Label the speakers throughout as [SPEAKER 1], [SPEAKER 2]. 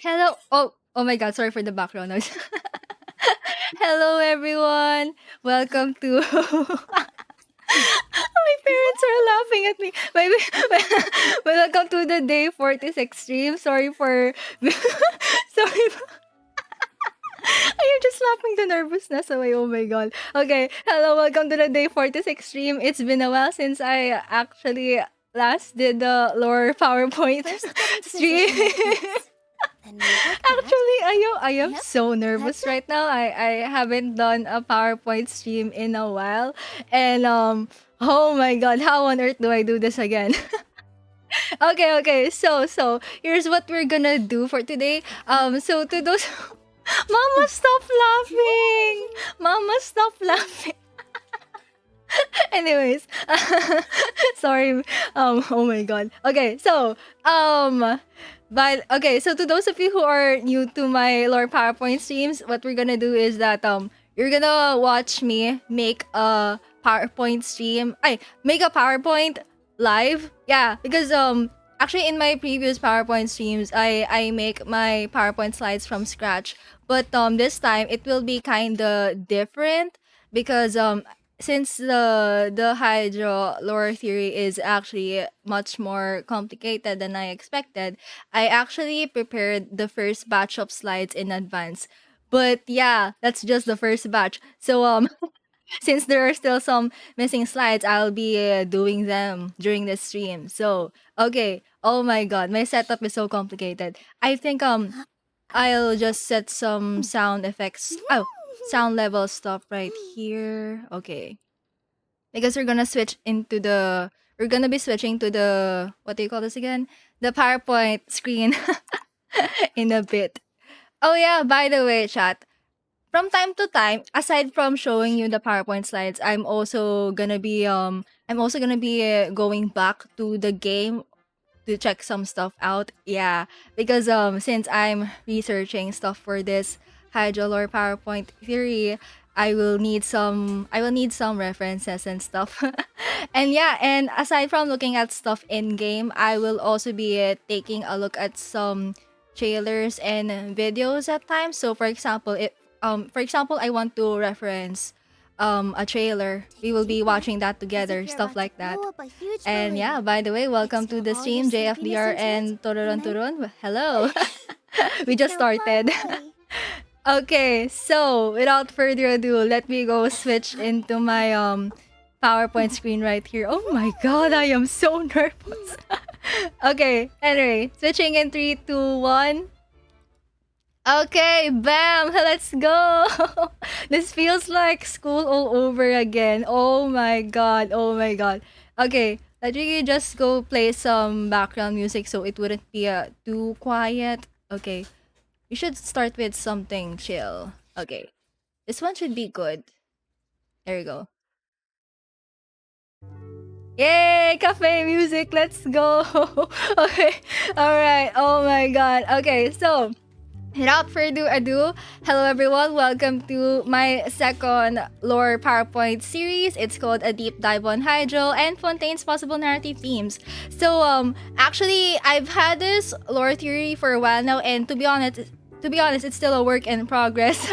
[SPEAKER 1] Hello. Oh my God. Sorry for the background noise. Hello, everyone. Welcome to. My parents are laughing at me. Welcome to the day 46 stream. Sorry for. Sorry. I am just laughing the nervousness away. Oh my God. Okay. Hello. Welcome to the day 46 stream. It's been a while since I actually last did the lore PowerPoint
[SPEAKER 2] First, get into
[SPEAKER 1] stream.
[SPEAKER 2] position like this. Then move like that.
[SPEAKER 1] Actually, I am
[SPEAKER 2] Yep,
[SPEAKER 1] so nervous
[SPEAKER 2] that's it.
[SPEAKER 1] right now. I haven't done a PowerPoint stream in a while. And oh my God, how on earth do I do this again? Okay. So here's what we're gonna do for today. So to those Mama, stop laughing. Mama, stop laughing. Anyways, sorry. Oh my God. Okay, so but okay, so to those of you who are new to my lore PowerPoint streams, what we're gonna do is that you're gonna watch me make a PowerPoint stream. I make a PowerPoint live. Yeah, because actually in my previous PowerPoint streams, I make my PowerPoint slides from scratch. But this time it will be kind of different because since the hydro lore theory is actually much more complicated than I expected, I actually prepared the first batch of slides in advance. But yeah, that's just the first batch. So since there are still some missing slides, I'll be doing them during the stream. So okay. Oh my God, my setup is so complicated. I think I'll just set some sound effects. Oh, sound level stuff right here. Okay. Because we're gonna be switching to the what do you call this again? The PowerPoint screen in a bit. Oh yeah, by the way, chat. From time to time, aside from showing you the PowerPoint slides, I'm also gonna be going back to the game to check some stuff out. Yeah, because since I'm researching stuff for this Hydrolore PowerPoint theory, I will need some references and stuff. And yeah, and aside from looking at stuff in game, I will also be taking a look at some trailers and videos at times. So for example I want to reference a trailer, we will be watching that
[SPEAKER 2] As if
[SPEAKER 1] together,
[SPEAKER 2] you're
[SPEAKER 1] stuff
[SPEAKER 2] about to
[SPEAKER 1] like that.
[SPEAKER 2] blow up a huge
[SPEAKER 1] And
[SPEAKER 2] balloon.
[SPEAKER 1] yeah, by the way, welcome to
[SPEAKER 2] Exhale
[SPEAKER 1] the
[SPEAKER 2] all your
[SPEAKER 1] stream,
[SPEAKER 2] sleepiness
[SPEAKER 1] JFDR
[SPEAKER 2] into
[SPEAKER 1] and
[SPEAKER 2] it.
[SPEAKER 1] Toron
[SPEAKER 2] Good night.
[SPEAKER 1] Turon. Hello. We
[SPEAKER 2] It's
[SPEAKER 1] just
[SPEAKER 2] now fly
[SPEAKER 1] started.
[SPEAKER 2] away.
[SPEAKER 1] Okay, so without further ado, let me go switch into my PowerPoint screen right here. Oh my God, I am so nervous. Okay, anyway, switching in 3, 2, 1. Okay, bam, let's go. This feels like school all over again. Oh my God, oh my God. Okay, let me just go play some background music so it wouldn't be too quiet. Okay, we should start with something chill. Okay, this one should be good. There we go. Yay, cafe music, let's go. Okay, all right. Oh my God. Okay, so without further ado, hello everyone. Welcome to my second lore PowerPoint series. It's called A Deep Dive on Hydro and Fontaine's Possible Narrative Themes. So actually I've had this lore theory for a while now, and to be honest, it's still a work in progress.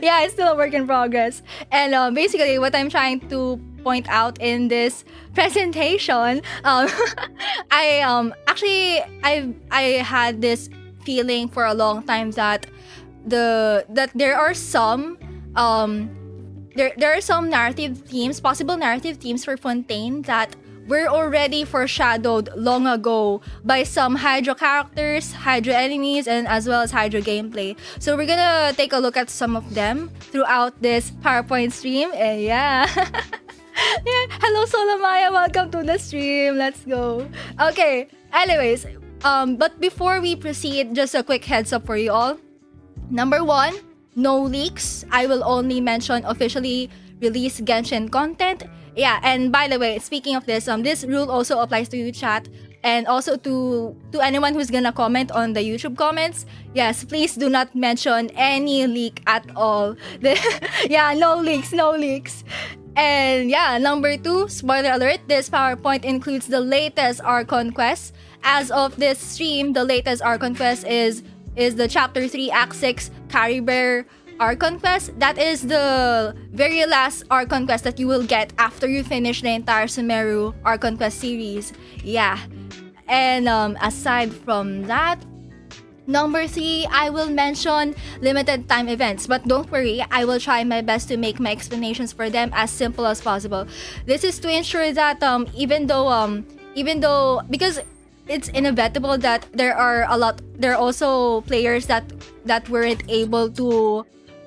[SPEAKER 1] Yeah, it's still a work in progress. And basically what I'm trying to point out in this presentation, I had this feeling for a long time that there are some there are some narrative themes, possible narrative themes for Fontaine that were already foreshadowed long ago by some Hydro characters, Hydro enemies, and as well as Hydro gameplay. So we're gonna take a look at some of them throughout this PowerPoint stream, and yeah. Yeah, hello Solomaya, welcome to the stream. Let's go. Okay, anyways, but before we proceed, just a quick heads up for you all. Number 1, no leaks. I will only mention officially released Genshin content. Yeah, and by the way, speaking of this rule also applies to you, chat, and also to anyone who's gonna comment on the YouTube comments. Yes, please do not mention any leak at all. Yeah, no leaks, no leaks. And yeah, number 2, spoiler alert, this PowerPoint includes the latest Archon quest as of this stream, the latest Archon quest is the Chapter 3 Act 6 Carrybear Archon quest. That is the very last Archon quest that you will get after you finish the entire Sumeru Archon quest series. Yeah. And aside from that, number 3, I will mention limited time events, but don't worry, I will try my best to make my explanations for them as simple as possible. This is to ensure that even though because it's inevitable that there are also players that weren't able to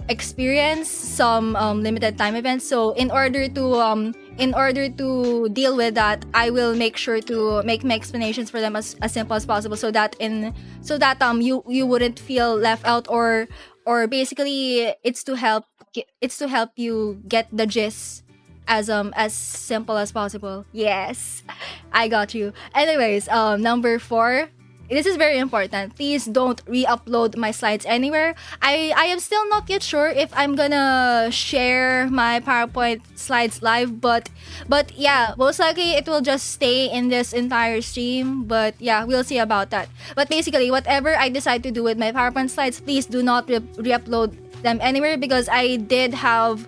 [SPEAKER 1] experience some limited time events. So in order to deal with that, I will make sure to make my explanations for them as simple as possible, so that you wouldn't feel left out, or basically it's to help you get the gist as simple as possible. Yes, I got you. Anyways, number 4. This is very important. Please don't re-upload my slides anywhere. I am still not yet sure if I'm gonna share my PowerPoint slides live, but yeah, most likely it will just stay in this entire stream. But yeah, we'll see about that. But basically, whatever I decide to do with my PowerPoint slides, please do not re-upload them anywhere, because I did have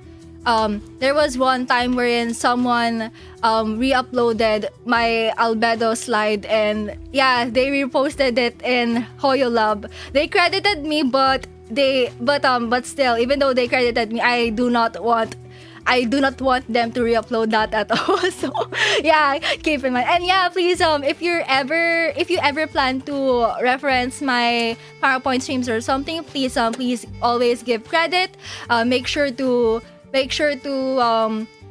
[SPEAKER 1] there was one time wherein someone re-uploaded my albedo slide, and yeah, they reposted it in HoYoLab. They credited me, but still, even though they credited me, I do not want them to re-upload that at all. So yeah, keep in mind. And yeah, please, if you ever plan to reference my PowerPoint streams or something, please always give credit. Make sure to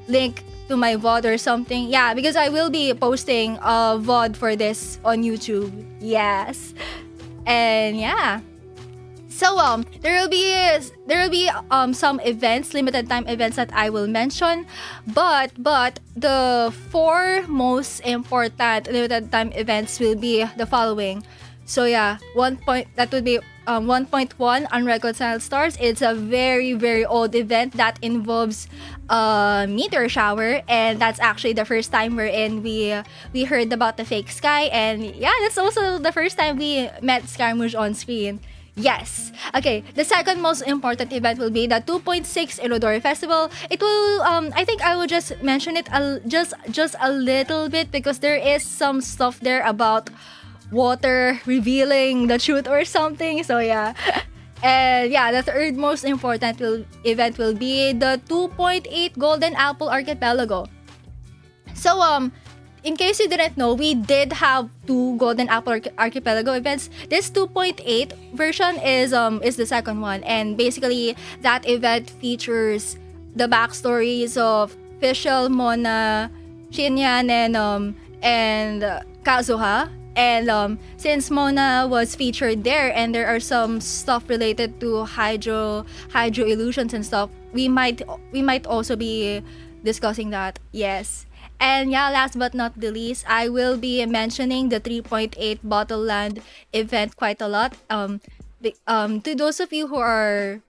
[SPEAKER 1] link to my VOD or something. Yeah, because I will be posting a VOD for this on YouTube. Yes. And yeah. So there will be some events, limited time events that I will mention, but the 4 most important limited time events will be the following. So yeah, 1.1 Unreconciled Stars. It's a very, very old event that involves a meteor shower, and that's actually the first time wherein we heard about the fake sky, and yeah, that's also the first time we met Scaramouche on screen. Yes. Okay, the second most important event will be the 2.6 Ilodori Festival. It will I think I will just mention it just a little bit, because there is some stuff there about water revealing the truth or something. So yeah. And yeah, the third most important event will be the 2.8 Golden Apple Archipelago. So in case you didn't know, we did have 2 Golden Apple Archipelago events. This 2.8 version is the second one, and basically that event features the backstories of Fischl, Mona, Shinyan, and Kazuha. And since Mona was featured there, and there are some stuff related to Heizou illusions and stuff, we might also be discussing that. Yes. And yeah, last but not the least, I will be mentioning the 3.8 Bottle Land event quite a lot. To those of you who are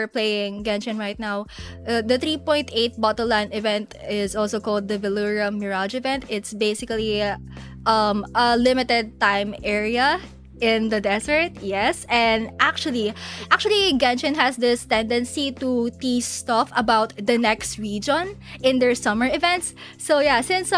[SPEAKER 1] playing Genshin right now, the 3.8 Bottle Land event is also called the Veluria Mirage event. It's basically a limited time area in the desert. Yes. And actually Genshin has this tendency to tease stuff about the next region in their summer events. So yeah, since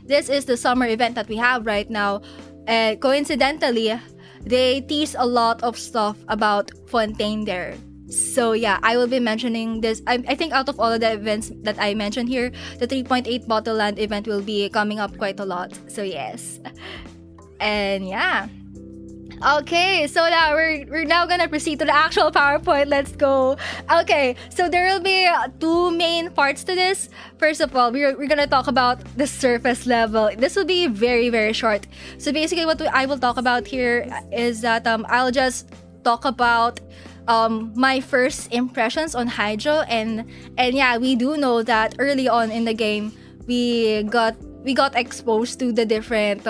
[SPEAKER 1] this is the summer event that we have right now, coincidentally they tease a lot of stuff about Fontaine there. So yeah, I will be mentioning this. I think out of all of the events that I mentioned here, the 3.8 Bottle Land event will be coming up quite a lot. So yes. And yeah. Okay, so now we're now gonna proceed to the actual PowerPoint. Let's go. Okay, so there will be 2 main parts to this. First of all, we're gonna talk about the surface level. This will be very, very short. So basically, what I will talk about here is that I'll just talk about my first impressions on Heizou, and yeah, we do know that early on in the game we got exposed to the different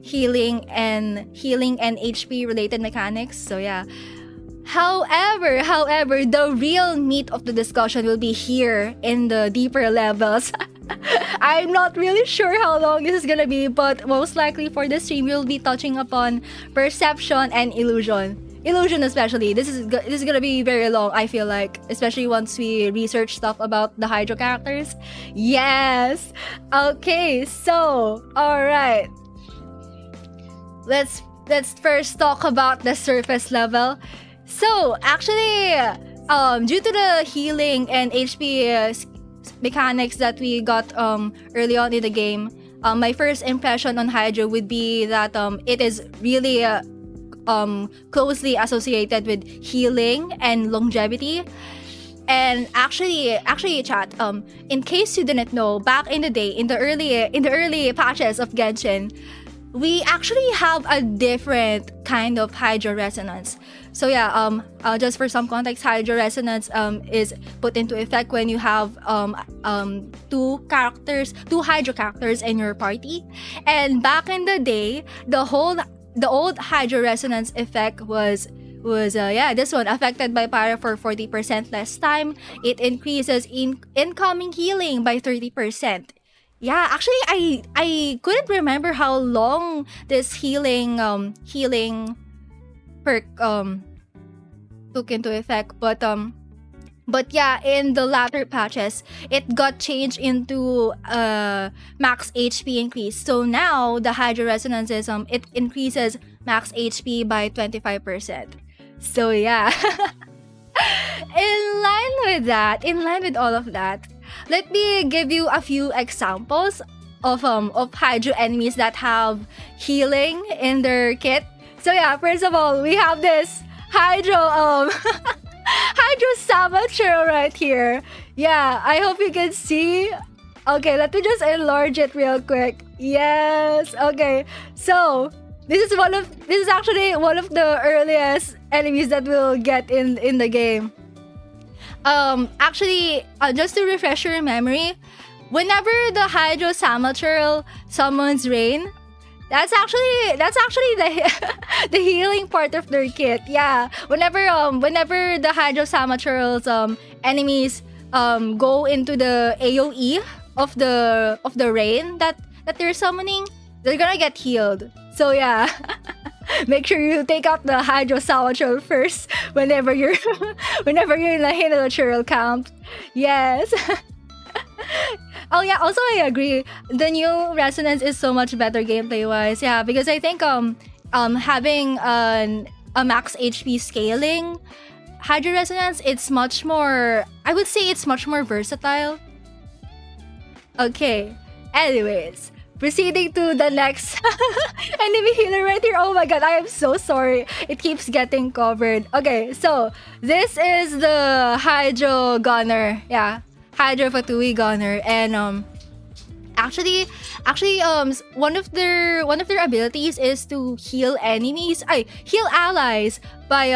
[SPEAKER 1] healing and HP related mechanics. So yeah. However, the real meat of the discussion will be here in the deeper levels. I'm not really sure how long this is gonna be, but most likely for this stream, we'll be touching upon perception and illusion. Illusion especially. This is gonna be very long, I feel like, especially once we research stuff about the Hydro characters. Yes. Okay, so alright. Let's first talk about the surface level. So actually, due to the healing and HP mechanics that we got early on in the game, my first impression on Heizou would be that it is really closely associated with healing and longevity. And actually chat, in case you didn't know, back in the day, in the early patches of Genshin, we actually have a different kind of hydro resonance. So yeah, just for some context, hydro resonance is put into effect when you have two hydro characters in your party. And back in the day, the old hydro resonance effect was this one, affected by Pyro for 40% less time. It increases incoming healing by 30%. Yeah, actually, I couldn't remember how long this healing perk took into effect, but yeah, in the latter patches, it got changed into max HP increase. So now the Hydro Resonance is it increases max HP by 25%. So yeah. In line with all of that, let me give you a few examples of Hydro enemies that have healing in their kit. So yeah, first of all, we have this Hydro Hydro Saboteur right here. Yeah, I hope you can see. Okay, let me just enlarge it real quick. Yes. Okay. So this is actually one of the earliest enemies that we'll get in the game. Actually, just to refresh your memory, whenever the Hydro Saboteur summons rain, that's actually the healing part of their kit. Yeah. Whenever the Hydro Saboteur's enemies go into the AoE of the rain that they're summoning, they're gonna get healed. So yeah. Make sure you take out the Hydro Saboteur first whenever you're in a natural camp. Yes. Oh yeah, also I agree. The new Resonance is so much better gameplay wise. Yeah, because I think having a max HP scaling Hydro Resonance, it's much more, I would say it's much more versatile. Okay. Anyways, proceeding to the next enemy healer right here. Oh my god, I am so sorry. It keeps getting covered. Okay, so this is the Hydro Gunner. Yeah, Hydro Fatui Gunner, and actually, one of their abilities is to heal enemies. Heal allies by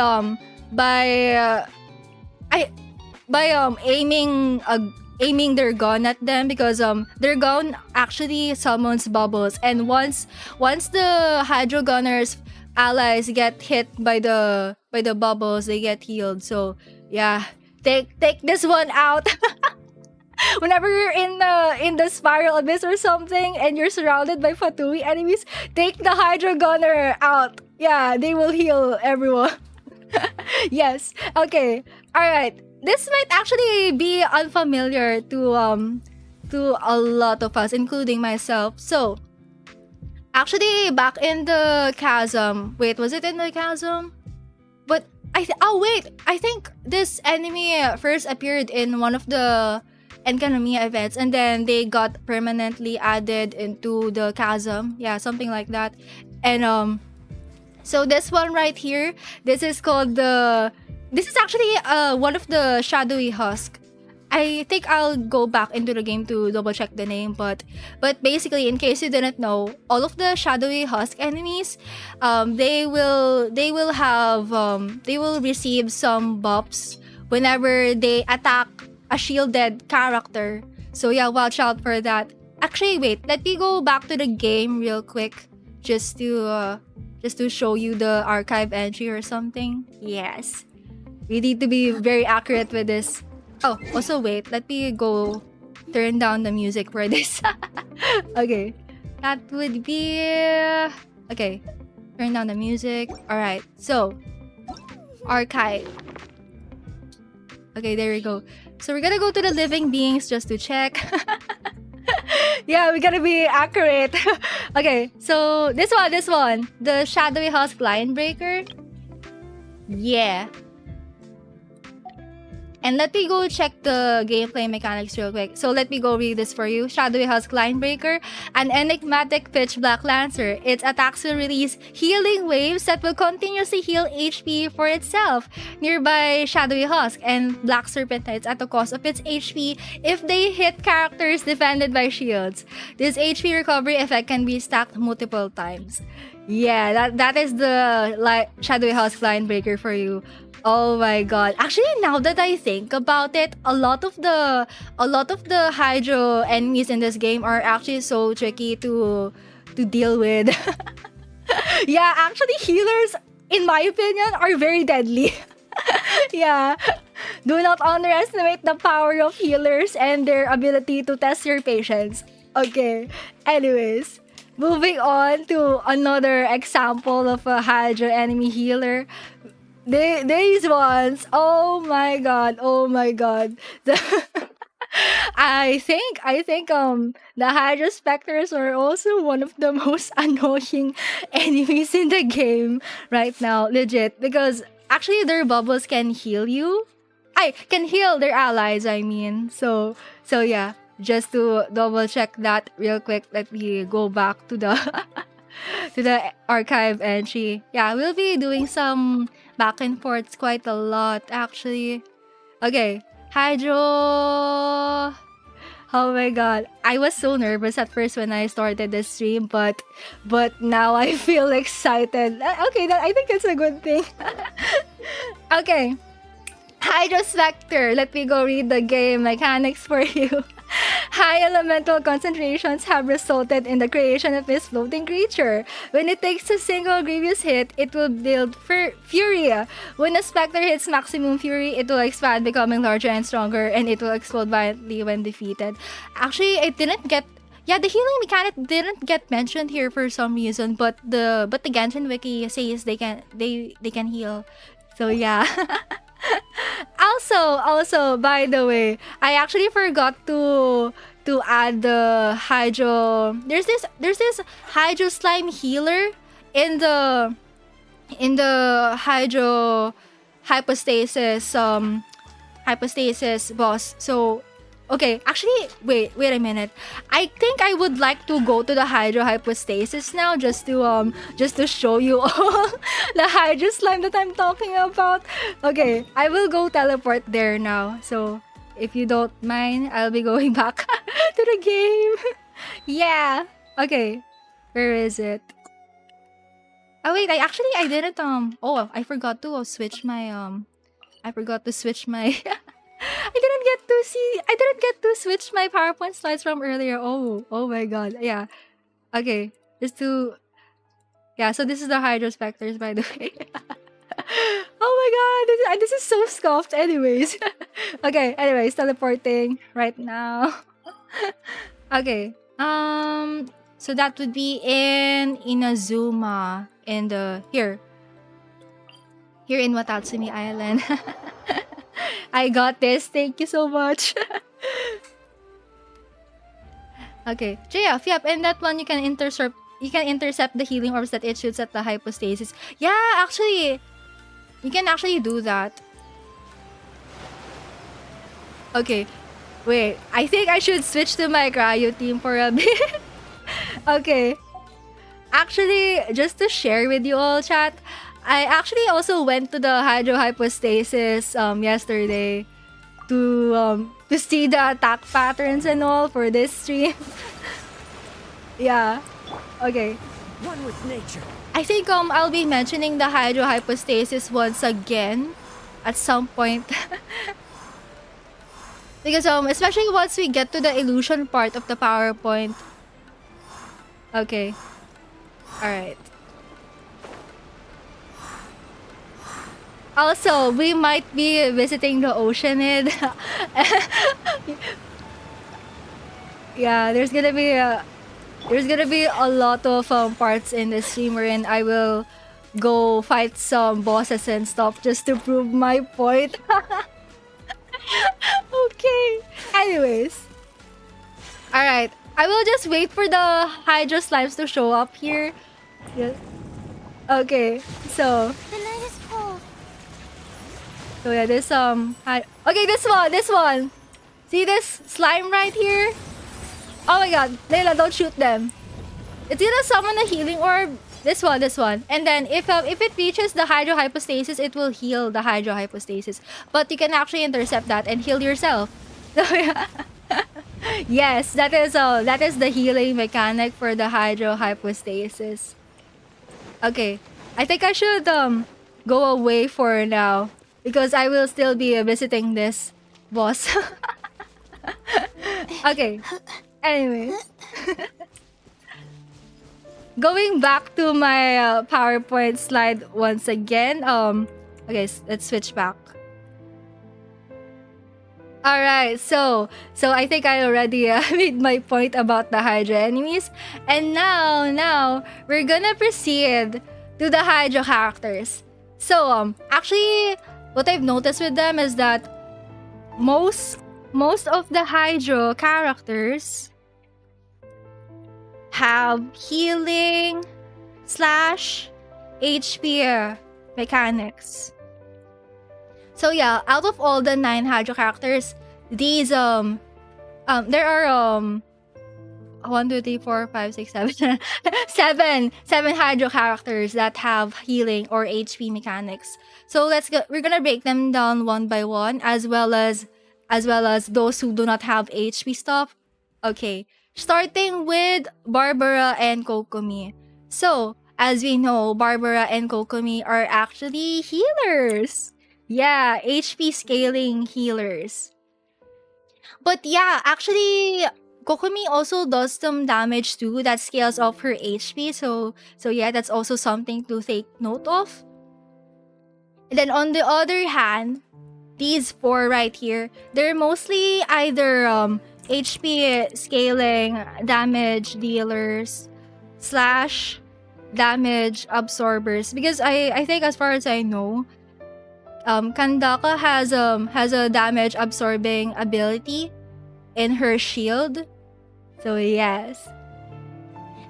[SPEAKER 1] aiming their gun at them, because their gun actually summons bubbles, and once the Hydro Gunner's allies get hit by the bubbles, they get healed. So yeah, take this one out. Whenever you're in the spiral abyss or something and you're surrounded by Fatui enemies, take the Hydro Gunner out. Yeah, they will heal everyone. Yes. Okay. All right. This might actually be unfamiliar to a lot of us, including myself. So, actually, back in the chasm. Wait, was it in the chasm? But I think this enemy first appeared in one of the Enkanomiya events, and then they got permanently added into the chasm. Yeah, something like that. And so this one right here, this is actually one of the shadowy husk. I think I'll go back into the game to double check the name, but basically, in case you didn't know, all of the shadowy husk enemies, they will receive some buffs whenever they attack a shielded character. So yeah, watch out for that. Actually, wait, let me go back to the game real quick, just to show you the archive entry or something. Yes. We need to be very accurate with this. Oh, also wait, let me go to turn down the music for this. Okay. That would be... Okay. Turn down the music. Alright. So, archive. Okay, there we go. So we're gonna go to the living beings just to check. Yeah, we gotta be accurate. Okay, so this one. The Shadowy Husk Line Breaker. Yeah. And let me go check the gameplay mechanics real quick. So let me go read this for you. Shadowy Husk Line Breaker, an enigmatic pitch black lancer. Its attacks will release healing waves that will continuously heal HP for itself, nearby Shadowy Husk, and Black Serpent Knights at the cost of its HP if they hit characters defended by shields. This HP recovery effect can be stacked multiple times. Yeah, that is the Shadowy Husk Line Breaker for you. Oh my god. Actually, now that I think about it, a lot of the Heizou enemies in this game are actually so tricky to deal with. Yeah, actually healers, in my opinion, are very deadly. Yeah. Do not underestimate the power of healers and their ability to test your patience. Okay. Anyways, moving on to another example of a Heizou enemy healer. These ones, oh my god. I think the Heizou Spectres are also one of the most annoying enemies in the game right now, legit, because actually their bubbles can heal you. I can heal their allies, I mean. So yeah, just to double check that real quick, let me go back to the to the archive entry. Yeah, we'll be doing some back and forths quite a lot, actually. Okay, Heizou. Oh my god, I was so nervous at first when I started the stream, but now I feel excited. Okay, I think that's a good thing. Okay, Heizou Spectre. Let me go read the game mechanics for you. High elemental concentrations have resulted in the creation of this floating creature. When it takes a single grievous hit, it will build fury. When a specter hits maximum fury, it will expand, becoming larger and stronger, and it will explode violently when defeated. Actually, I didn't get... Yeah, the healing mechanic didn't get mentioned here for some reason, but the Genshin wiki says they can heal. So yeah. Also, by the way, I actually forgot to add the Heizou. There's this Heizou slime healer in the Heizou hypostasis boss. So okay, actually, wait a minute. I think I would like to go to the Heizou hypostasis now, just to show you all the Heizou slime that I'm talking about. Okay, I will go teleport there now. So if you don't mind, I'll be going back to the game. Yeah. Okay, where is it? Oh wait, I didn't oh, I forgot to switch my I forgot to switch my I didn't get to switch my PowerPoint slides from earlier. Oh my god. Yeah. Okay. Yeah, so this is the Heizou Spectres, by the way. Oh my god, this is so scuffed. Anyways. Okay, anyways, teleporting right now. Okay. So that would be in Inazuma, in the here in Watatsumi Island. I got this. Thank you so much. Okay, JF, yep, and that one you can intercept the healing orbs that it shoots at the hypostasis. Yeah, actually, you can actually do that. Okay, wait, I think I should switch to my cryo team for a bit. Okay, actually, just to share with you all, chat, I actually also went to the Heizou hypostasis yesterday to see the attack patterns and all for this stream. Yeah. Okay.
[SPEAKER 3] One with nature.
[SPEAKER 1] I think I'll be mentioning the Heizou hypostasis once again at some point. Because especially once we get to the illusion part of the PowerPoint. Okay. Alright. Also, we might be visiting the Oceanid. yeah, there's gonna be a lot of parts in the stream wherein I will go fight some bosses and stuff just to prove my point. Okay. Anyways. Alright. I will just wait for the Hydro Slimes to show up here. Yes. Okay. So
[SPEAKER 2] The night is cold.
[SPEAKER 1] yeah, this okay, this one. See this slime right here? Oh my god, Layla, don't shoot them. It's gonna summon a healing orb. This one. And then if it reaches the Hydro Hypostasis, it will heal the Hydro Hypostasis. But you can actually intercept that and heal yourself. So yeah. Yes, that is the healing mechanic for the Hydro Hypostasis. Okay. I think I should go away for now because I will still be visiting this boss. Okay. Anyways. Going back to my PowerPoint slide once again. Okay, let's switch back. All right, so I think I already made my point about the Hydra enemies, and now we're gonna proceed to the Hydra characters. So actually, what I've noticed with them is that most of the Hydra characters have healing / HP mechanics. So yeah, out of all the 9 Hydro characters, these there are 1, 2, 3, 4, 5, 6, 7 seven Hydro characters that have healing or HP mechanics. So we're gonna break them down one by one, as well as those who do not have HP stuff. Okay. Starting with Barbara and Kokomi. So, as we know, Barbara and Kokomi are actually healers. Yeah, HP scaling healers. But yeah, actually, Kokomi also does some damage too that scales off her HP. So yeah, that's also something to take note of. And then on the other hand, these 4 right here, they're mostly either HP scaling damage dealers / damage absorbers, because I think, as far as I know, Kandaka has a damage absorbing ability in her shield. So yes.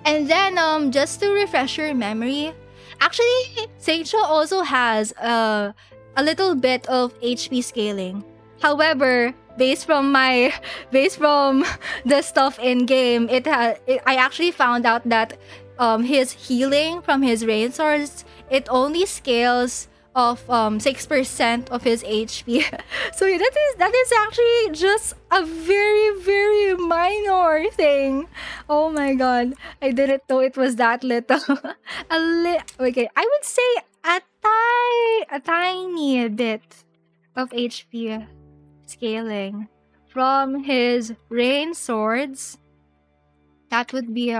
[SPEAKER 1] And then just to refresh your memory, actually Seicho also has a little bit of HP scaling. However, based from the stuff in game, I actually found out that his healing from his rain source, it only scales of 6% of his HP. So yeah, that is actually just a very, very minor thing. Oh my god, I didn't know it was that little. Okay, I would say a tiny bit of HP scaling from his rain swords. That would be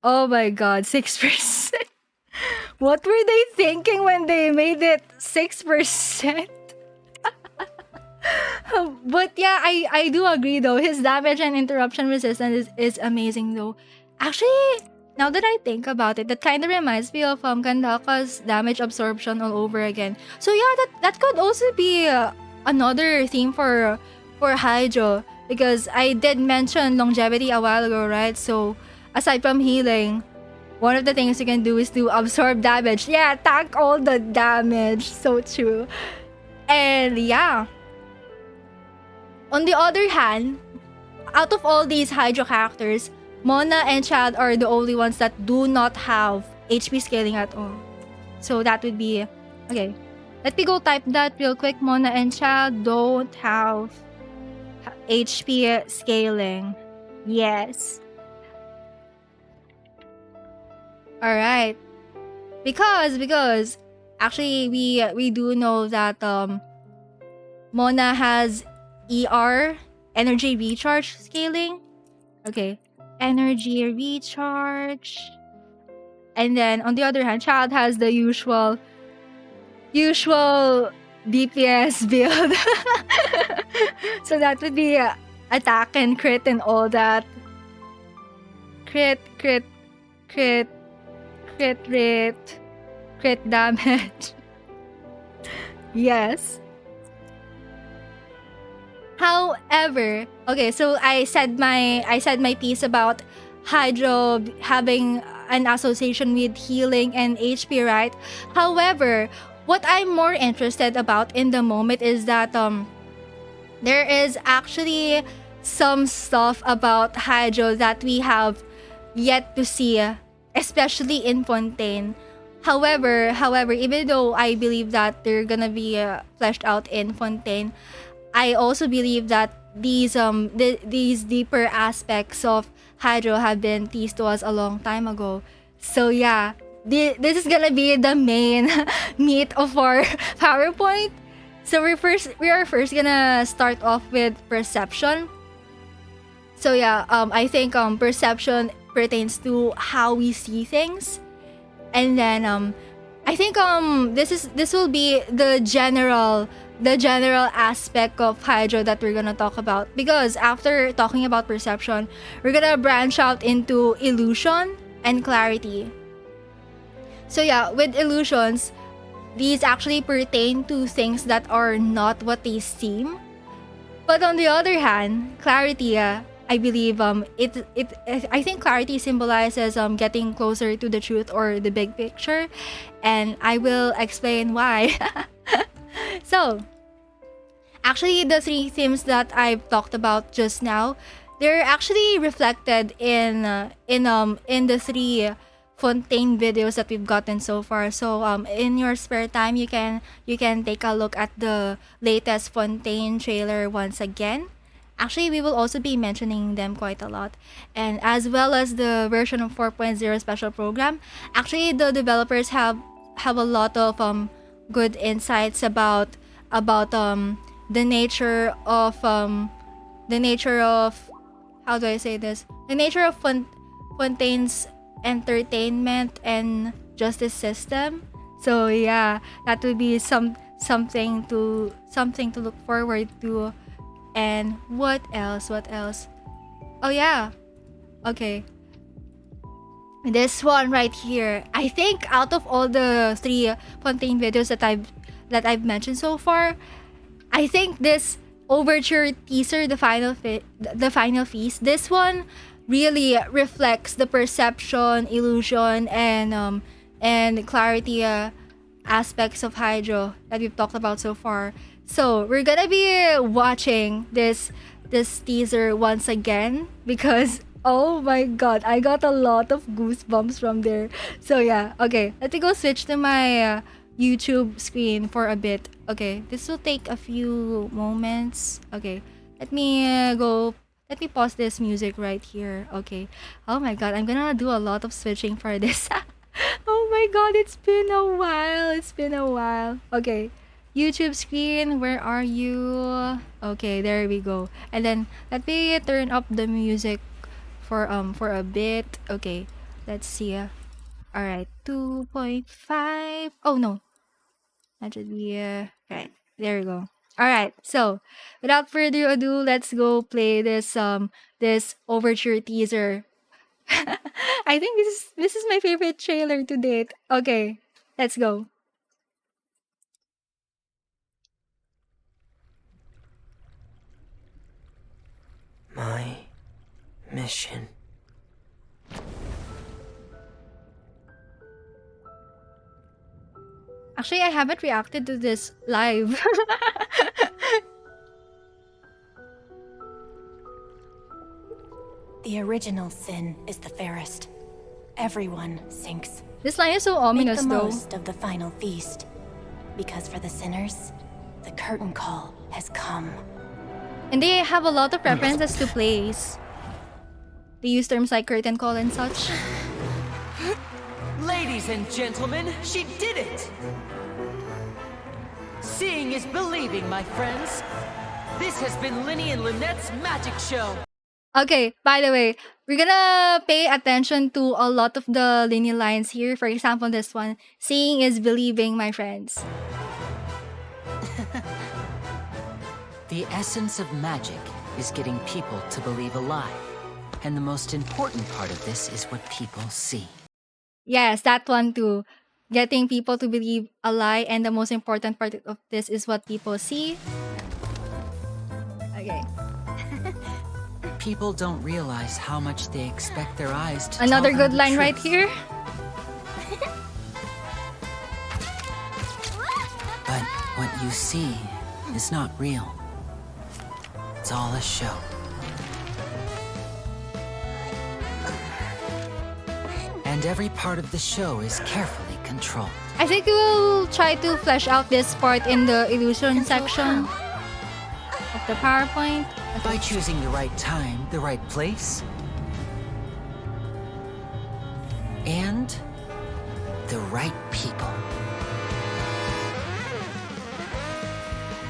[SPEAKER 1] oh my god, 6%. What were they thinking when they made it 6%? But yeah, I do agree though. His damage and interruption resistance is amazing though. Actually, now that I think about it, that kind of reminds me of Kandaka's damage absorption all over again. So yeah, that could also be another theme for Hydro, because I did mention longevity a while ago, right? So aside from healing, one of the things you can do is to absorb damage. Yeah, tank all the damage. So true. And yeah. On the other hand, out of all these Hydro characters, Mona and Chad are the only ones that do not have HP scaling at all. So that would be... Okay. Let me go type that real quick. Mona and Chad don't have HP scaling. Yes. Alright. Because actually we do know that Mona has ER, energy recharge scaling. Okay. Energy recharge. And then on the other hand, Child has the usual DPS build. So that would be attack and crit and all that. Crit, crit, crit, crit rate, crit damage. Yes. However, okay, so I said my piece about Hydro having an association with healing and HP, right? However, what I'm more interested about in the moment is that there is actually some stuff about Hydro that we have yet to see, especially in Fontaine. However, even though I believe that they're gonna be fleshed out in Fontaine, I also believe that these deeper aspects of Hydro have been teased to us a long time ago. So yeah, this is gonna be the main meat of our PowerPoint. So we are first gonna start off with perception. So yeah, I think perception pertains to how we see things, and then I think this will be the general aspect of Hydro that we're gonna talk about, because after talking about perception, we're gonna branch out into illusion and clarity. So yeah, with illusions, these actually pertain to things that are not what they seem. But on the other hand, clarity, I believe I think clarity symbolizes getting closer to the truth or the big picture, and I will explain why. So, actually, the three themes that I've talked about just now, they're actually reflected in the three Fontaine videos that we've gotten so far. So in your spare time, you can take a look at the latest Fontaine trailer once again. Actually, we will also be mentioning them quite a lot, and as well as the version of 4.0 special program. Actually, the developers have a lot of good insights about the nature of how do I say this? The nature of Fontaine's entertainment and justice system. So yeah, that would be something to look forward to. And what else? Oh yeah. Okay. This one right here. I think out of all the three Fontaine videos that I've mentioned so far, I think this Overture teaser, the final feast, this one really reflects the perception, illusion, and clarity aspects of Hydro that we've talked about so far. So we're gonna be watching this teaser once again, because oh my god, I got a lot of goosebumps from there. So yeah, okay, let me go switch to my YouTube screen for a bit. Okay, this will take a few moments. Okay, let me pause this music right here. Okay. Oh my god, I'm gonna do a lot of switching for this. Oh my god, it's been a while. Okay. YouTube screen, where are you? Okay, there we go. And then let me turn up the music for a bit. Okay. Let's see. All right. 2.5. Oh no. That should be right. There we go. All right. So, without further ado, let's go play this Overture teaser. I think this is my favorite trailer to date. Okay. Let's go.
[SPEAKER 3] My mission.
[SPEAKER 1] Actually, I haven't reacted to this live.
[SPEAKER 2] The original sin is the fairest. Everyone sinks.
[SPEAKER 1] This line is so
[SPEAKER 2] Make
[SPEAKER 1] ominous
[SPEAKER 2] the
[SPEAKER 1] though.
[SPEAKER 2] most of the final feast. Because for the sinners, the curtain call has come.
[SPEAKER 1] And they have a lot of references to plays. They use terms like curtain call and such.
[SPEAKER 4] Ladies and gentlemen, she did it! Seeing is believing, my friends. This has been Linny and Lynette's magic show.
[SPEAKER 1] Okay, by the way, we're gonna pay attention to a lot of the linear lines here. For example, this one, seeing is believing, my friends.
[SPEAKER 4] The essence of magic is getting people to believe a lie. And the most important part of this is what people see.
[SPEAKER 1] Yes, that one too. Getting people to believe a lie, and the most important part of this is what people see. Okay.
[SPEAKER 4] People don't realize how much they expect their eyes to
[SPEAKER 1] Another
[SPEAKER 4] tell them
[SPEAKER 1] good
[SPEAKER 4] the
[SPEAKER 1] line right
[SPEAKER 4] truth.
[SPEAKER 1] here.
[SPEAKER 4] But what you see is not real. It's all a show. And every part of the show is carefully controlled.
[SPEAKER 1] I think we'll try to flesh out this part in the illusion section of the PowerPoint.
[SPEAKER 4] By choosing the right time, the right place, and the right people.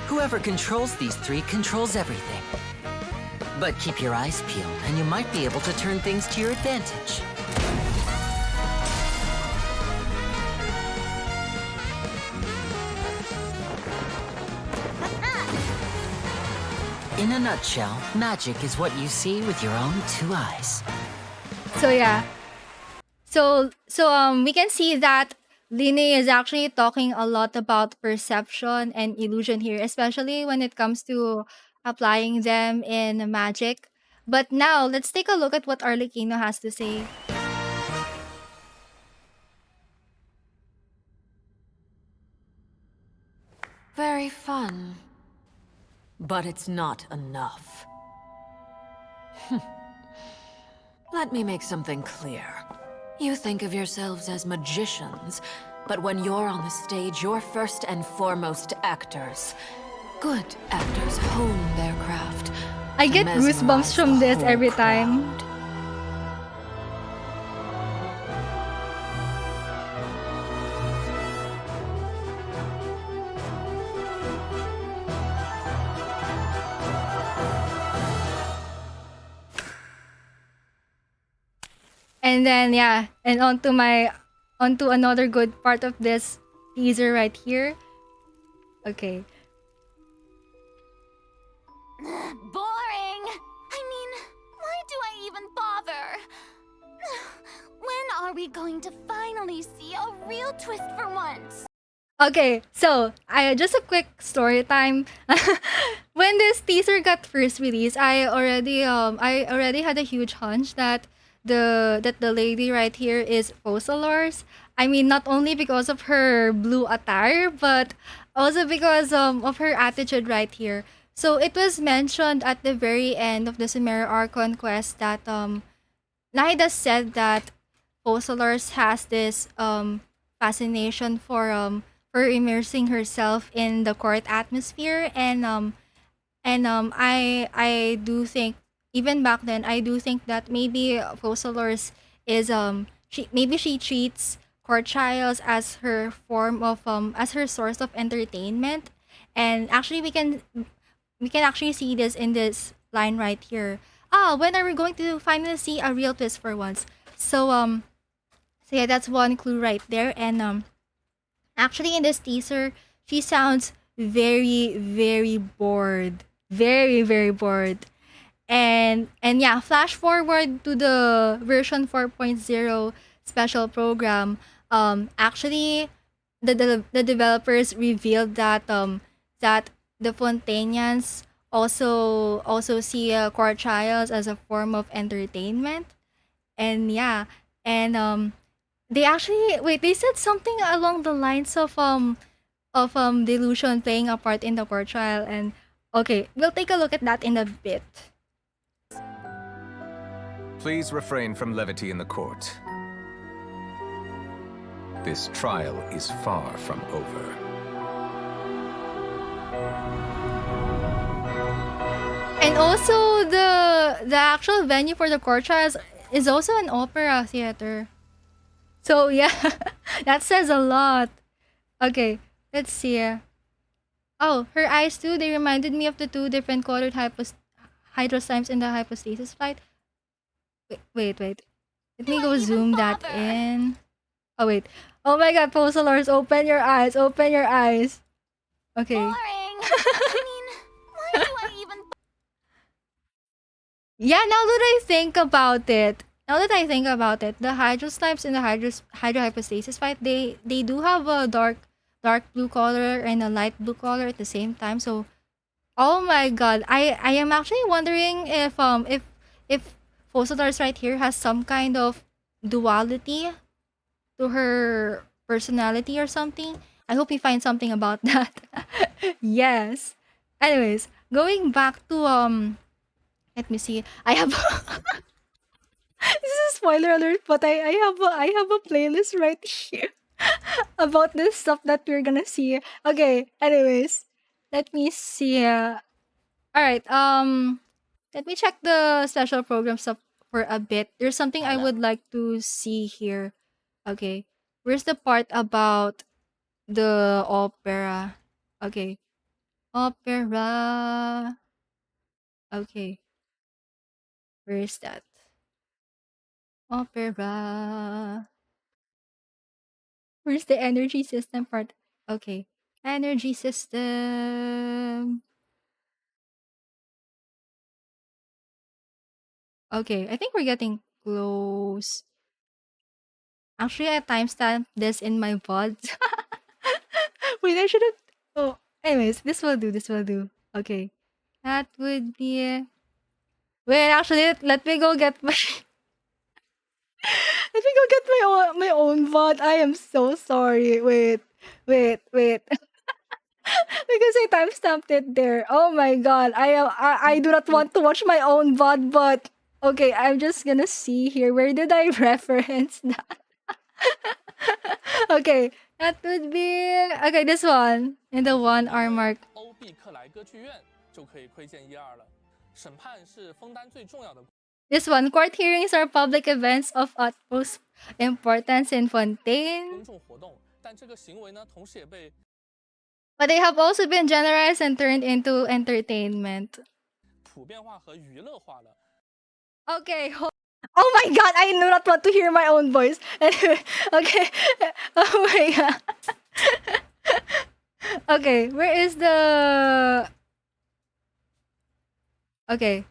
[SPEAKER 4] Whoever controls these three controls everything. But keep your eyes peeled, and you might be able to turn things to your advantage. In a nutshell, magic is what you see with your own two eyes.
[SPEAKER 1] So yeah. So we can see that Linne is actually talking a lot about perception and illusion here, especially when it comes to applying them in magic. But now let's take a look at what Arlecchino has to say.
[SPEAKER 5] Very fun. But it's not enough. Let me make something clear. You think of yourselves as magicians, but when you're on the stage, you're first and foremost actors. Good actors hone their craft.
[SPEAKER 1] I
[SPEAKER 5] to
[SPEAKER 1] get
[SPEAKER 5] mesmerize
[SPEAKER 1] goosebumps from
[SPEAKER 5] the
[SPEAKER 1] this
[SPEAKER 5] whole
[SPEAKER 1] every time.
[SPEAKER 5] crowd.
[SPEAKER 1] And then yeah, and onto another good part of this teaser right here. Okay.
[SPEAKER 2] Boring! I mean, why do I even bother? When are we going to finally see a real twist for once?
[SPEAKER 1] Okay, so I just a quick story time. When this teaser got first released, I already had a huge hunch that the lady right here is Foreshadows. I mean, not only because of her blue attire, but also because of her attitude right here. So it was mentioned at the very end of the Sumeru Archon quest that Nahida said that Foreshadows has this fascination for immersing herself in the court atmosphere, and I do think even back then I do think that maybe Foreshadows is she treats court trials as her form of as her source of entertainment. And actually we can actually see this in this line right here. Ah, when are we going to finally see a real twist for once? So yeah, that's one clue right there. And actually in this teaser, she sounds very, very bored. Very, very bored. And yeah, flash forward to the version 4.0 special program. Actually the developers revealed that that the Fontainians also see court trials as a form of entertainment. And yeah, and they actually they said something along the lines of delusion playing a part in the court trial. And okay, we'll take a look at that in a bit.
[SPEAKER 6] Please refrain from levity in the court. This trial is far from over.
[SPEAKER 1] And also the actual venue for the court trials is also an opera theater. So yeah, that says a lot. Okay, let's see. Oh, her eyes too, they reminded me of the two different colored hydrosymes in the hypostasis flight. Wait. Let me go zoom that in. Oh wait. Oh my god, Foreshadows, open your eyes. Open your eyes. Okay.
[SPEAKER 2] Boring! I mean, why do I even
[SPEAKER 1] Yeah, now that I think about it, the Hydro Snipes in the Hydro Hypostasis fight, they do have a dark blue color and a light blue color at the same time. So, oh my god, I am actually wondering if Fosadars right here has some kind of duality to her personality or something. I hope we find something about that. Yes. Anyways, going back to let me see. I have this is a spoiler alert, but I have a playlist right here about this stuff that we're gonna see. Okay, anyways, let me see. Alright, let me check the special program stuff for a bit. There's something I would like to see here. Okay. Where's the part about the opera? Okay. Opera. Okay. Where is that? Opera. Where's the energy system part? Okay. Energy system. Okay, I think we're getting close. Actually, I timestamped this in my VOD. Wait, I should have. Oh, anyways, this will do. This will do. Okay, that would be. Wait, actually, let me go get my. Let me go get my own VOD. I am so sorry. Wait. Because I timestamped it there. Oh my god. I do not want to watch my own VOD, but okay, I'm just gonna see here. Where did I reference that? Okay, that would be okay. This one in the 1 hour mark.
[SPEAKER 7] 欧毕克莱歌剧院就可以窥见1、2了。审判是枫丹最重要的。
[SPEAKER 1] This one, court hearings are public events of utmost importance in Fontaine.
[SPEAKER 7] 公众活动，但这个行为呢，同时也被
[SPEAKER 1] But they have also been generalized and turned into entertainment.
[SPEAKER 7] 普遍化和娱乐化了。
[SPEAKER 1] Okay. Oh my god, I do not want to hear my own voice. Anyway, okay. Oh my god. Okay, where is the... Okay.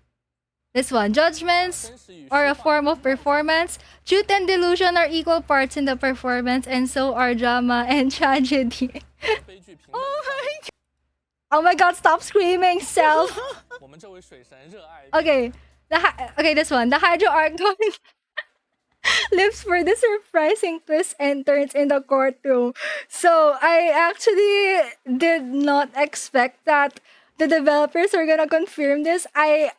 [SPEAKER 1] This one. Judgments are a form of performance. Truth and delusion are equal parts in the performance, and so are drama and tragedy.
[SPEAKER 7] 悲剧评论
[SPEAKER 1] Oh my god. Oh my god, stop screaming, self.
[SPEAKER 7] 我们这位水神热爱
[SPEAKER 1] Okay. Okay, this one. The Hydro Archon lives for the surprising twists and turns in the courtroom. So, I actually did not expect that the developers are gonna confirm this.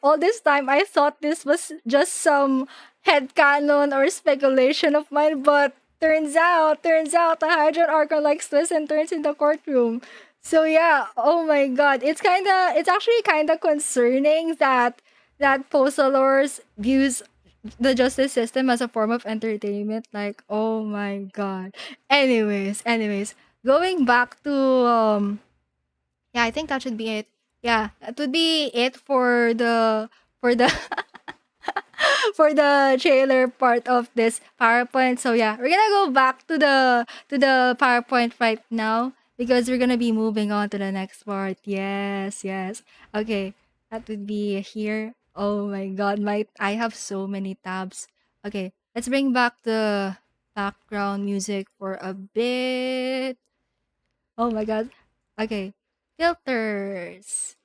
[SPEAKER 1] All this time I thought this was just some headcanon or speculation of mine, but turns out the Hydro Archon likes twists and turns in the courtroom. So yeah, oh my god. It's actually kinda concerning that Postalors views the justice system as a form of entertainment. Like, oh my god. Anyways, going back to yeah, I think that should be it. Yeah, that would be it for the for the trailer part of this PowerPoint. So yeah, we're gonna go back to the PowerPoint right now because we're gonna be moving on to the next part. Yes. Okay, that would be here. Oh my god, I have so many tabs. Okay, let's bring back the background music for a bit. Oh my god. Okay, filters.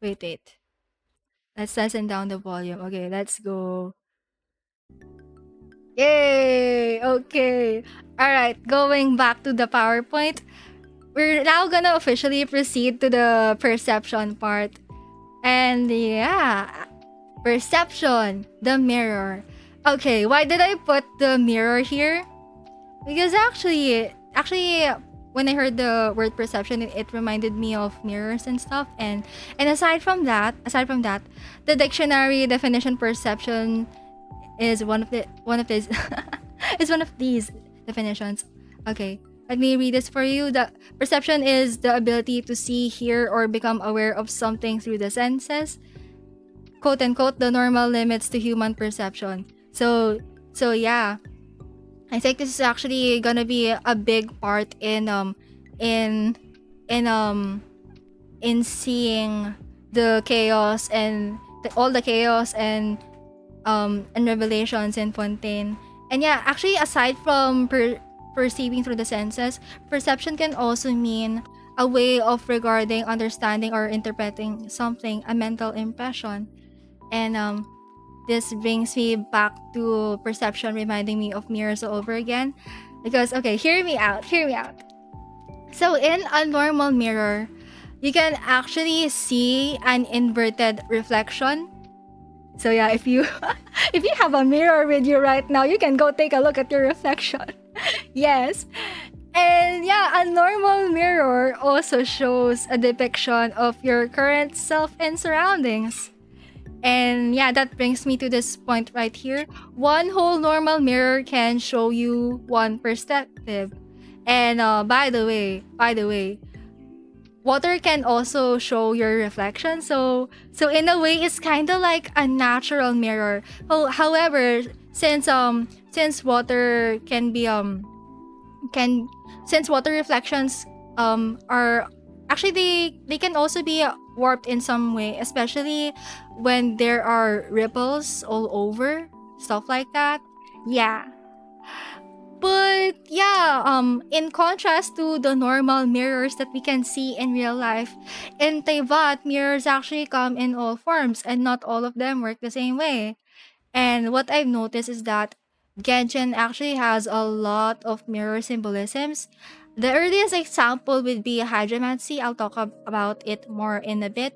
[SPEAKER 1] Wait. Let's lessen down the volume. Okay, let's go. Yay! Okay. Alright, going back to the PowerPoint. We're now gonna officially proceed to the perception part. And yeah, perception, the mirror. Okay, why did I put the mirror here? Because actually, when I heard the word perception, it reminded me of mirrors and stuff. And aside from that, the dictionary definition perception is one of these is one of these definitions. Okay, let me read this for you. The perception is the ability to see, hear, or become aware of something through the senses. Quote unquote, the normal limits to human perception. So yeah. I think this is actually gonna be a big part in seeing the chaos and all the chaos and revelations in Fontaine. And yeah, actually, aside from perceiving through the senses, perception can also mean a way of regarding, understanding, or interpreting something, a mental impression. And this brings me back to perception, reminding me of mirrors all over again. Because, okay, hear me out. So, in a normal mirror, you can actually see an inverted reflection. So yeah, if you if you have a mirror with you right now, you can go take a look at your reflection. Yes. And yeah, a normal mirror also shows a depiction of your current self and surroundings. And yeah, that brings me to this point right here. One whole normal mirror can show you one perspective. And by the way, water can also show your reflection. So in a way, it's kind of like a natural mirror. However, since water can be since water reflections are actually they can also be warped in some way, especially when there are ripples all over, stuff like that. Yeah. But yeah, in contrast to the normal mirrors that we can see in real life, in Teyvat, mirrors actually come in all forms and not all of them work the same way. And what I've noticed is that Genshin actually has a lot of mirror symbolisms. The earliest example would be hydromancy. I'll talk about it more in a bit.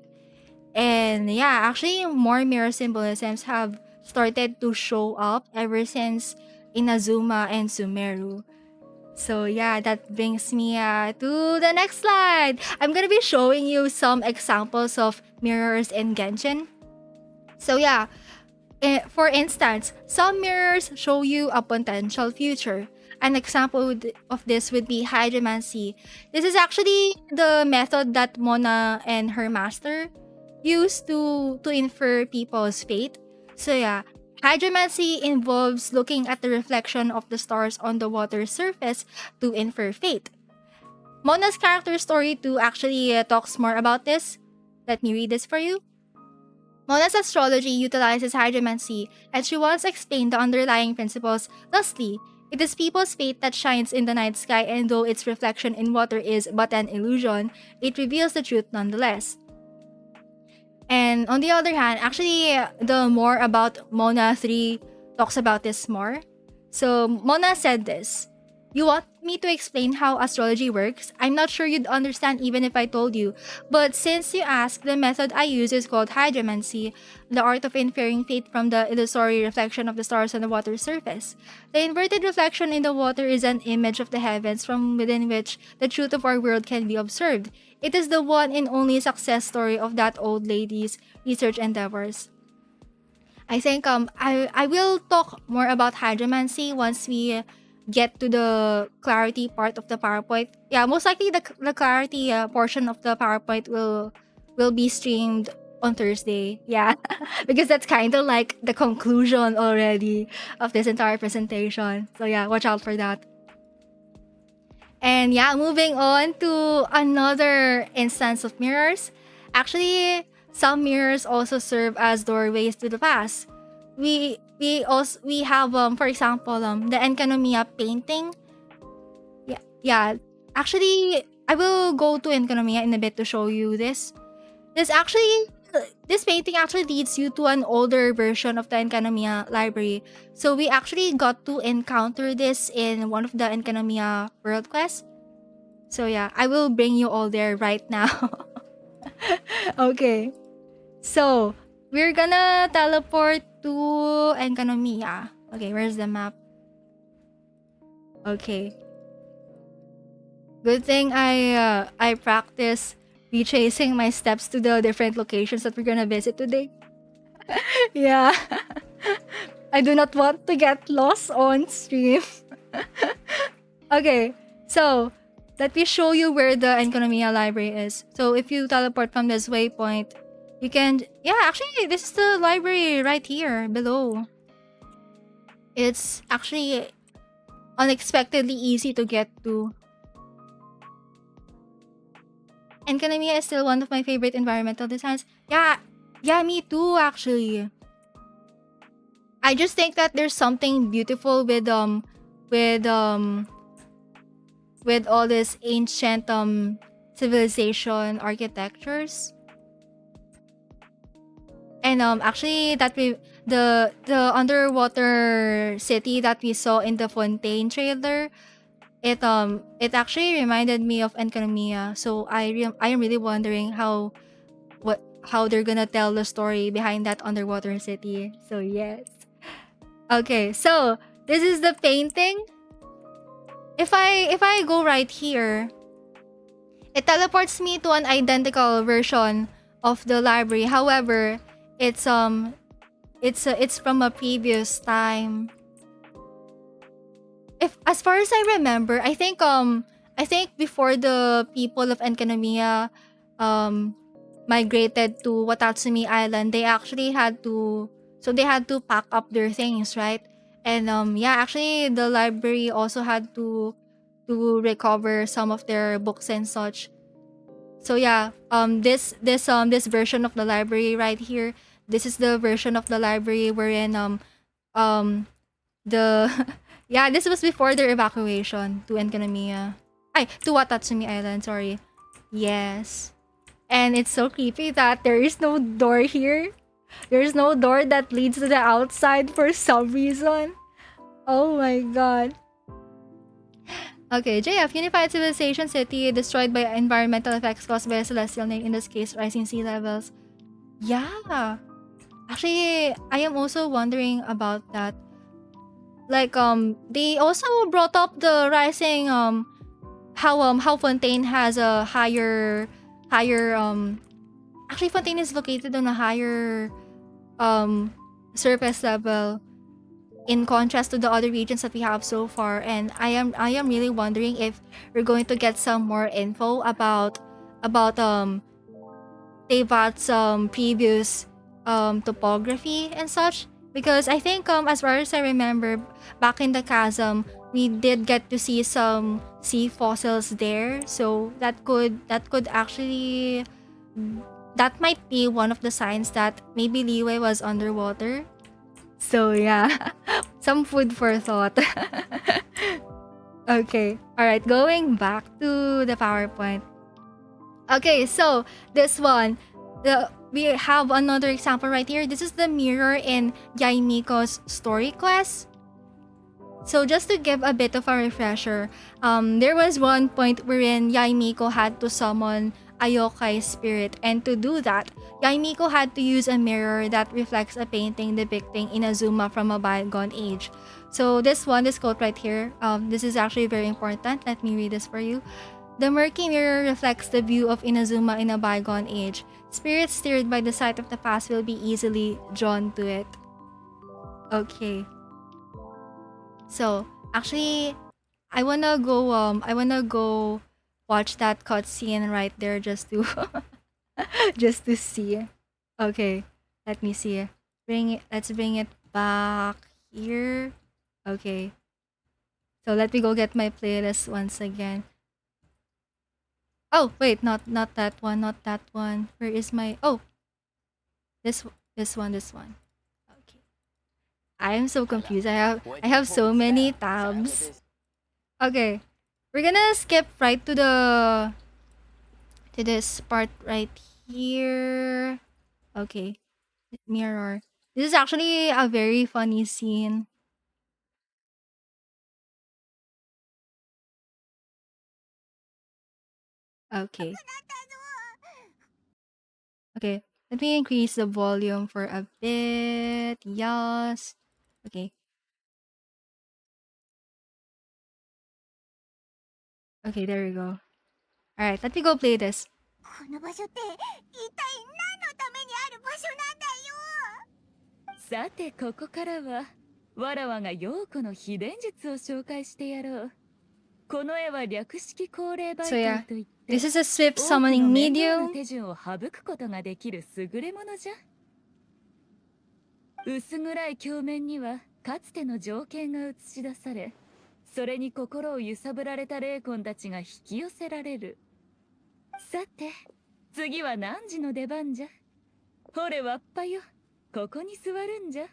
[SPEAKER 1] And yeah, actually, more mirror symbolisms have started to show up ever since Inazuma and Sumeru. So yeah, that brings me to the next slide. I'm gonna be showing you some examples of mirrors in Genshin. So yeah, for instance, some mirrors show you a potential future. An example of this would be hydromancy. This is actually the method that Mona and her master used to infer people's fate. So yeah, hydromancy involves looking at the reflection of the stars on the water surface to infer fate. Mona's character story 2 actually talks more about this. Let me read this for you. Mona's astrology utilizes hydromancy, and she once explained the underlying principles. Thusly, it is people's fate that shines in the night sky, and though its reflection in water is but an illusion, it reveals the truth nonetheless. And on the other hand, actually, the more about Mona 3 talks about this more. So, Mona said this. You want me to explain how astrology works? I'm not sure you'd understand even if I told you. But since you asked, the method I use is called hydromancy, the art of inferring fate from the illusory reflection of the stars on the water surface. The inverted reflection in the water is an image of the heavens from within which the truth of our world can be observed. It is the one and only success story of that old lady's research endeavors. I think I will talk more about hydromancy once we get to the clarity part of the PowerPoint. Yeah, most likely the clarity portion of the PowerPoint will be streamed on Thursday. Yeah, because that's kind of like the conclusion already of this entire presentation. So yeah, watch out for that. And yeah, moving on to another instance of mirrors. Actually, some mirrors also serve as doorways to the past. We have for example the Enkanomiya painting. Yeah. Actually, I will go to Enkanomiya in a bit to show you this. This painting actually leads you to an older version of the Enkanomiya library. So we actually got to encounter this in one of the Enkanomiya world quests. So yeah, I will bring you all there right now. Okay. So, we're gonna teleport to Enkanomiya. Okay, where's the map? Okay. Good thing I practice retracing my steps to the different locations that we're gonna visit today. Yeah. I do not want to get lost on stream. Okay, so let me show you where the Enkanomiya library is. So if you teleport from this waypoint, you can... Yeah, actually, this is the library right here below. It's actually unexpectedly easy to get to. Enkanomiya is still one of my favorite environmental designs. Yeah, me too, actually. I just think that there's something beautiful with with all this ancient civilization architectures. And actually the underwater city that we saw in the Fontaine trailer, it actually reminded me of Enkanomiya. So I am really wondering how they're gonna tell the story behind that underwater city. So yes. Okay, so this is the painting. If I go right here, it teleports me to an identical version of the library. However, it's from a previous time. If as far as I remember, I think before the people of Enkanomiya migrated to Watatsumi Island, they actually had to pack up their things, right? And yeah, actually the library also had to recover some of their books and such. So yeah, this version of the library right here, this is the version of the library wherein the yeah, this was before their evacuation to Enkanomiya. To Watatsumi Island, sorry. Yes. And it's so creepy that there is no door here. There's no door that leads to the outside for some reason. Oh my god. Okay, JF, Unified Civilization City destroyed by environmental effects caused by a celestial name, in this case, rising sea levels. Yeah. Actually, I am also wondering about that. Like, they also brought up the rising, how Fontaine has a higher, actually Fontaine is located on a higher, surface level in contrast to the other regions that we have so far, and I am really wondering if we're going to get some more info about Tevat's previous topography and such, because I think as far as I remember, back in the chasm we did get to see some sea fossils there, so that could actually, that might be one of the signs that maybe Liyue was underwater. So yeah, some food for thought. Okay, alright, going back to the PowerPoint. Okay, so this one, we have another example right here. This is the mirror in Yaimiko's story quest. So just to give a bit of a refresher, there was one point wherein Yaimiko had to summon a yokai spirit, and to do that, Yaimiko had to use a mirror that reflects a painting depicting Inazuma from a bygone age. So this quote right here, this is actually very important. Let me read this for you. The murky mirror reflects the view of Inazuma in a bygone age. Spirits stirred by the sight of the past will be easily drawn to it. Okay. So actually, I wanna go watch that cutscene right there just to just to see. Okay, let me see. Let's bring it back here. Okay. So let me go get my playlist once again. Oh, wait, not that one, not that one. Where is my this one. Okay. I am so confused. I have so many tabs. Okay. We're gonna skip right to this part right here. Okay. Mirror. This is actually a very funny scene. Okay. Okay. Let me increase the volume for a bit. Yes. Okay. Okay, there we go. Alright, let me go play this.
[SPEAKER 8] この場所って一体何のためにある場所なんだよ。さてここからはわらわが陽子の秘伝術を紹介してやろう。この絵は略式高齢媒
[SPEAKER 1] So yeah,
[SPEAKER 8] 介といって、
[SPEAKER 1] this is a swift
[SPEAKER 8] 多くの
[SPEAKER 1] summoning
[SPEAKER 8] 面倒な
[SPEAKER 1] medium.
[SPEAKER 8] 手順を省くことができる優れものじゃ。薄暗い鏡面にはかつての情景が映し出され、それに心を揺さぶられた霊魂たちが引き寄せられる。さて、次は何時の出番じゃ。ほれわっぱよ、ここに座るんじゃ。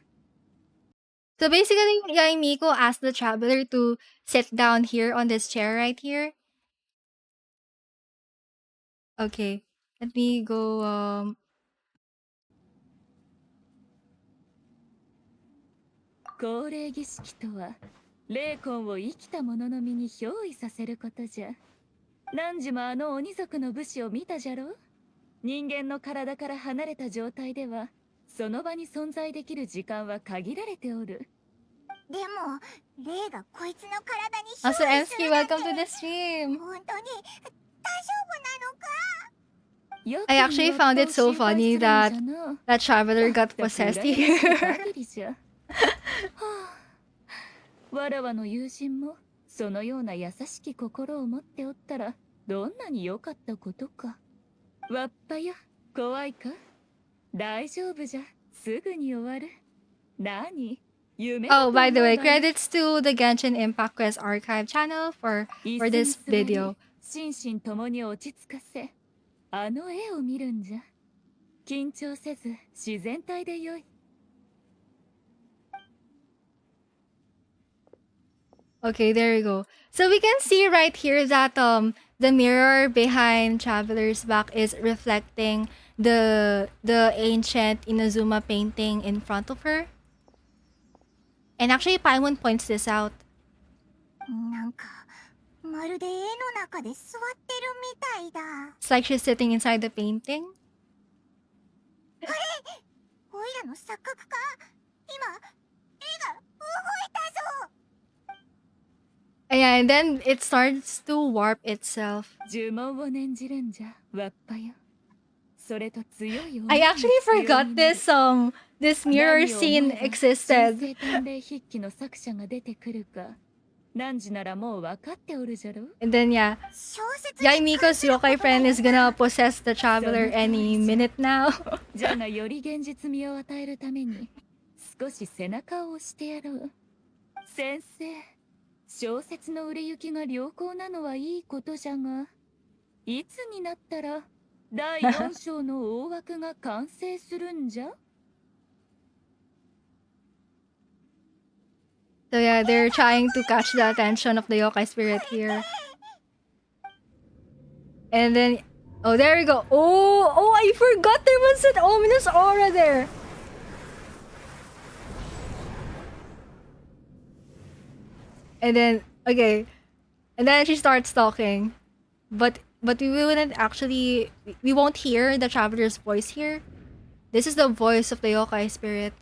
[SPEAKER 1] So basically, Yaimiko asked the traveler to sit down here on this chair right here. Okay, let me go.
[SPEAKER 8] 恒例儀式とは、霊魂を生きた者の身に憑依させることじゃ。何時もあの鬼族の武士を見たじゃろう。人間の体から離れた状態では、その場に存在できる時間は限られておる。
[SPEAKER 9] でも、霊がこいつの体に
[SPEAKER 1] Also,
[SPEAKER 9] 憑依す
[SPEAKER 1] Emski,
[SPEAKER 9] るなんて
[SPEAKER 1] welcome to the stream.
[SPEAKER 9] 本当に大丈夫なのか？
[SPEAKER 1] I actually found it so funny that that traveler got possessed here.
[SPEAKER 8] わらわの友人もそのような優しき心を持っておったらどんなに良かったことか。わっぱよ、怖いか？大丈夫じゃ、すぐに終わる。何？
[SPEAKER 1] Oh, by the way, credits to the Genshin Impact Quest archive channel for this video.
[SPEAKER 8] 心身ともに落ち着かせ、あの絵を見るんじゃ。緊張せず自然体でよい。
[SPEAKER 1] Okay, there we go. So we can see right here that the mirror behind Traveler's back is reflecting the ancient Inazuma painting in front of her. And actually, Paimon points this out.
[SPEAKER 9] なんかまるで絵の中で座ってるみたいだ。
[SPEAKER 1] It's like she's sitting inside the painting.
[SPEAKER 9] あれ、オイラの錯覚か？今絵が動いたぞ。
[SPEAKER 1] Yeah, and then it starts to warp itself.
[SPEAKER 8] 呪文を念じるんじゃ、わっぱよ。それと強い
[SPEAKER 1] I actually forgot this mirror scene existed.
[SPEAKER 8] 神聖探偵筆記の作者が出てくるか。何時ならもう分かっておるじゃろ。
[SPEAKER 1] And then yeah, Yaimiko's yokai friend is gonna possess the traveler any minute now.
[SPEAKER 8] じゃがより現実味を与えるために少し背中を押してやろう。先生、小説の売れ行きが良好なのはいいことじゃが、いつになったら第4章の大枠が完成するんじゃ。
[SPEAKER 1] So yeah, they're trying to catch the attention of the yokai spirit here. And then, oh, there we go. Oh, I forgot there was an ominous aura there. And then, okay. And then she starts talking. But we wouldn't actually, we won't hear the traveler's voice here. This is the voice of the yokai spirit.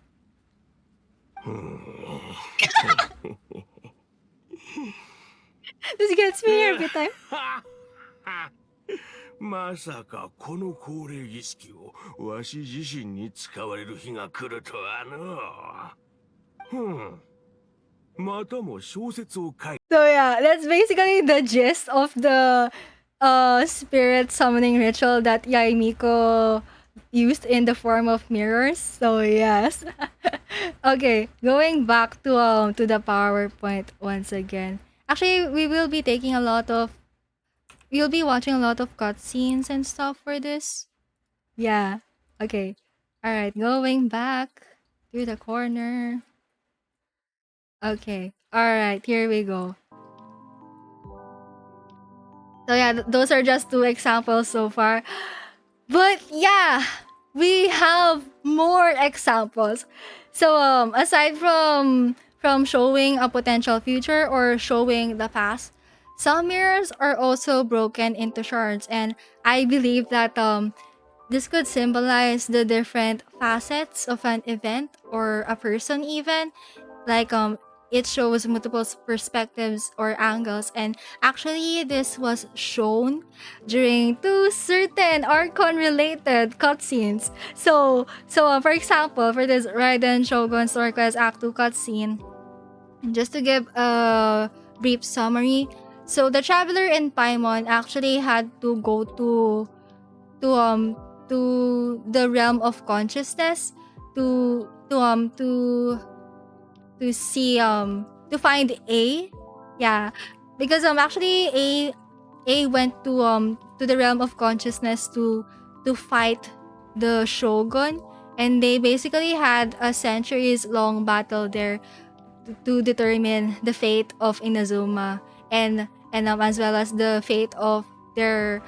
[SPEAKER 1] This gets me every time.
[SPEAKER 10] まさかこの恒例儀式をわし自身に使われる日が来るとはの。またも小説を書い。
[SPEAKER 1] So yeah, that's basically the gist of the spirit summoning ritual that Yaimiko used in the form of mirrors. So yes. Okay, going back to the PowerPoint once again. Actually, we'll be watching a lot of cutscenes and stuff for this. Yeah. Okay. All right, going back to the corner. Okay. All right, here we go. So yeah, those are just two examples so far. But yeah, we have more examples. So aside from showing a potential future or showing the past, some mirrors are also broken into shards, and I believe that this could symbolize the different facets of an event or a person even. Like it shows multiple perspectives or angles, and actually this was shown during two certain Archon related cutscenes. So for example, for this Raiden Shogun Story Quest Act 2 cutscene, just to give a brief summary, so the traveler in Paimon actually had to go to the realm of consciousness to see to find A. Yeah, because actually A went to the realm of consciousness to fight the shogun, and they basically had a centuries long battle there to determine the fate of Inazuma, and as well as the fate of their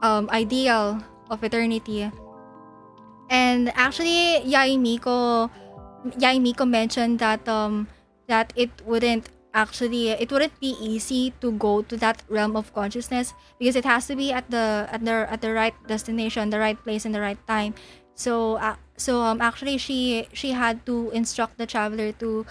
[SPEAKER 1] ideal of eternity. And actually, Yaimiko mentioned that that it wouldn't be easy to go to that realm of consciousness, because it has to be at the right destination, the right place, and the right time. So actually she had to instruct the traveler to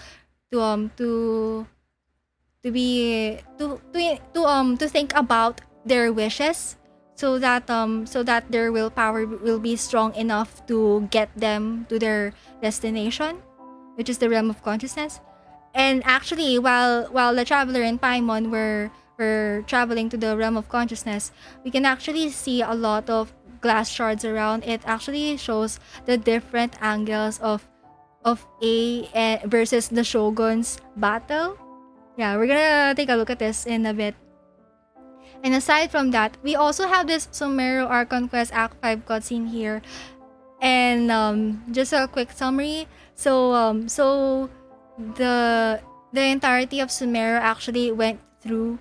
[SPEAKER 1] think about their wishes, so that their willpower will be strong enough to get them to their destination, which is the realm of consciousness. And actually, while the traveler and Paimon were traveling to the realm of consciousness, we can actually see a lot of glass shards around. It actually shows the different angles of A versus the Shogun's battle. Yeah, we're gonna take a look at this in a bit. And aside from that, we also have this Sumeru Archon Quest Act 5 cutscene here. And just a quick summary. So the entirety of Sumeru actually went through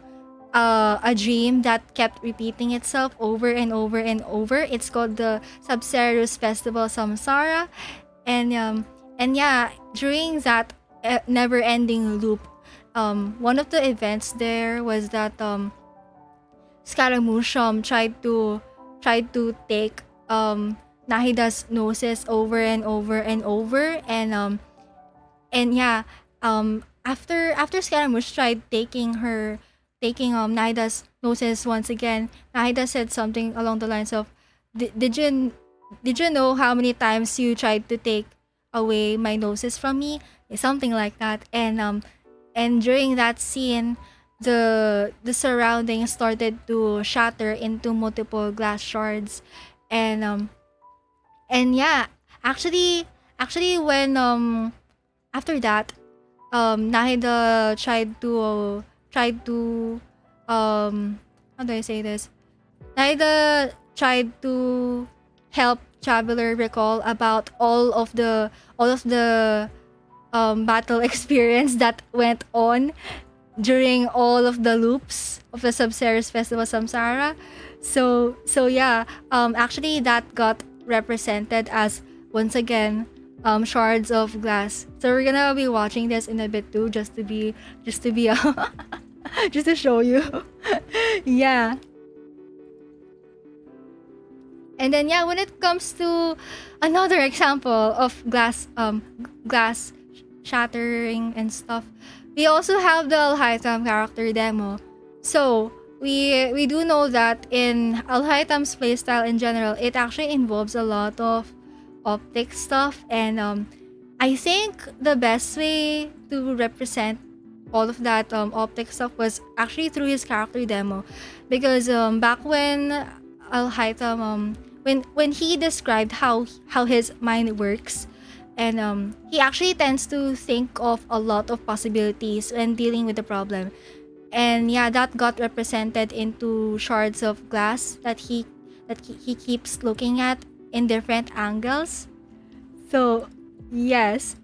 [SPEAKER 1] a dream that kept repeating itself over and over and over. It's called the Subserus Festival Samsara. And yeah, during that never-ending loop, one of the events there was that Scaramouche tried to take Nahida's noses over and over and over, and yeah, after Scaramouche tried taking Nahida's noses once again, Nahida said something along the lines of, did you know how many times you tried to take away my noses from me? Something like that. And during that scene, the surroundings started to shatter into multiple glass shards. And yeah, actually when after that, Nahida tried to how do I say this? Nahida tried to help Traveler recall about all of the battle experience that went on during all of the loops of the Subserus Festival Samsara. So yeah, actually that got represented as, once again, shards of glass. So we're gonna be watching this in a bit too, just to just to show you. Yeah. And then yeah, when it comes to another example of glass shattering and stuff, we also have the Alhaitham character demo. So we do know that in Alhaitham's playstyle in general, it actually involves a lot of optic stuff, and I think the best way to represent all of that optic stuff was actually through his character demo, because back when Alhaitham when he described how his mind works, and he actually tends to think of a lot of possibilities when dealing with the problem. And yeah, that got represented into shards of glass that he keeps looking at in different angles. So yes,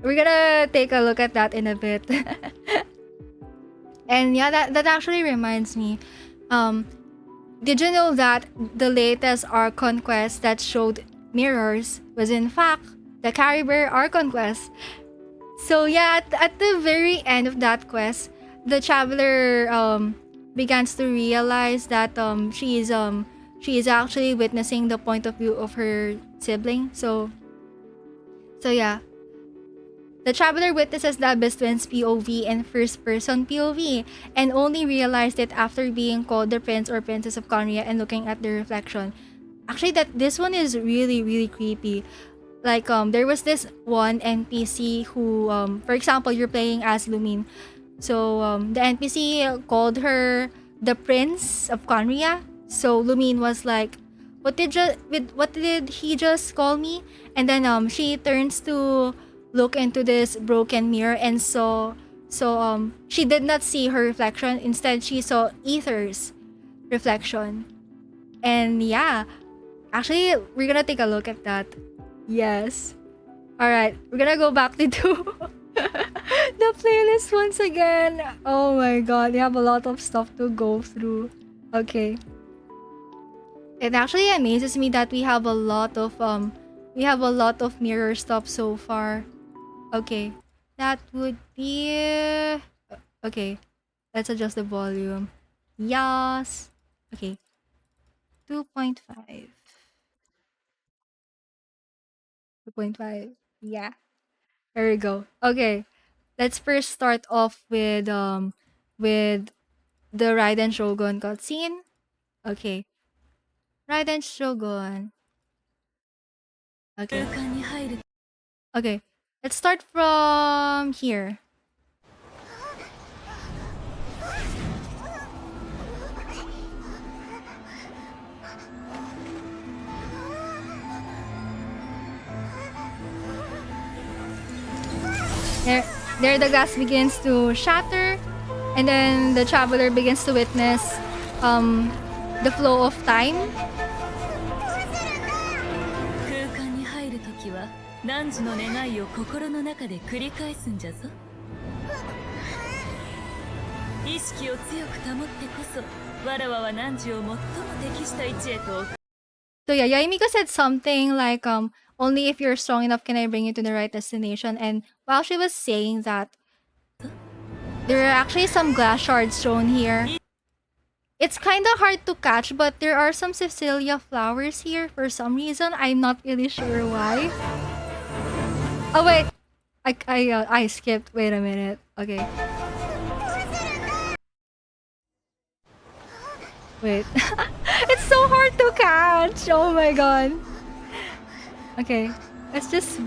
[SPEAKER 1] we're gonna take a look at that in a bit. And yeah, that actually reminds me, did you know that the latest Archon quest that showed mirrors was in fact the Caribou Archon quest? So yeah, at the very end of that quest, the traveler begins to realize that she is actually witnessing the point of view of her sibling. So yeah, the traveler witnesses the Abyss Twins POV and first-person POV, and only realized it after being called the prince or princess of Conria and looking at the reflection. Actually, this one is really, really creepy. Like there was this one NPC who for example, you're playing as Lumine. So the NPC called her the prince of Conria. So Lumine was like, what did he just call me? And then she turns to look into this broken mirror, and she did not see her reflection. Instead, she saw ethers reflection. And yeah, actually, we're gonna take a look at that. Yes. Alright, we're gonna go back to do the playlist once again. Oh my god, we have a lot of stuff to go through. Okay. It actually amazes me that we have a lot of mirror stuff so far. Okay. That would be okay. Let's adjust the volume. Yes. Okay. 2.5. 2.5. Yeah. There we go. Okay. Let's first start off with the Raiden Shogun cutscene. Okay. Raiden Shogun. Okay. Okay. Let's start from here. There the glass begins to shatter, and then the traveler begins to witness the flow of time.
[SPEAKER 8] 空間に入るときは汝の願いを心の中で繰り返すんじゃぞ。意識を強く保ってこそ、わらわは汝を最も適した位置へと。
[SPEAKER 1] So yeah, Yaimiko said something like only if you're strong enough can I bring you to the right destination. And while she was saying that, there are actually some glass shards shown here. It's kind of hard to catch, but there are some Cecilia flowers here for some reason. I'm not really sure why. Oh wait, I skipped. Wait a minute. Okay. Wait. It's so hard to catch. Oh my god. Okay, let's just...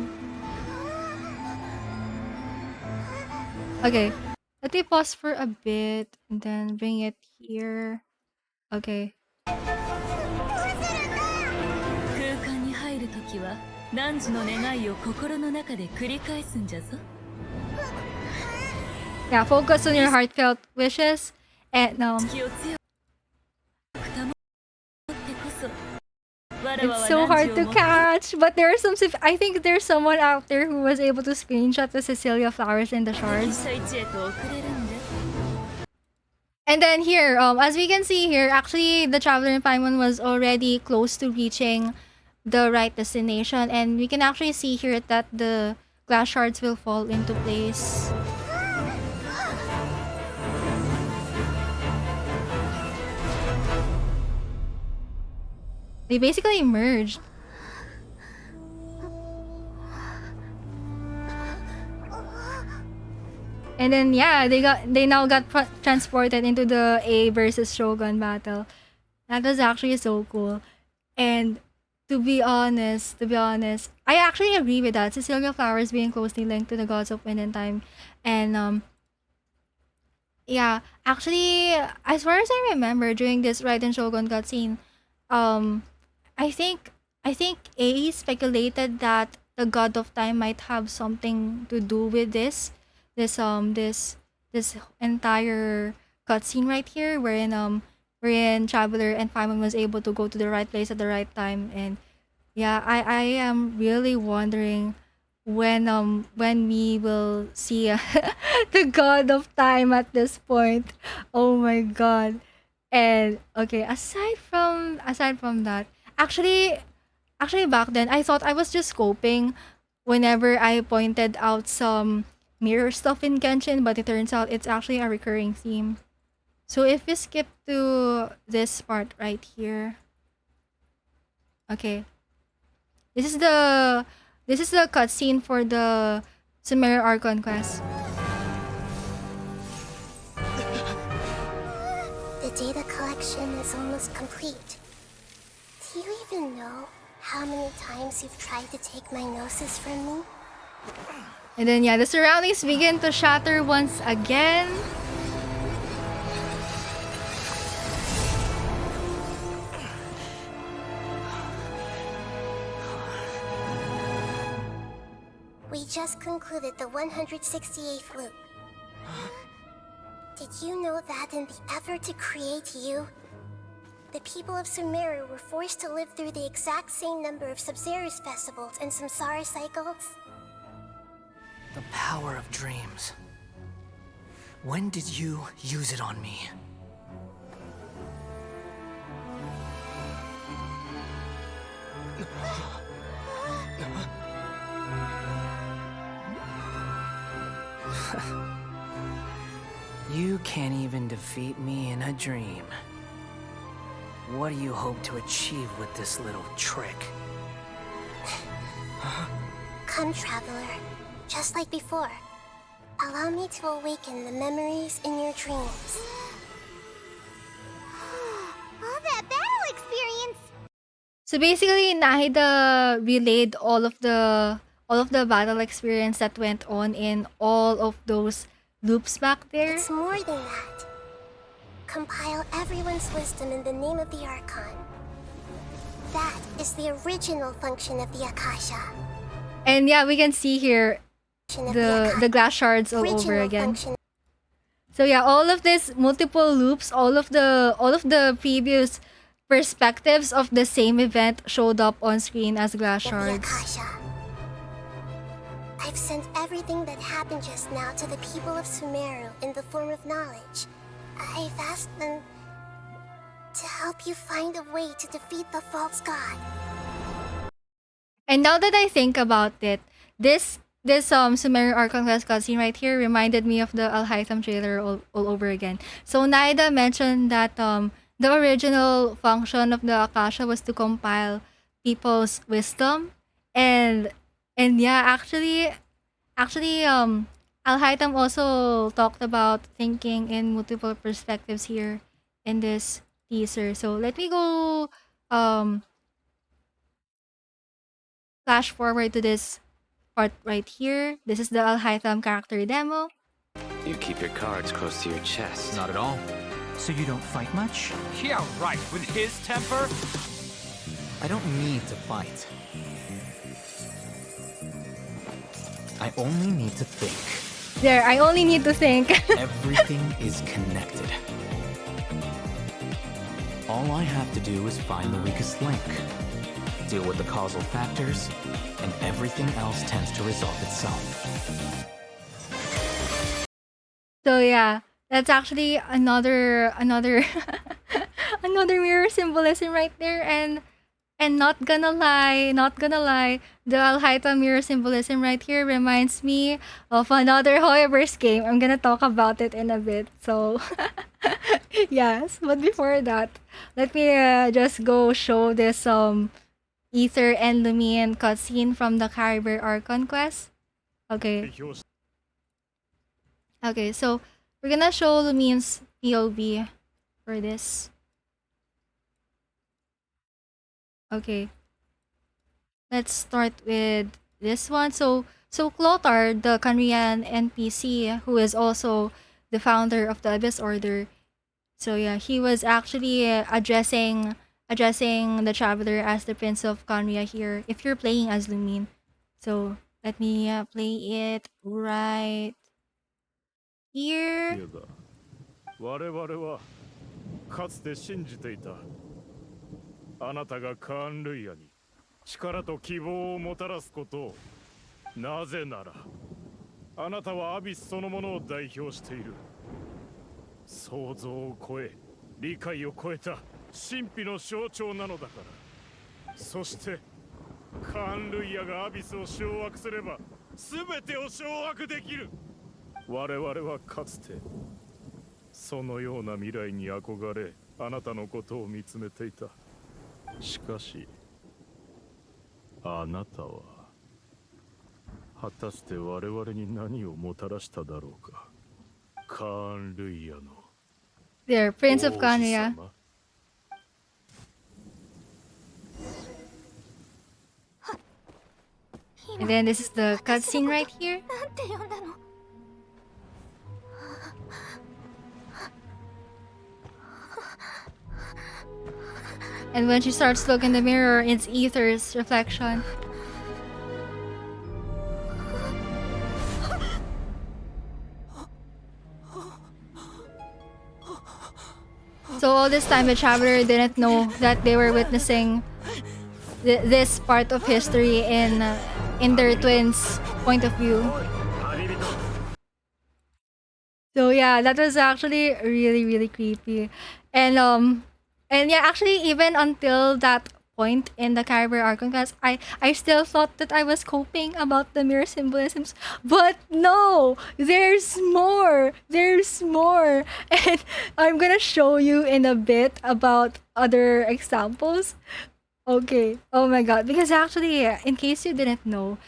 [SPEAKER 1] Okay, let me pause for a bit and then bring it here. Okay. Yeah, focus on your heartfelt wishes and it's so hard to catch, but there are some. I think there's someone out there who was able to screenshot the Cecilia flowers in the shards. And then here, as we can see here, actually the traveler in Paimon was already close to reaching the right destination, and we can actually see here that the glass shards will fall into place. They basically merged. And then yeah, they now got transported into the A versus Shogun battle. That was actually so cool. And to be honest, I actually agree with that. Cecilia Flowers being closely linked to the gods of wind and time. And yeah, actually, as far as I remember, during this Raiden Shogun cutscene, I think A speculated that the god of time might have something to do with this entire cutscene right here, wherein Traveler and Paimon was able to go to the right place at the right time. And yeah, I am really wondering when we will see the god of time at this point. Oh my god. And okay, aside from that, actually back then I thought I was just scoping whenever I pointed out some mirror stuff in Genshin, but it turns out it's actually a recurring theme. So if we skip to this part right here. Okay. This is the cutscene for the Sumeru Archon quest.
[SPEAKER 9] The data collection is almost complete. Do you even know how many times you've tried to take my gnosis from me?
[SPEAKER 1] And then yeah, the surroundings begin to shatter once again.
[SPEAKER 9] We just concluded the 168th loop. Did you know that in the effort to create you, the people of Sumeru were forced to live through the exact same number of Sub-Zerus festivals and Samsara cycles.
[SPEAKER 3] The power of dreams. When did you use it on me? You can't even defeat me in a dream. What do you hope to achieve with this little trick?
[SPEAKER 9] Come, Traveler. Just like before. Allow me to awaken the memories in your dreams.
[SPEAKER 11] All that battle experience!
[SPEAKER 1] So basically, Nahida relayed all of the battle experience that went on in all of those loops back there.
[SPEAKER 9] It's more than that. Compile everyone's wisdom in the name of the Archon. That is the original function of the Akasha.
[SPEAKER 1] And yeah, we can see here the glass shards all over again. So yeah, all of this multiple loops, all of the previous perspectives of the same event showed up on screen as glass shards.
[SPEAKER 9] I've sent everything that happened just now to the people of Sumeru in the form of knowledge. I've asked them to help you find a way to defeat the false god.
[SPEAKER 1] And now that I think about it, this Sumeru Archon Quest cutscene right here reminded me of the Alhaitham trailer all over again. So Naida mentioned that the original function of the Akasha was to compile people's wisdom, and yeah, actually Alhaitham also talked about thinking in multiple perspectives here in this teaser. So let me go flash forward to this part right here. This is the Alhaitham character demo.
[SPEAKER 12] You keep your cards close to your chest.
[SPEAKER 13] Not at all.
[SPEAKER 14] So you don't fight much?
[SPEAKER 13] Yeah, right. With his temper?
[SPEAKER 14] I don't need to fight. I only need to think.
[SPEAKER 1] There, I only need to think.
[SPEAKER 14] Everything is connected. All I have to do is find the weakest link, deal with the causal factors, and everything else tends to resolve itself.
[SPEAKER 1] So yeah, that's actually another another mirror symbolism right there, and not gonna lie, the Alhaitham mirror symbolism right here reminds me of another Hoyoverse game. I'm gonna talk about it in a bit. So yes, but before that, let me just go show this Ether and Lumine cutscene from the Caribbean Archon quest. Okay. Okay, so we're gonna show Lumine's POV for this. Okay. Let's start with this one. So Clothar, the Kanrian NPC, who is also the founder of the Abyss Order. So yeah, he was actually addressing the Traveler as the Prince of Kanria here, if you're playing as Lumine. So let me play it right here.
[SPEAKER 10] 我々はかつて信じていた。あなたがカーン・ルイヤに力と希望をもたらすことを。なぜならあなたはアビスそのものを代表している。想像を超え理解を超えた神秘の象徴なのだから。そしてカーン・ルイヤがアビスを掌握すれば全てを掌握できる。我々はかつてそのような未来に憧れあなたのことを見つめていた。しかしあなたは果たして我々に何をもたらしただろうか。カーン・ルイヤの
[SPEAKER 1] There, Prince of Kanria. And then this is the cutscene right here. And when she starts to look in the mirror, it's Ether's reflection. So all this time, the traveler didn't know that they were witnessing this part of history in their twins' point of view. So yeah, that was actually really, really creepy. And yeah, actually even until that point in the Kyber Archon class, I still thought that I was coping about the mirror symbolisms. But no! There's more! There's more! And I'm gonna show you in a bit about other examples. Okay. Oh my god. Because actually, in case you didn't know,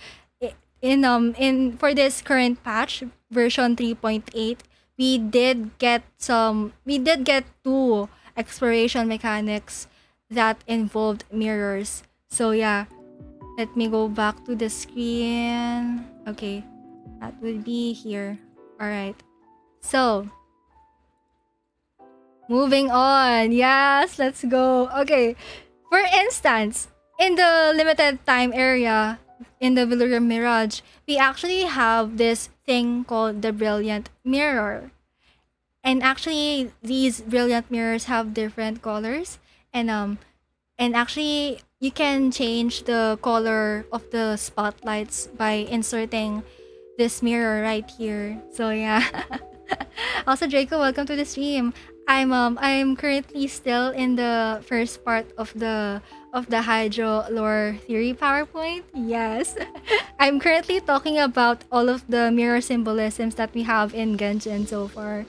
[SPEAKER 1] in for this current patch, version 3.8, we did get two exploration mechanics that involved mirrors. So yeah, let me go back to the screen. Okay, that would be here. All right. So moving on. Yes, let's go. Okay. For instance, in the limited time area in the Velour Mirage, we actually have this thing called the Brilliant Mirror. And actually, these brilliant mirrors have different colors, and actually you can change the color of the spotlights by inserting this mirror right here. So yeah. Also, Draco, welcome to the stream. I'm currently still in the first part of the Heizou lore theory PowerPoint. Yes. I'm currently talking about all of the mirror symbolisms that we have in Genshin so far.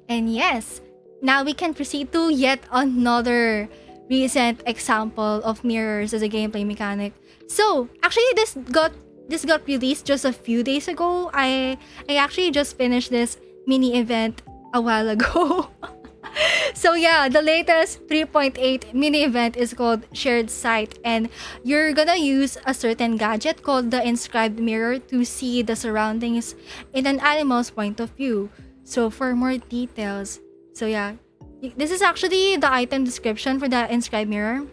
[SPEAKER 1] And yes, now we can proceed to yet another recent example of mirrors as a gameplay mechanic. So, actually this got released just a few days ago. I actually just finished this mini event a while ago. So yeah, the latest 3.8 mini event is called Shared Sight, and you're gonna use a certain gadget called the Inscribed Mirror to see the surroundings in an animal's point of view. So for more details, so yeah, this is actually the item description for the Inscribed Mirror.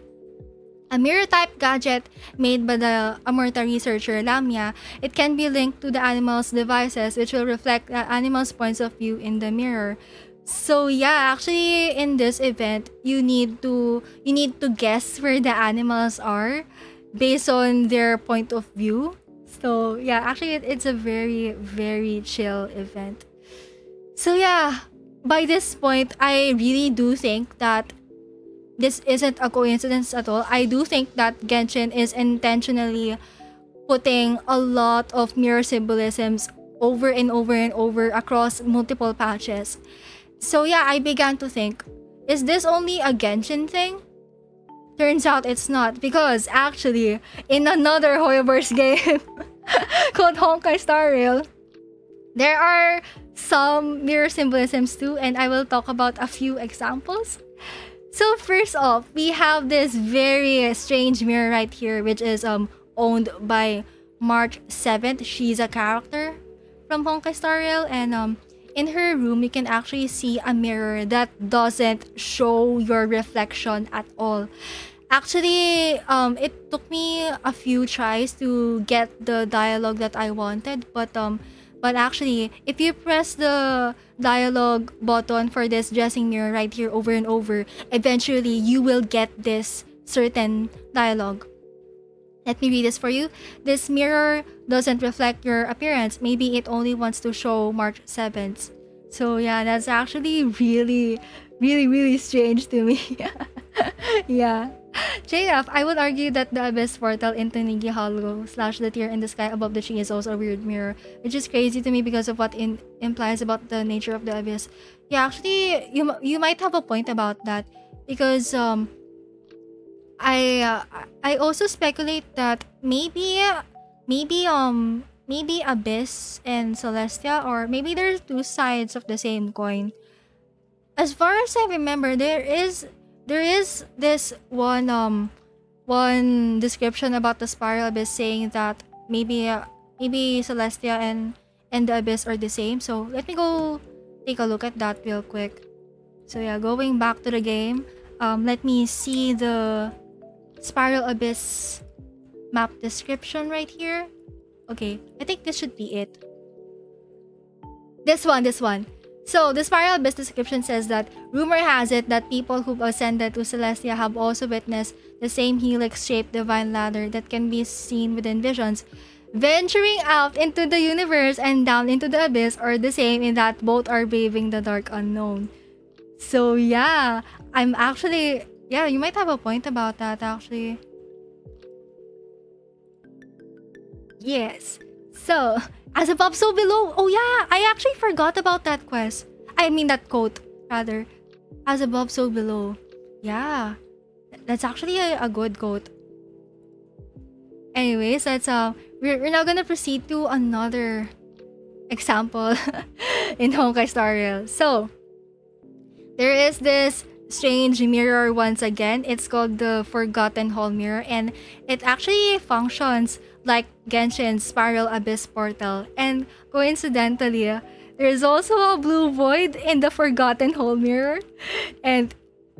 [SPEAKER 1] A mirror type gadget made by the Amurta researcher Lamia. It can be linked to the animal's devices, which will reflect the animal's points of view in the mirror. So yeah, actually in this event, you need to guess where the animals are based on their point of view. So yeah, actually it's a very, very chill event. So yeah, by this point, I really do think that this isn't a coincidence at all. I do think that Genshin is intentionally putting a lot of mirror symbolisms over and over and over across multiple patches. So yeah, I began to think, is this only a Genshin thing? Turns out it's not, because actually, in another Hoyoverse game called Honkai Star Rail, there are some mirror symbolisms too, and I will talk about a few examples. So first off, we have this very strange mirror right here, which is owned by March 7th. She's a character from Honkai Star Rail, and in her room, you can actually see a mirror that doesn't show your reflection at all. Actually, it took me a few tries to get the dialogue that I wanted, but actually, if you press the dialogue button for this dressing mirror right here over and over, eventually you will get this certain dialogue. Let me read this for you. This mirror doesn't reflect your appearance. Maybe it only wants to show March 7th. So yeah, that's actually really, really, really strange to me. Yeah. JF, I would argue that the Abyss portal into Nigi Hollow / the tier in the sky above the tree is also a weird mirror, which is crazy to me because of what it implies about the nature of the Abyss. Yeah, actually, you might have a point about that, because I also speculate that maybe Abyss and Celestia, or maybe there's two sides of the same coin. As far as I remember, there is this one description about the Spiral Abyss saying that maybe Celestia and the Abyss are the same. So let me go take a look at that real quick. So yeah, going back to the game, let me see the Spiral Abyss map description right here. Okay, I think this should be it. This one. So the Spiral Abyss description says that rumor has it that people who've ascended to Celestia have also witnessed the same helix-shaped divine ladder that can be seen within visions. Venturing out into the universe and down into the abyss are the same in that both are braving the dark unknown. So yeah, I'm actually, yeah, you might have a point about that actually. Yes. So, as above, so below. Oh yeah, I actually forgot about that quest. I mean that quote, rather. As above, so below. Yeah. That's actually a good quote. Anyways, that's we're now gonna proceed to another example in Honkai Star Rail. So, there is this strange mirror once again. It's called the Forgotten Hall Mirror, and it actually functions like Genshin's Spiral Abyss portal. And coincidentally, there's also a blue void in the Forgotten Hall Mirror. And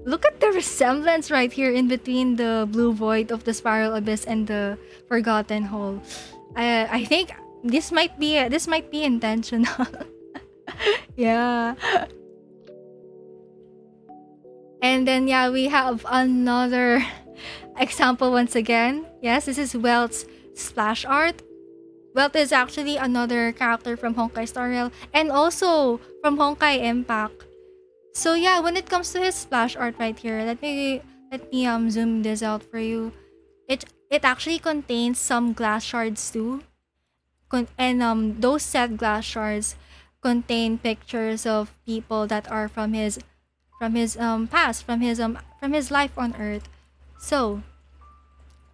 [SPEAKER 1] look at the resemblance right here in between the blue void of the Spiral Abyss and the Forgotten Hall. I think this might be intentional. Yeah. And then yeah, we have another example once again. Yes, this is Welt's splash art. Welt is actually another character from Honkai Star Rail and also from Honkai Impact. So yeah, when it comes to his splash art right here, let me zoom this out for you. It actually contains some glass shards too. And those said glass shards contain pictures of people that are from his past, from his life on Earth. So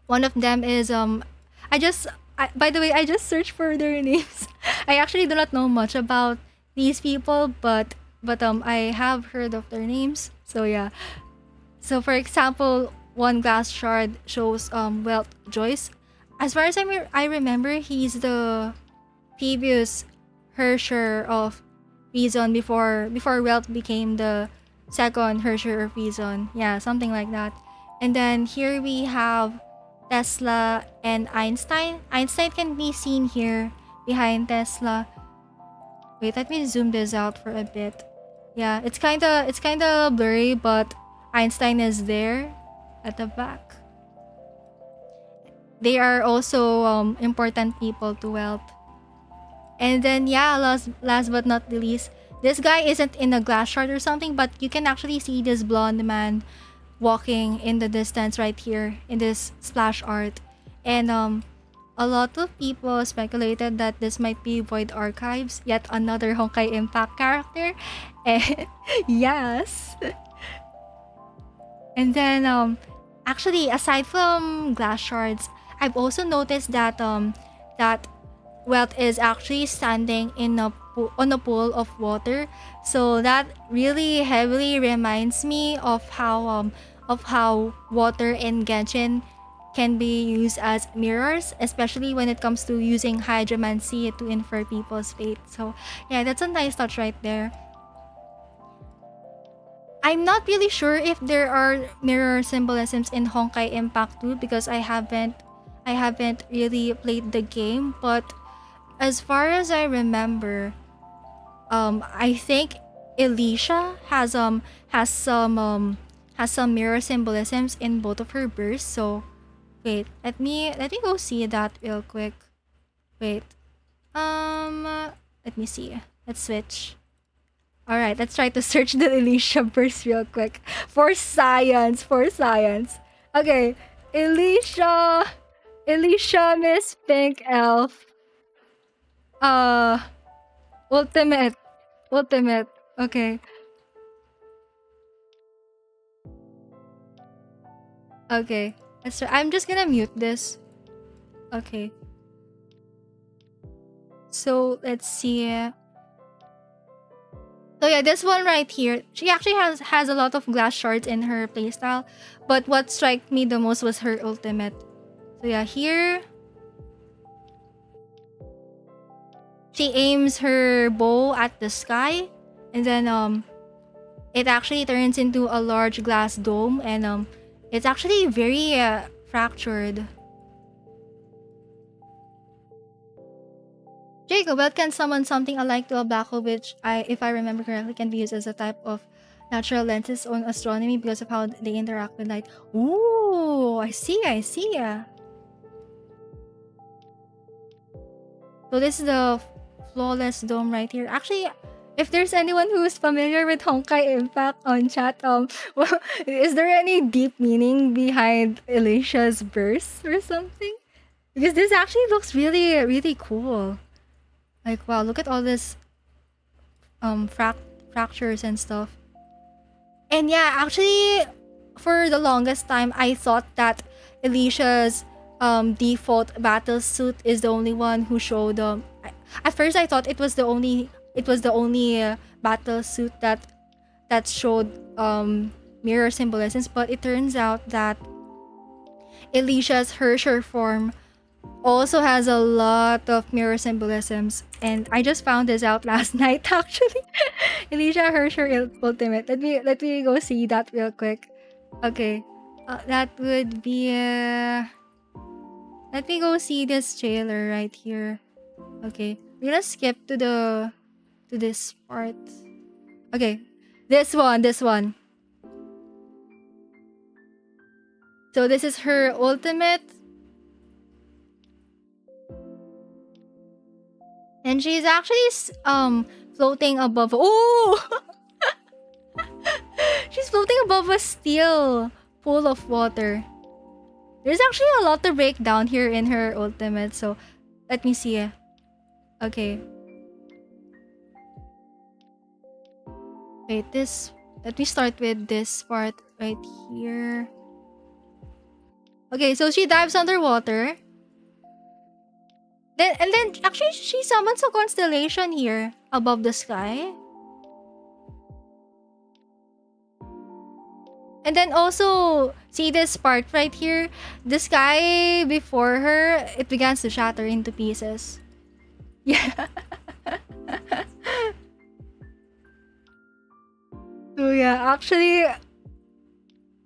[SPEAKER 1] one of them is by the way, I just searched for their names. I actually do not know much about these people, but I have heard of their names. So yeah. So for example, one glass shard shows Welt Joyce. As far as I remember, he's the previous Hersher of Reason before Welt became the second Hersher of Reason. Yeah, something like that. And then here we have Tesla and Einstein. Einstein can be seen here behind Tesla. Wait, let me zoom this out for a bit. Yeah, it's kinda blurry, but Einstein is there at the back. They are also important people to Welt. And then yeah, last but not the least, this guy isn't in a glass shard or something, but you can actually see this blonde man walking in the distance right here in this splash art. And a lot of people speculated that this might be Void Archives, yet another Honkai Impact character. And yes. And then actually, aside from glass shards, I've also noticed that that Welt is actually standing in on a pool of water. So that really heavily reminds me of how water in Genshin can be used as mirrors, especially when it comes to using hydromancy to infer people's fate. So yeah, that's a nice touch right there. I'm not really sure if there are mirror symbolisms in Honkai Impact 2 because I haven't really played the game, but as far as I remember, I think Elysia has some mirror symbolisms in both of her bursts. So wait, let me go see that real quick. Wait. Let me see. Let's switch. Alright, let's try to search the Elysia burst real quick. For science. Okay. Elysia Miss Pink Elf. Ultimate. Okay. Okay. I'm just gonna mute this. Okay. So let's see. So yeah, this one right here, she actually has a lot of glass shards in her playstyle, but what struck me the most was her ultimate. So yeah, here she aims her bow at the sky, and then it actually turns into a large glass dome, and it's actually very fractured. Jacob, what can summon something alike to a black hole, which if I remember correctly, can be used as a type of natural lenses on astronomy because of how they interact with light. Ooh, I see. So this is the flawless dome right here. Actually, if there's anyone who's familiar with Honkai Impact on chat, well, is there any deep meaning behind Elysia's burst or something? Because this actually looks really, really cool. Like, wow, look at all this fractures and stuff. And yeah, actually, for the longest time, I thought that Elysia's default battle suit is the only one who showed at first I thought it was the only battle suit that showed mirror symbolisms, but it turns out that Elysia's Herrscher form also has a lot of mirror symbolisms, and I just found this out last night actually. Elysia Herrscher Ultimate. Let me go see that real quick. Okay, that would be. Let me go see this trailer right here. Okay, we're gonna skip to this part. Okay, this one. So this is her ultimate. And she's actually floating above. Oh! She's floating above a steel pool of water. There's actually a lot to break down here in her ultimate, so let me see. Okay. Wait, let me start with this part right here. Okay, so she dives underwater. Then actually she summons a constellation here above the sky. And then also see this part right here. The sky before her, it begins to shatter into pieces. Yeah. So yeah, actually,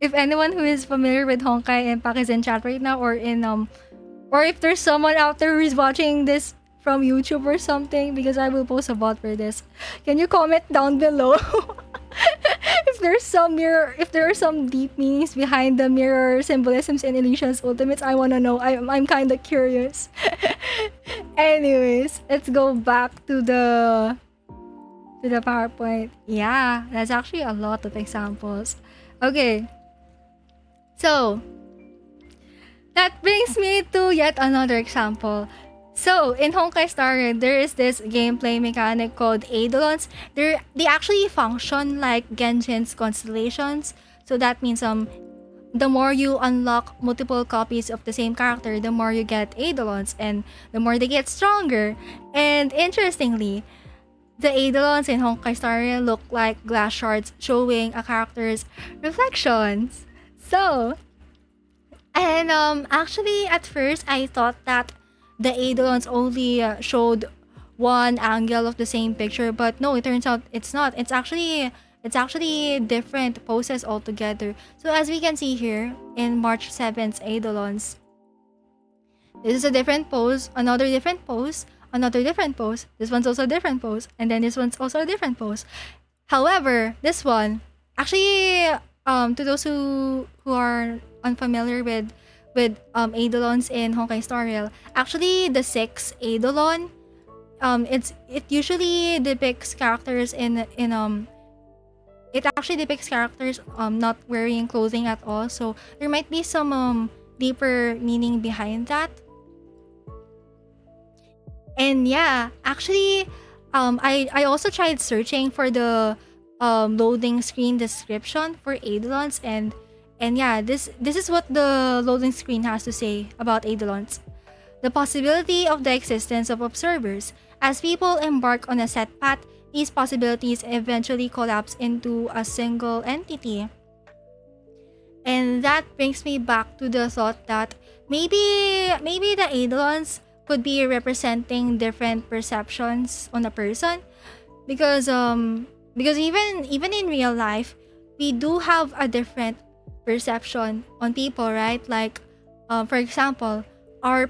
[SPEAKER 1] if anyone who is familiar with Honkai Impact is in chat right now, or if there's someone out there who's watching this from YouTube or something, because I will post a bot for this, can you comment down below if there are some deep meanings behind the mirror symbolisms in Elysia's ultimates? I wanna know. I'm kind of curious. Anyways, let's go back to the PowerPoint. Yeah, that's actually a lot of examples. Okay, so that brings me to yet another example. So in Honkai Star Rail, there is this gameplay mechanic called Eidolons. They actually function like Genshin's constellations. So that means the more you unlock multiple copies of the same character, the more you get Eidolons, and the more they get stronger. And interestingly, the Eidolons in Honkai Star Rail look like glass shards showing a character's reflections. So, and actually at first I thought that the Eidolons only showed one angle of the same picture, but no, it turns out it's not. It's actually different poses altogether. So as we can see here in March 7th's Eidolons, this is a different pose, another different pose, another different pose. This one's also a different pose, and then this one's also a different pose. However, this one actually, to those who are unfamiliar with Eidolons in Honkai Star Rail, actually the 6th Eidolon, it usually depicts characters it actually depicts characters not wearing clothing at all. So there might be some deeper meaning behind that. And yeah, actually, I also tried searching for the loading screen description for Eidolons, and yeah, this is what the loading screen has to say about Eidolons. The possibility of the existence of observers. As people embark on a set path, these possibilities eventually collapse into a single entity. And that brings me back to the thought that maybe the Eidolons could be representing different perceptions on a person, because even in real life, we do have a different perception on people, right? Like for example, our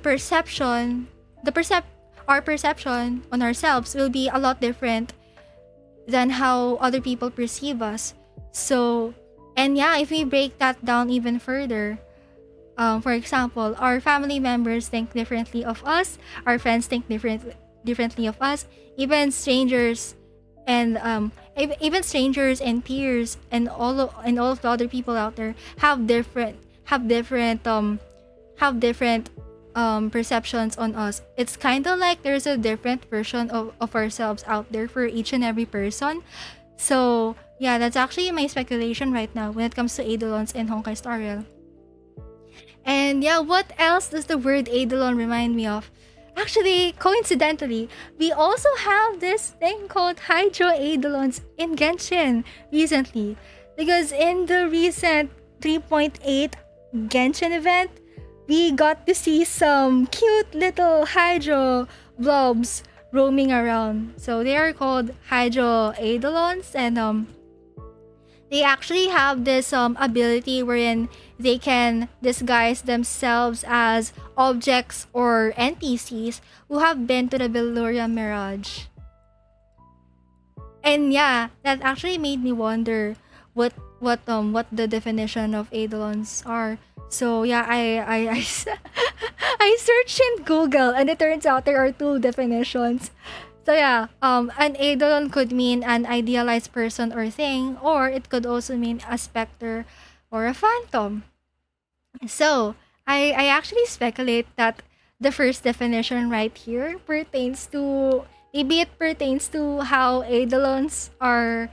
[SPEAKER 1] our perception on ourselves will be a lot different than how other people perceive us. So, and yeah, if we break that down even further, for example, our family members think differently of us, our friends think differently of us, even strangers and even strangers and peers and all of the other people out there have different perceptions on us. It's kind of like there's a different version of ourselves out there for each and every person. So yeah, that's actually my speculation right now when it comes to Eidolons and Honkai Star Rail. And yeah, what else does the word Eidolon remind me of? Actually, coincidentally, we also have this thing called Heizou Eidolons in Genshin recently. Because in the recent 3.8 Genshin event, we got to see some cute little Heizou blobs roaming around. So they are called Heizou Eidolons, and they actually have this ability wherein they can disguise themselves as objects or NPCs who have been to the Veloria Mirage. And yeah, that actually made me wonder what the definition of Eidolons are. So yeah, I I searched in Google and it turns out there are two definitions. So yeah, an Eidolon could mean an idealized person or thing, or it could also mean a specter or a phantom. So I actually speculate that the first definition right here pertains to how Eidolons are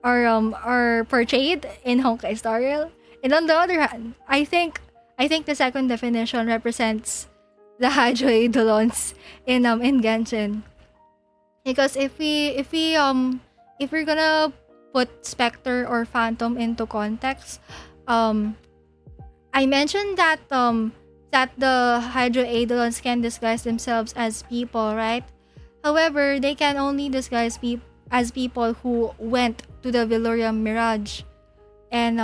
[SPEAKER 1] portrayed in Honkai Star Rail. And on the other hand, I think the second definition represents the Heizou Eidolons in Genshin. Because if we're gonna put specter or phantom into context, I mentioned that the Heizou Eidolons can disguise themselves as people, right? However, they can only disguise as people who went to the Veloria Mirage, and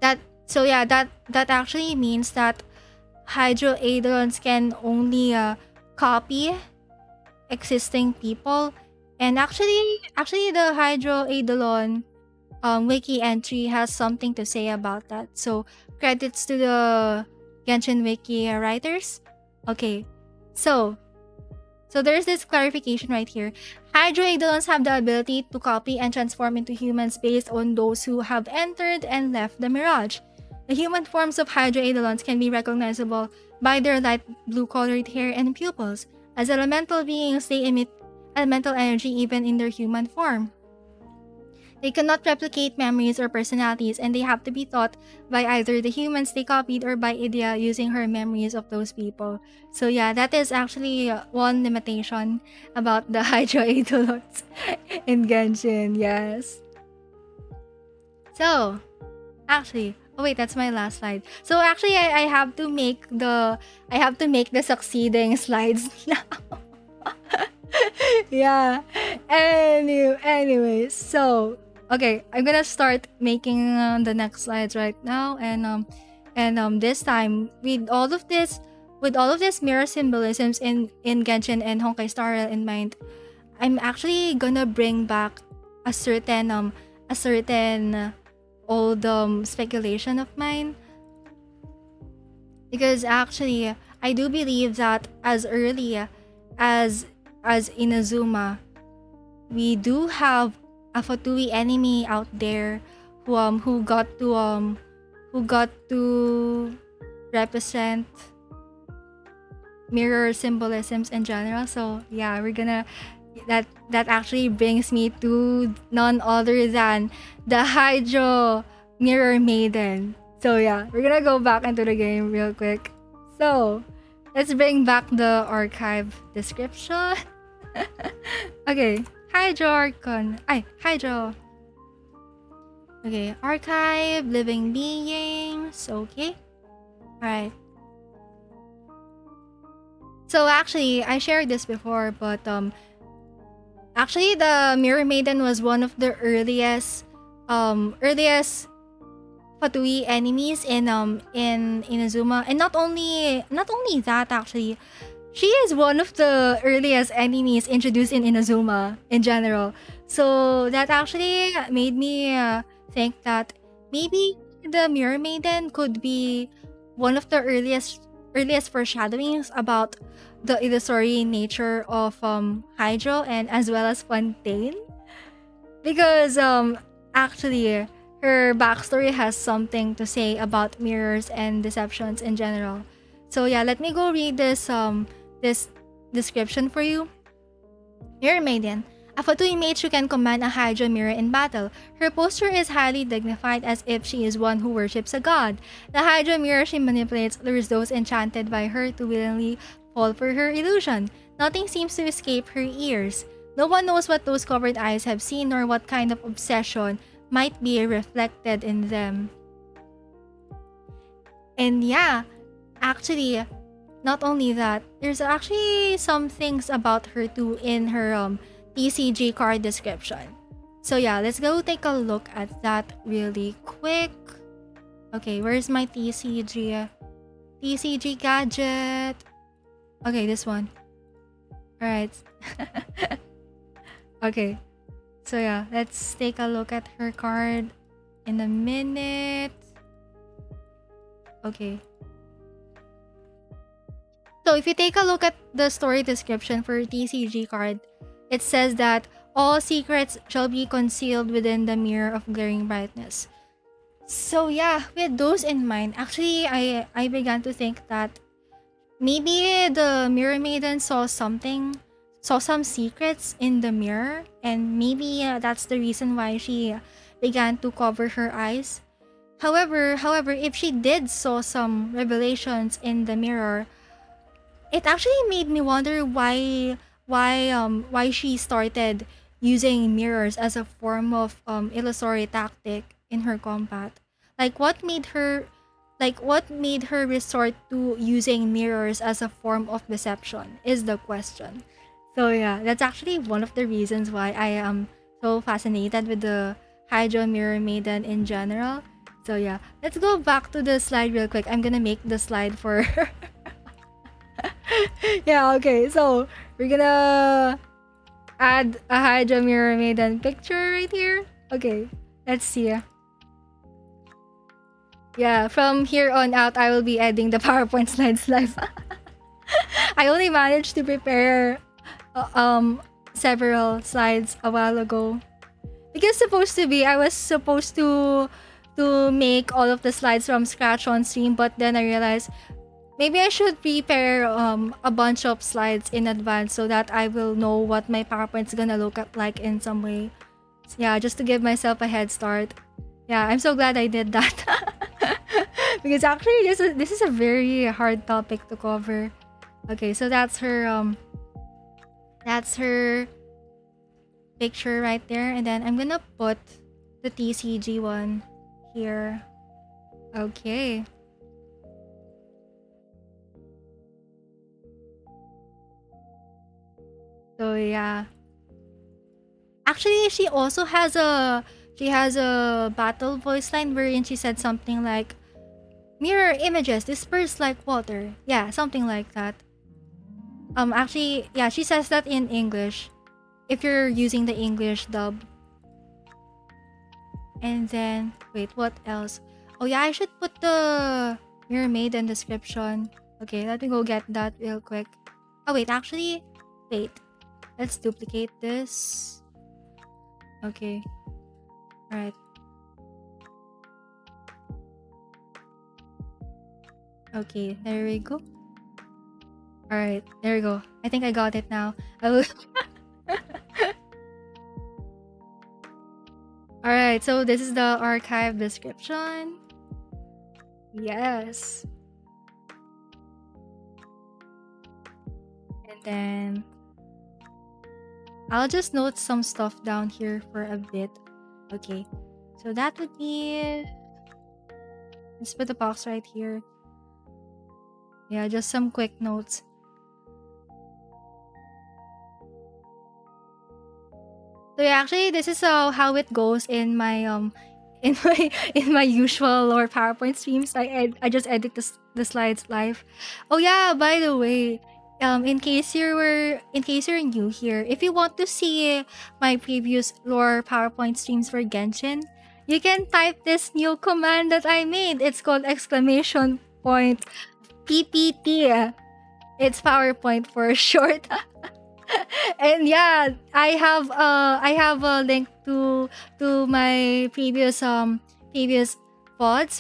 [SPEAKER 1] that actually means that Heizou Eidolons can only copy existing people. And actually the Heizou Eidolon wiki entry has something to say about that. So credits to the Genshin wiki writers. Okay, so there's this clarification right here. Heizou Eidolons have the ability to copy and transform into humans based on those who have entered and left the Mirage. The human forms of Heizou Eidolons can be recognizable by their light blue colored hair and pupils. As elemental beings, they emit elemental energy even in their human form. They cannot replicate memories or personalities, and they have to be taught by either the humans they copied or by Idia using her memories of those people. So yeah, that is actually one limitation about the Heizou Eidolons in Genshin, yes. So, actually, oh wait, that's my last slide. So actually, I have to make the succeeding slides now. Yeah. Anyways, so okay, I'm gonna start making the next slides right now, and this time with all of this mirror symbolisms in Genshin and Honkai Star Rail in mind, I'm actually gonna bring back a certain old speculation of mine, because actually I do believe that as early as Inazuma, we do have a Fatui enemy out there who got to represent mirror symbolisms in general. So yeah, we're gonna that actually brings me to none other than the Heizou Mirror Maiden. So yeah, we're gonna go back into the game real quick. So let's bring back the archive description. Okay, Heizou. Okay, archive, living beings. Okay, alright. So actually, I shared this before, but actually the Mirror Maiden was one of the earliest Fatui enemies in Inazuma, and not only that, actually she is one of the earliest enemies introduced in Inazuma in general. So that actually made me think that maybe the Mirror Maiden could be one of the earliest foreshadowings about the illusory nature of Heizou and as well as Fontaine. Because actually her backstory has something to say about mirrors and deceptions in general. So yeah, let me go read this description for you. Mirror Maiden. A Fatui mage who can command a Hydra mirror in battle. Her posture is highly dignified as if she is one who worships a god. The Hydra mirror she manipulates lures those enchanted by her to willingly fall for her illusion. Nothing seems to escape her ears. No one knows what those covered eyes have seen nor what kind of obsession might be reflected in them. And yeah, actually, not only that, there's actually some things about her too in her TCG card description. So yeah, let's go take a look at that really quick. Okay, where's my TCG? TCG gadget. Okay, this one. Alright. Okay. So yeah, let's take a look at her card in a minute. Okay. So if you take a look at the story description for TCG card, it says that all secrets shall be concealed within the mirror of glaring brightness. So yeah, with those in mind, actually I began to think that maybe the Mirror Maiden saw some secrets in the mirror, and maybe that's the reason why she began to cover her eyes. However, if she did saw some revelations in the mirror, it actually made me wonder why she started using mirrors as a form of illusory tactic in her combat. What made her resort to using mirrors as a form of deception is the question. So yeah, that's actually one of the reasons why I am so fascinated with the Hydro Mirror Maiden in general. So yeah, let's go back to the slide real quick. I'm gonna make the slide for yeah, okay, so we're gonna add a Hydra Mirror Maiden picture right here. Okay, let's see. Yeah, from here on out, I will be adding the PowerPoint slides live. I only managed to prepare several slides a while ago. Because I was supposed to make all of the slides from scratch on stream, but then I realized maybe I should prepare a bunch of slides in advance so that I will know what my PowerPoint's gonna look like in some way. Yeah, just to give myself a head start. Yeah, I'm so glad I did that. Because actually this is a very hard topic to cover. Okay, so that's her picture right there, and then I'm gonna put the TCG one here. Okay. So yeah. Actually, she also has a battle voice line wherein she said something like, "Mirror images disperse like water." Yeah, something like that. Actually, yeah, she says that in English if you're using the English dub. And then, wait, what else? Oh yeah, I should put the Mirror Maiden description. Okay, let me go get that real quick. Oh wait, actually, wait. Let's duplicate this. Okay. Alright. Okay, there we go. Alright, there we go. I think I got it now. I will Alright, so this is the archive description. Yes. And then I'll just note some stuff down here for a bit. Okay, so that would be... Let's put the box right here. Yeah, just some quick notes. So yeah, actually, this is how it goes in my in my usual lore PowerPoint streams. I just edit the slides live. Oh yeah, by the way, in case you're new here, if you want to see my previous lore PowerPoint streams for Genshin, you can type this new command that I made. It's called exclamation point PPT. It's PowerPoint for short. And yeah, I have a link to my previous VODs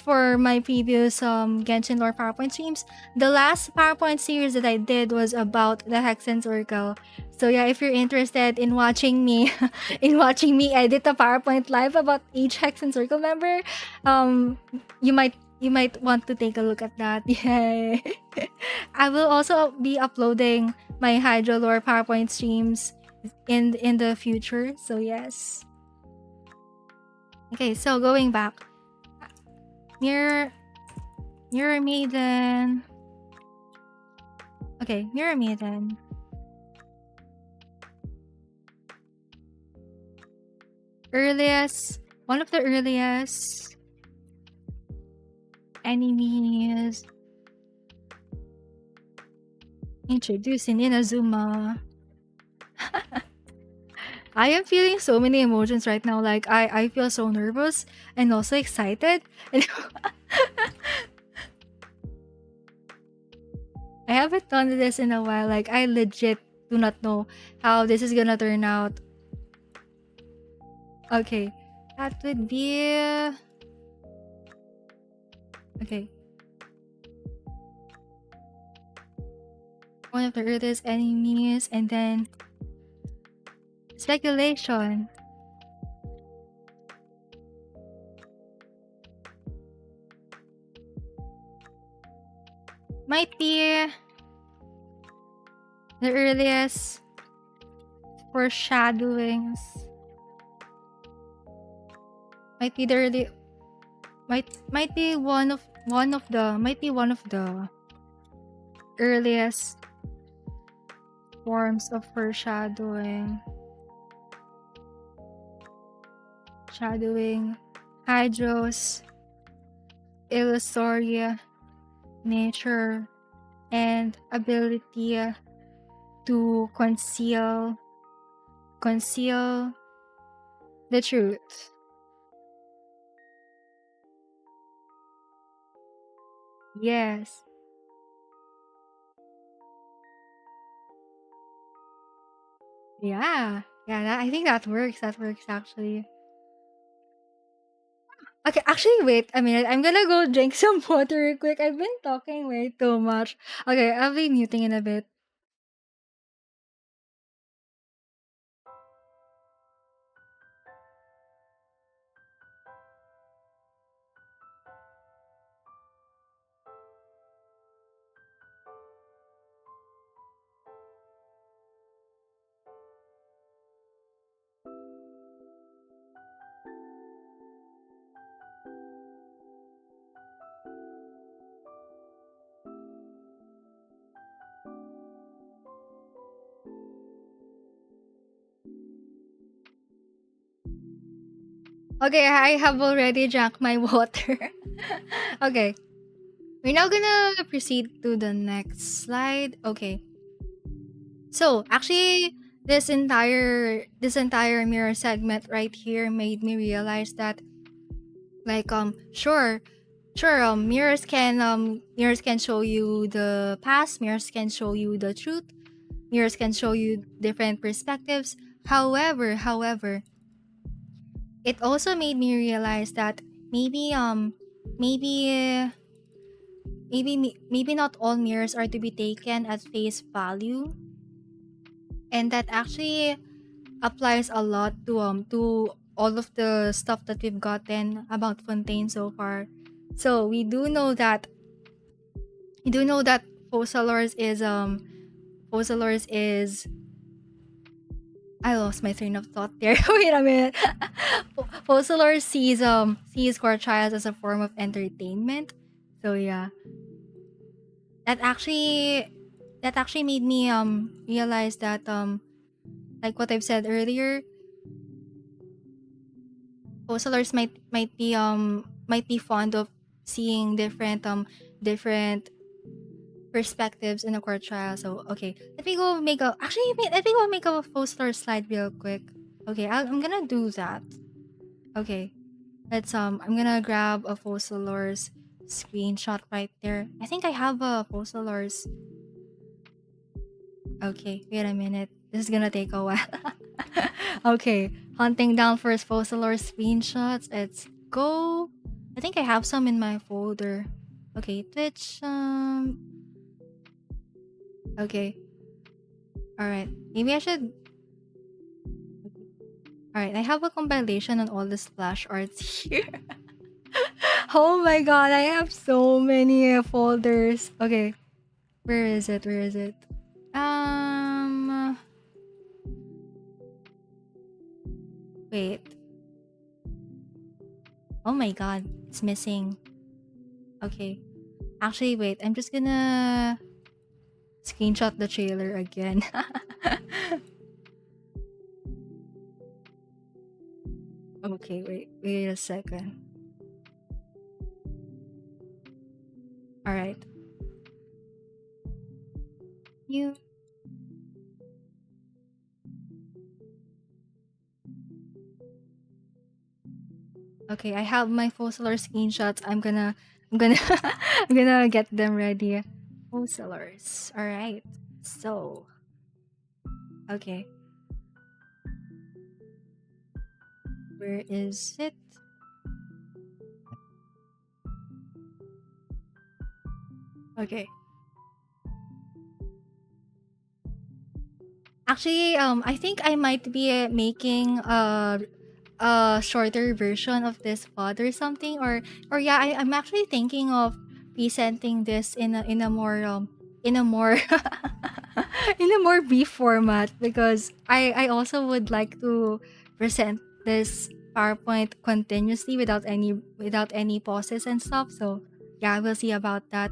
[SPEAKER 1] for my previous Genshin lore PowerPoint streams. The last PowerPoint series that I did was about the Hexen Circle. So yeah, if you're interested in watching me edit a PowerPoint live about each Hexen Circle member, you might want to take a look at that. Yay! I will also be uploading my Heizou lore PowerPoint streams in the future. So yes. Okay, so going back. Mirror Maiden. Okay, Mirror Maiden. One of the earliest enemies introduced in Inazuma. I am feeling so many emotions right now. Like I feel so nervous and also excited. And I haven't done this in a while. Like I legit do not know how this is gonna turn out. Okay, that would be okay. One of the earliest enemies, and then speculation. Might be the earliest foreshadowings. Might be the early. Might be one of the earliest forms of foreshadowing. Shadowing Heizou's illusory nature and ability to conceal the truth. Yes. Yeah. I think that works. That works actually. Okay, actually, wait a minute. I'm gonna go drink some water real quick. I've been talking way too much. Okay, I'll be muting in a bit. Okay, I have already drank my water. Okay. We're now gonna proceed to the next slide. Okay. So, actually, this entire mirror segment right here made me realize that like sure mirrors can show you the past, mirrors can show you the truth, mirrors can show you different perspectives. However, it also made me realize that maybe maybe not all mirrors are to be taken at face value, and that actually applies a lot to all of the stuff that we've gotten about Fontaine so far. So we do know that Fossilors is I lost my train of thought there. Wait a minute. Fossilor sees core trials as a form of entertainment. So yeah. That actually made me realize that like what I've said earlier, Fossilors might be fond of seeing different perspectives in a court trial. So okay, let me go make a let me go make a poster slide real quick. Okay, I'm gonna do that. Okay, let's I'm gonna grab a Fossilor's screenshot right there. I think I have a Fossilor's. Okay, wait a minute. This is gonna take a while. Okay, hunting down first Fossilor screenshots. Let's go. I think I have some in my folder. Okay, Twitch. Okay. Alright. Maybe I should. Alright, I have a compilation on all the splash arts here. Oh my god, I have so many folders. Okay. Where is it? Where is it? Wait. Oh my god, it's missing. Okay. Actually, wait. I'm just gonna screenshot the trailer again. Okay, wait a second. Alright. You. Okay, I have my Fossilor screenshots. I'm gonna I'm gonna get them ready. Fossilors. Alright. So okay. Where is it? Okay. Actually, I think I might be making a shorter version of this pod or something, or yeah, I'm actually thinking of presenting this in a more in a more in a more brief format, because I also would like to present this PowerPoint continuously without any pauses and stuff. So yeah, we'll see about that.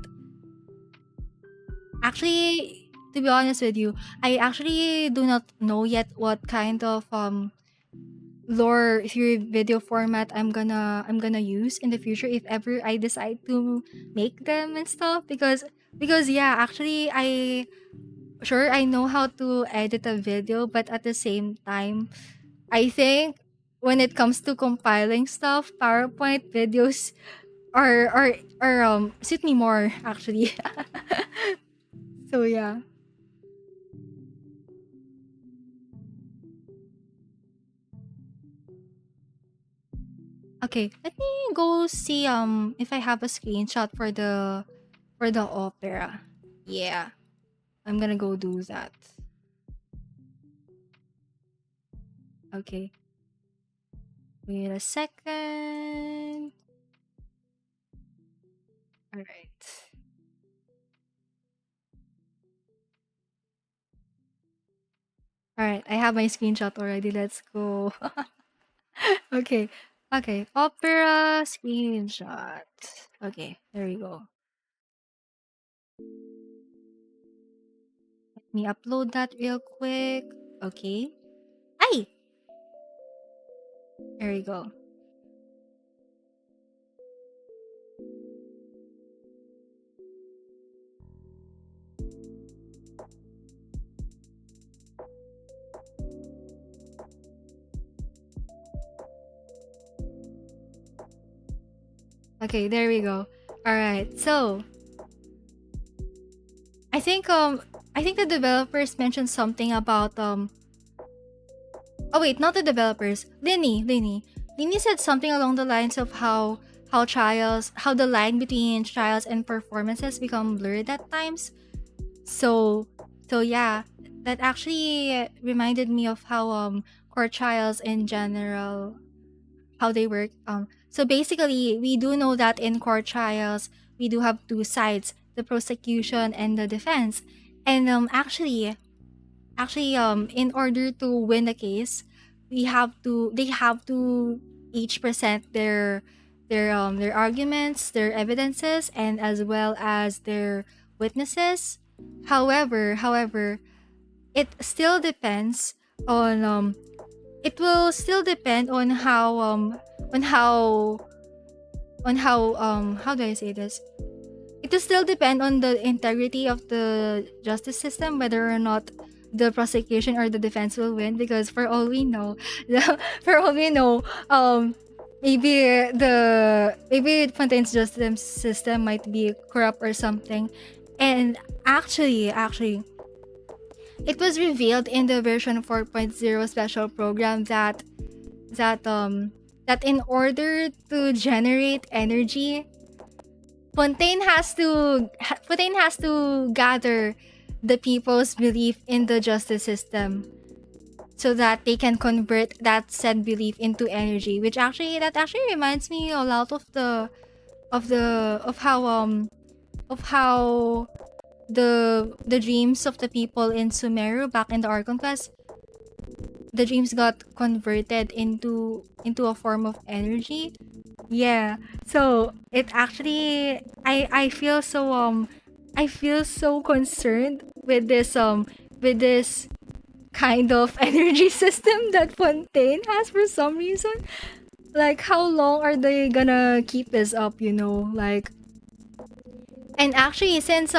[SPEAKER 1] Actually, to be honest with you, I actually do not know yet what kind of lore theory video format I'm gonna use in the future if ever I decide to make them and stuff, because yeah, actually I know how to edit a video, but at the same time, I think when it comes to compiling stuff, PowerPoint videos are suit me more actually. So yeah. Okay, let me go see if I have a screenshot for the opera. Yeah. I'm gonna go do that. Okay. Wait a second. Alright. Alright, I have my screenshot already. Let's go. Okay. Okay. Opera screenshot. Okay, there we go. Let me upload that real quick. Okay. Ay! There we go. Okay, there we go. Alright, so I think the developers mentioned something about oh wait, not the developers. Linny said something along the lines of how the line between trials and performances become blurred at times. So yeah, that actually reminded me of how court trials in general, how they work. So basically, we do know that in court trials, we do have two sides, the prosecution and the defense. And actually, in order to win the case, they have to each present their arguments, their evidences, and as well as their witnesses. However, it still depends on it will still depend on how how do I say this? it will still depend on the integrity of the justice system, whether or not the prosecution or the defense will win. Because for all we know, for all we know, maybe Fontaine's justice system might be corrupt or something. And actually, it was revealed in the version 4.0 special program that in order to generate energy, Fontaine has to gather the people's belief in the justice system so that they can convert that said belief into energy, which actually reminds me a lot of how the dreams of the people in Sumeru back in the Archon class, the dreams got converted into a form of energy. Yeah. So it actually, I feel so concerned with this kind of energy system that Fontaine has for some reason. Like, how long are they gonna keep this up, you know? Like, and actually, since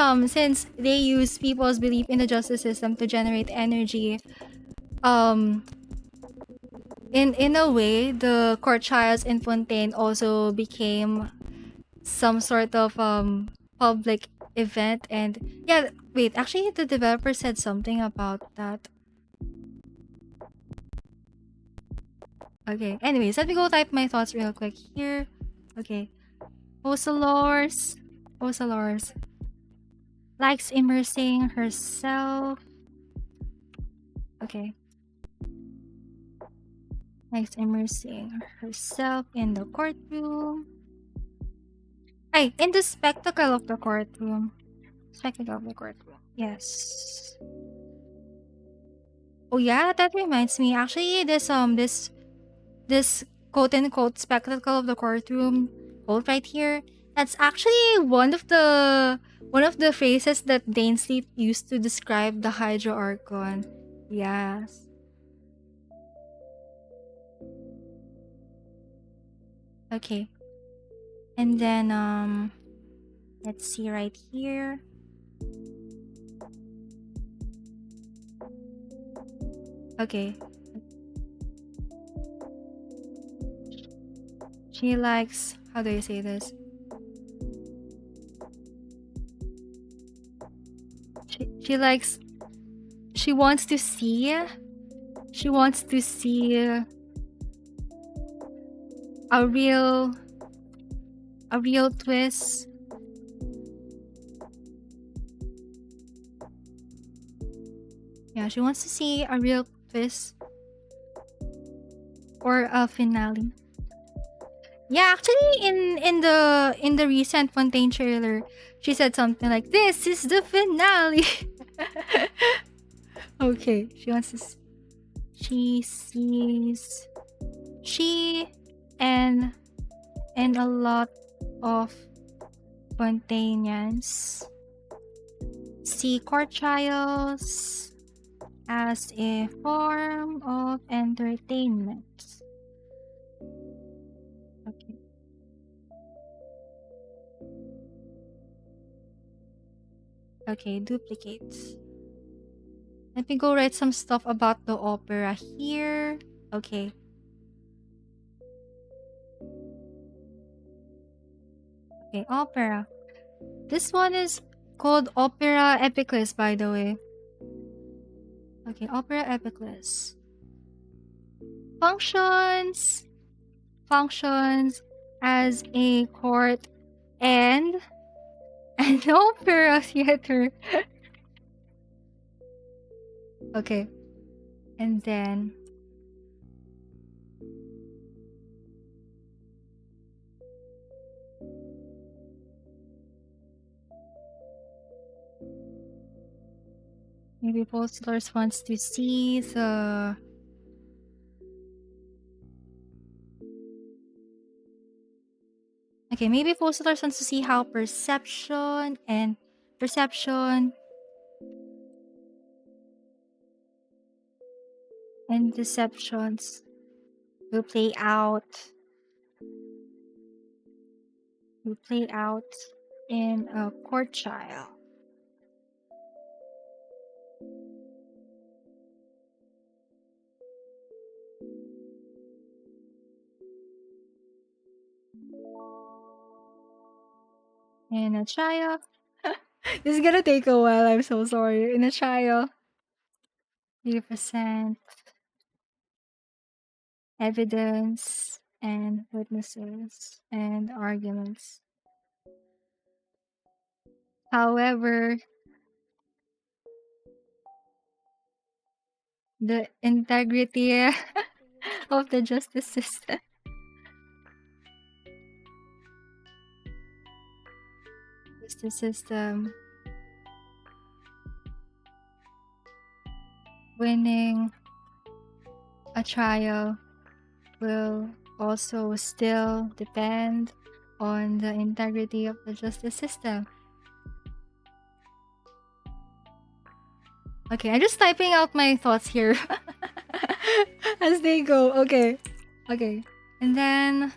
[SPEAKER 1] they use people's belief in the justice system to generate energy, in a way, the court trials in Fontaine also became some sort of public event. And yeah, wait, actually the developer said something about that. Okay, anyways, let me go type my thoughts real quick here. Okay. Ocelors likes immersing herself. Okay. Likes immersing herself in the courtroom. Ay, in the spectacle of the courtroom. Spectacle of the courtroom. Yes. Oh yeah, that reminds me. Actually, this quote unquote spectacle of the courtroom quote right here, that's actually one of the phrases that Dane Sleep used to describe the Hydro Archon. Yes. Okay. And then let's see right here. Okay. She likes, how do you say this? She likes, she wants to see a real twist. Yeah, she wants to see a real twist or a finale. Yeah, actually in the recent Fontaine trailer, she said something like, "This is the finale." Okay, she sees and a lot of Fontainians see court trials as a form of entertainment. Okay. Okay, duplicate. Let me go write some stuff about the opera here. Okay. Okay, opera. This one is called Opera Epicless, by the way. Okay, Opera Epicless. Functions as a court and an opera theater. Okay. And then maybe Posters wants to see the okay, maybe Posters wants to see how perception and deceptions will play out. in a court trial. In a trial. This is gonna take a while, I'm so sorry. In a trial, you present evidence and witnesses and arguments. However, the integrity of the justice system winning a trial will also still depend on the integrity of the justice system. Okay, I'm just typing out my thoughts here as they go. Okay. And then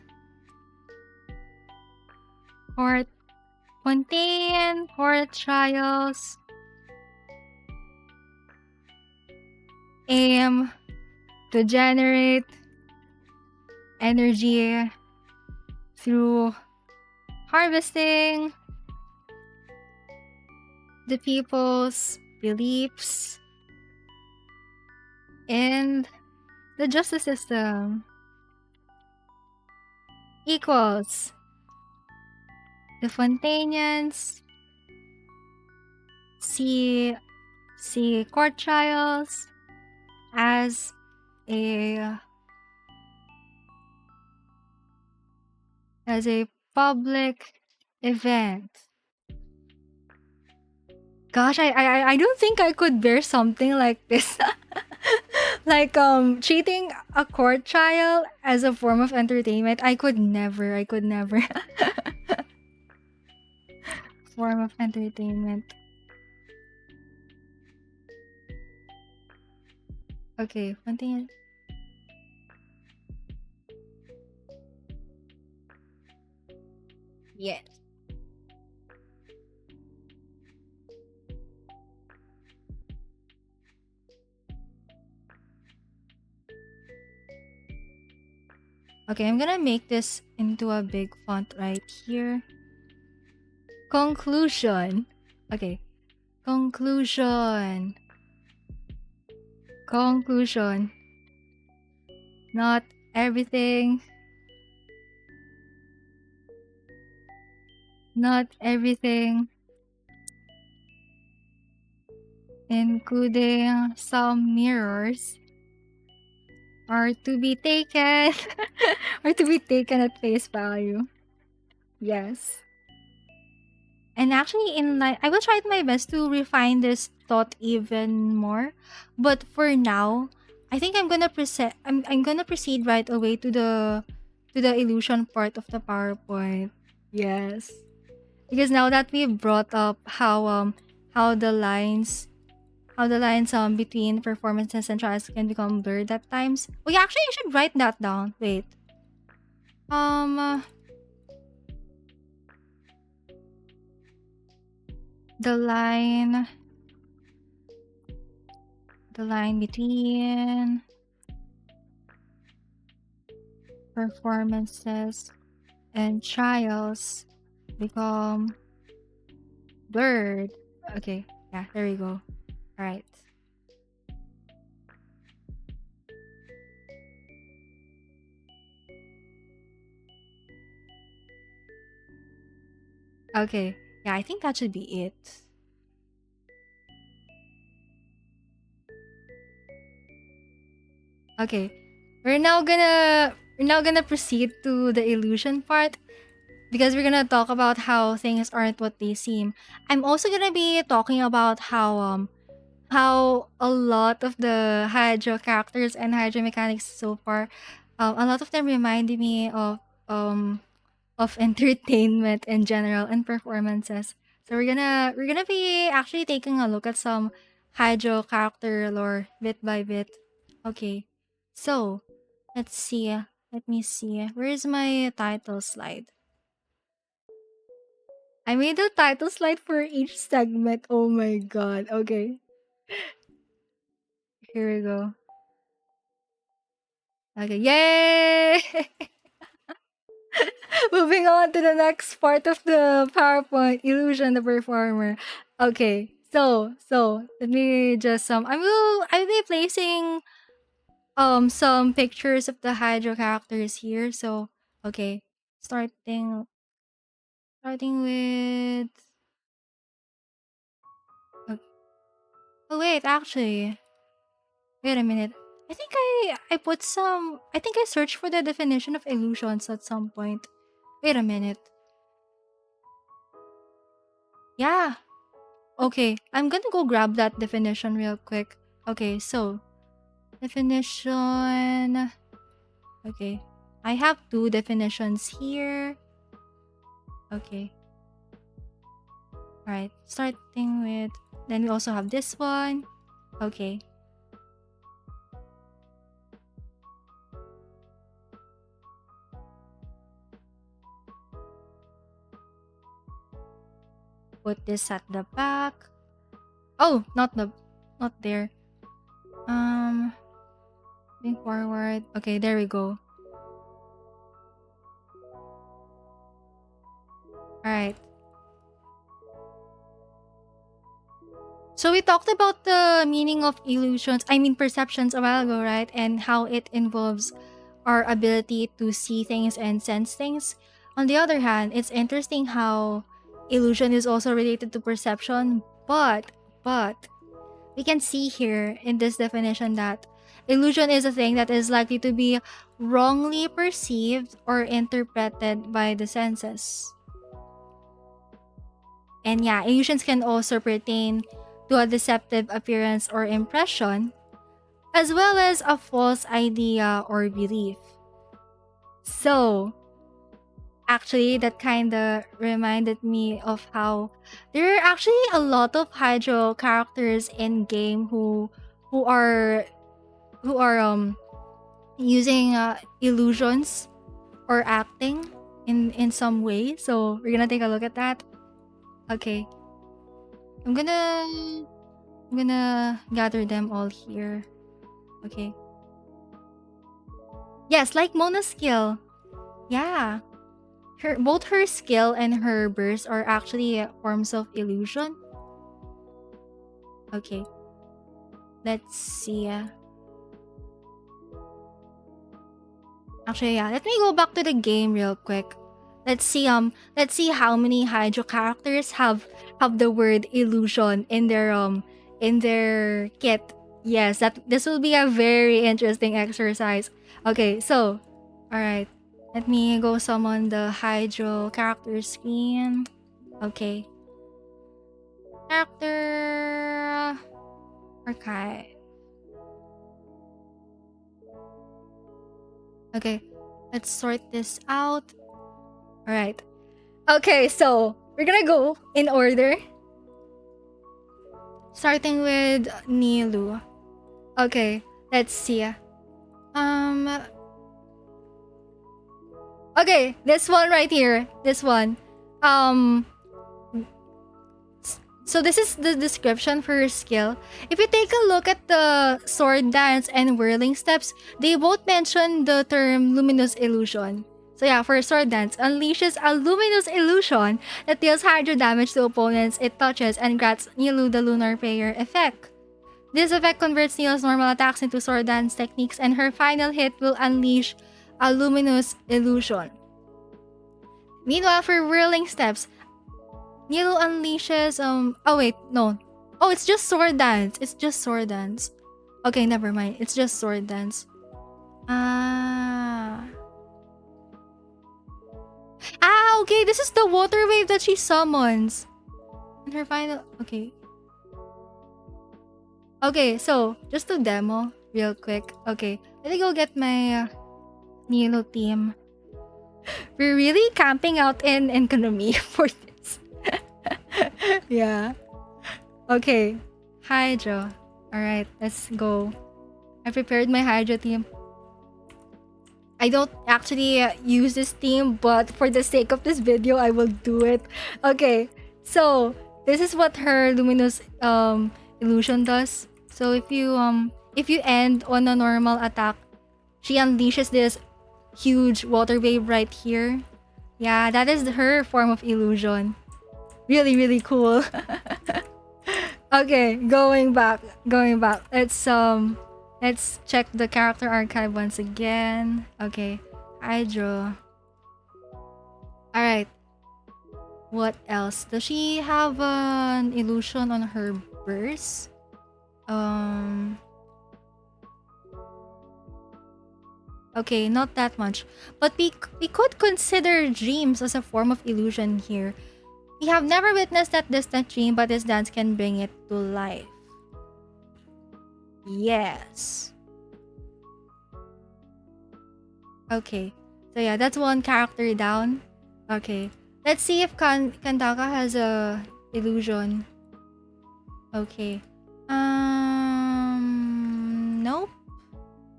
[SPEAKER 1] Fontaine court trials aim to generate energy through harvesting the people's beliefs in the justice system equals the Fontainians see court trials as a public event. Gosh, I don't think I could bear something like this. Like treating a court trial as a form of entertainment. I could never. Form of entertainment. Okay, one thing. Yes. Okay, I'm gonna make this into a big font right here. Conclusion. Okay. Conclusion. Not everything. Including some mirrors are to be taken at face value. Yes. And actually, I will try my best to refine this thought even more. But for now, I think I'm gonna proceed right away to the illusion part of the PowerPoint. Yes, because now that we've brought up how the lines between performances and trials can become blurred at times. Well, yeah, actually, I should write that down. Wait. The line between performances and trials become blurred. Okay, yeah, there we go. All right. Okay, yeah, I think that should be it. Okay, we're now gonna proceed to the illusion part because we're gonna talk about how things aren't what they seem. I'm also gonna be talking about how a lot of the Heizou characters and Heizou mechanics so far, a lot of them reminded me of entertainment in general and performances. So we're gonna be actually taking a look at some Heizou character lore bit by bit. Okay. So, let's see. Let me see. Where's my title slide? I made a title slide for each segment. Oh my god. Okay. Here we go. Okay. Yay! Moving on to the next part of the PowerPoint, illusion the performer. Okay. So let me just I will be placing some pictures of the Hydro characters here. So okay. Starting with oh wait, actually. Wait a minute. I think I put some I think I searched for the definition of illusions at some point. Wait a minute. Yeah. Okay, I'm gonna go grab that definition real quick. Okay, so definition. Okay. I have two definitions here. Okay. Alright, starting with then we also have this one. Okay. Put this at the back. Oh, not there. Moving forward. Okay, there we go. Alright. So we talked about the meaning of perceptions a while ago, right? And how it involves our ability to see things and sense things. On the other hand, it's interesting how illusion is also related to perception, but we can see here in this definition that illusion is a thing that is likely to be wrongly perceived or interpreted by the senses. And yeah, illusions can also pertain to a deceptive appearance or impression, as well as a false idea or belief. So, actually, that kind of reminded me of how there are actually a lot of Hydro characters in game who are using illusions or acting in some way. So we're gonna take a look at that. Okay, I'm gonna gather them all here. Okay. Yes, like Mona's skill. Yeah. Both her skill and her burst are actually forms of illusion. Okay. Let's see. Actually, yeah. Let me go back to the game real quick. Let's see how many Hydro characters have the word illusion in their kit. Yes, this will be a very interesting exercise. Okay, so alright. Let me go summon the Hydro character screen. Okay. Character archive. Okay, let's sort this out. Alright. Okay, so we're gonna go in order. Starting with Nilu. Okay, let's see. Okay, this one right here. This one. So this is the description for her skill. If you take a look at the sword dance and whirling steps, they both mention the term luminous illusion. So yeah, for sword dance, unleashes a luminous illusion that deals hydro damage to opponents it touches and grants Nilu the lunar prayer effect. This effect converts Nilu's normal attacks into sword dance techniques, and her final hit will unleash a luminous illusion. Meanwhile, for whirling steps, Nilu unleashes oh wait, no. Oh, it's just sword dance. It's just sword dance. Okay, never mind. It's just sword dance. Okay, this is the water wave that she summons. And her final okay. Okay, so just to demo real quick. Okay, let me go get my Nilu team. We're really camping out in economy for this. Yeah. Okay. Hydro. Alright, let's go. I prepared my Hydro team. I don't actually use this theme, but for the sake of this video, I will do it. Okay, so this is what her luminous illusion does. So if you end on a normal attack, she unleashes this huge water wave right here. Yeah, that is her form of illusion. Really, really cool. Okay, going back. Let's check the character archive once again. Okay, Heizou. Alright. What else? Does she have an illusion on her burst? Okay, not that much. But we could consider dreams as a form of illusion here. We have never witnessed that distant dream, but this dance can bring it to life. Yes. Okay. So yeah, that's one character down. Okay. Let's see if Kandaka has a illusion. Okay. Nope.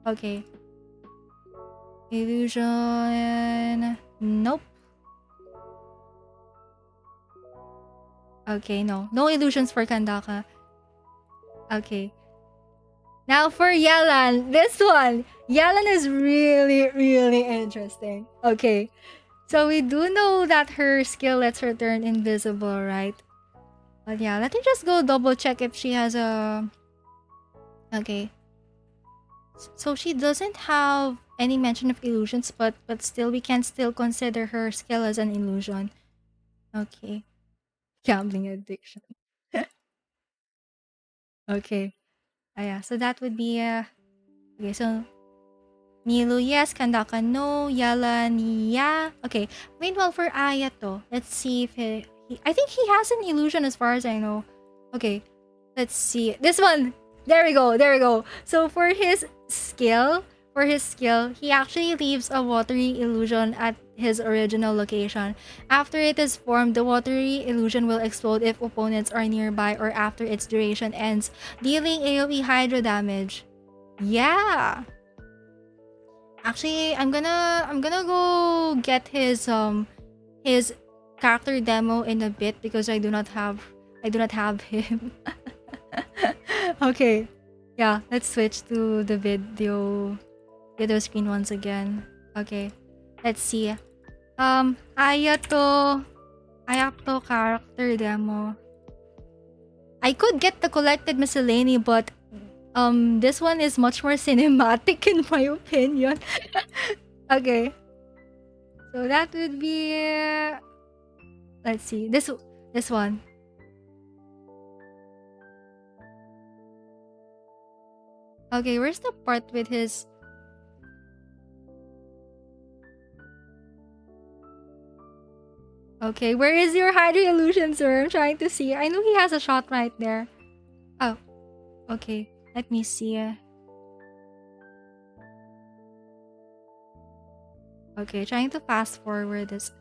[SPEAKER 1] Okay. Illusion. Nope. Okay, no. No illusions for Kandaka. Okay. Now for Yelan. This one. Yelan is really, really interesting. Okay. So we do know that her skill lets her turn invisible, right? But yeah, let me just go double check if she has a... Okay. So she doesn't have any mention of illusions, but still we can still consider her skill as an illusion. Okay. Gambling addiction. Okay. Yeah, so that would be okay, so Nilu, yes. Kandaka, no. Yelan, yeah. Okay. Meanwhile, for Ayato, let's see if I think he has an illusion as far as I know. Okay. Let's see. This one. There we go. So for his skill, he actually leaves a watery illusion at his original location. After it is formed, the watery illusion will explode if opponents are nearby or after its duration ends, dealing AoE hydro damage. Yeah. Actually, I'm gonna go get his character demo in a bit because I do not have him. Okay. Yeah, let's switch to the video screen once again. Okay. Let's see. Ayato character demo. I could get the collected miscellany, but this one is much more cinematic in my opinion. Okay. So that would be let's see. This one. Okay, where's the part with his... Okay, where is your Hydra illusion, sir? I'm trying to see. I know he has a shot right there. Oh. Okay, let me see. Okay, trying to fast forward this.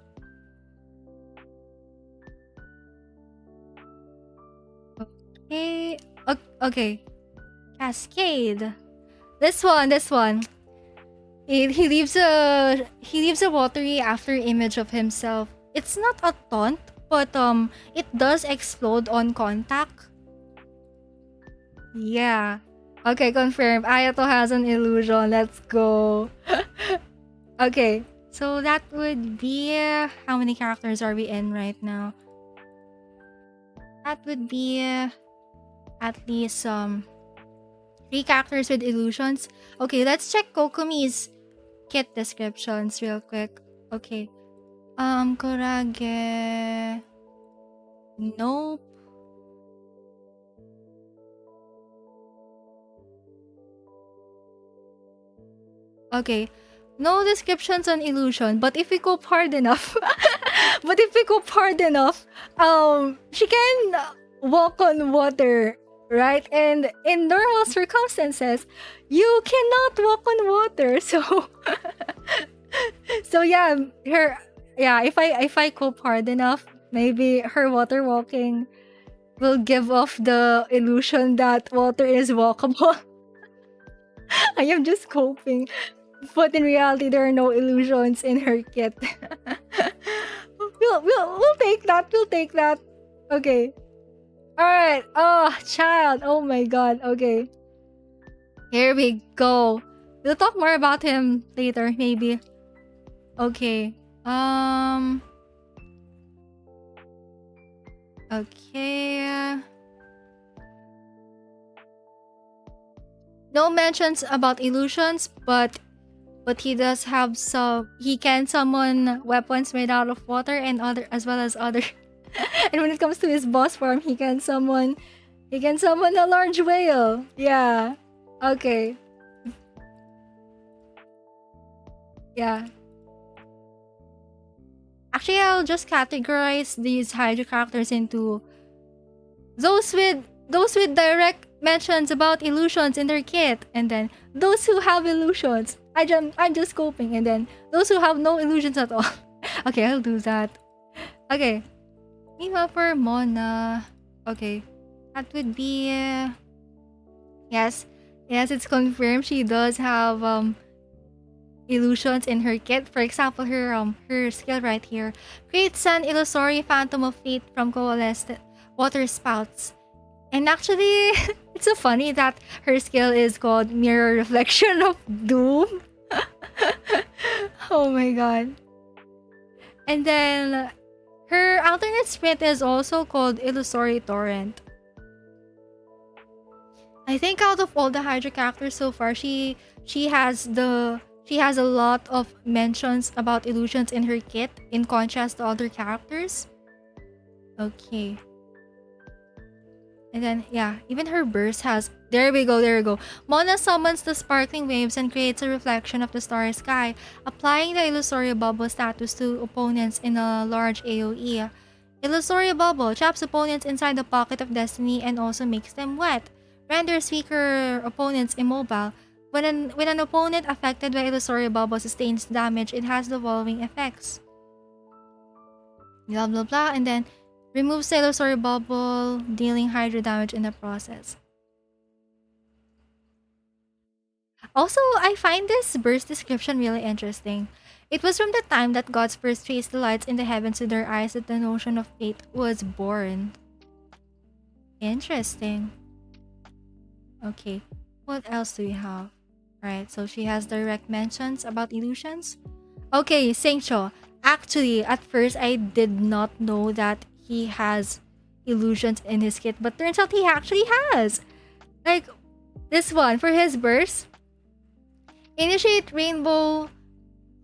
[SPEAKER 1] Okay. Okay. Cascade. This one. He leaves a watery after image of himself. It's not a taunt, but it does explode on contact. Yeah. Okay, confirmed. Ayato has an illusion. Let's go. Okay, so that would be how many characters are we in right now? That would be at least 3 characters with illusions. Okay, let's check Kokumi's kit descriptions real quick. Okay. Kurage. Nope. Okay. No descriptions on illusion, but if we go hard enough, she can walk on water, right? And in normal circumstances, you cannot walk on water. So, yeah, if I cope hard enough, maybe her water walking will give off the illusion that water is walkable. I am just coping. but in reality, there are no illusions in her kit. We'll take that. We'll take that. Okay. All right. Oh, child. Oh my god. Okay. Here we go. We'll talk more about him later, maybe. Okay. Okay. No mentions about illusions, but he does have some. He can summon weapons made out of water and other, as well as other. And when it comes to his boss form, he can summon a large whale. Yeah. Okay. Yeah. Actually, I'll just categorize these Heizou characters into those with direct mentions about illusions in their kit, and then those who have illusions. I'm just scoping, and then those who have no illusions at all. Okay, I'll do that. Okay. Meanwhile, for Mona, okay, that would be yes, it's confirmed she does have illusions in her kit. For example, her skill right here creates an illusory phantom of fate from coalesced water spouts. And actually, it's so funny that her skill is called Mirror Reflection of Doom. Oh my god. And then her alternate sprint is also called Illusory Torrent. I think out of all the Hydra characters so far, she has a lot of mentions about illusions in her kit in contrast to other characters. Okay. And then, yeah, even her burst has... There we go. Mona summons the sparkling waves and creates a reflection of the starry sky, applying the Illusory Bubble status to opponents in a large AoE. Illusory Bubble traps opponents inside the pocket of destiny and also makes them wet. Renders weaker opponents immobile. When an opponent affected by Illusory Bubble sustains damage, it has the following effects. Blah blah blah, and then removes the Illusory Bubble, dealing Hydra damage in the process. Also, I find this burst description really interesting. It was from the time that gods first traced the lights in the heavens with their eyes that the notion of fate was born. Interesting. Okay, what else do we have? Right, so she has direct mentions about illusions. Okay, Sengcho. Actually, at first, I did not know that he has illusions in his kit, but turns out he actually has. Like, this one, for his burst. Initiate rainbow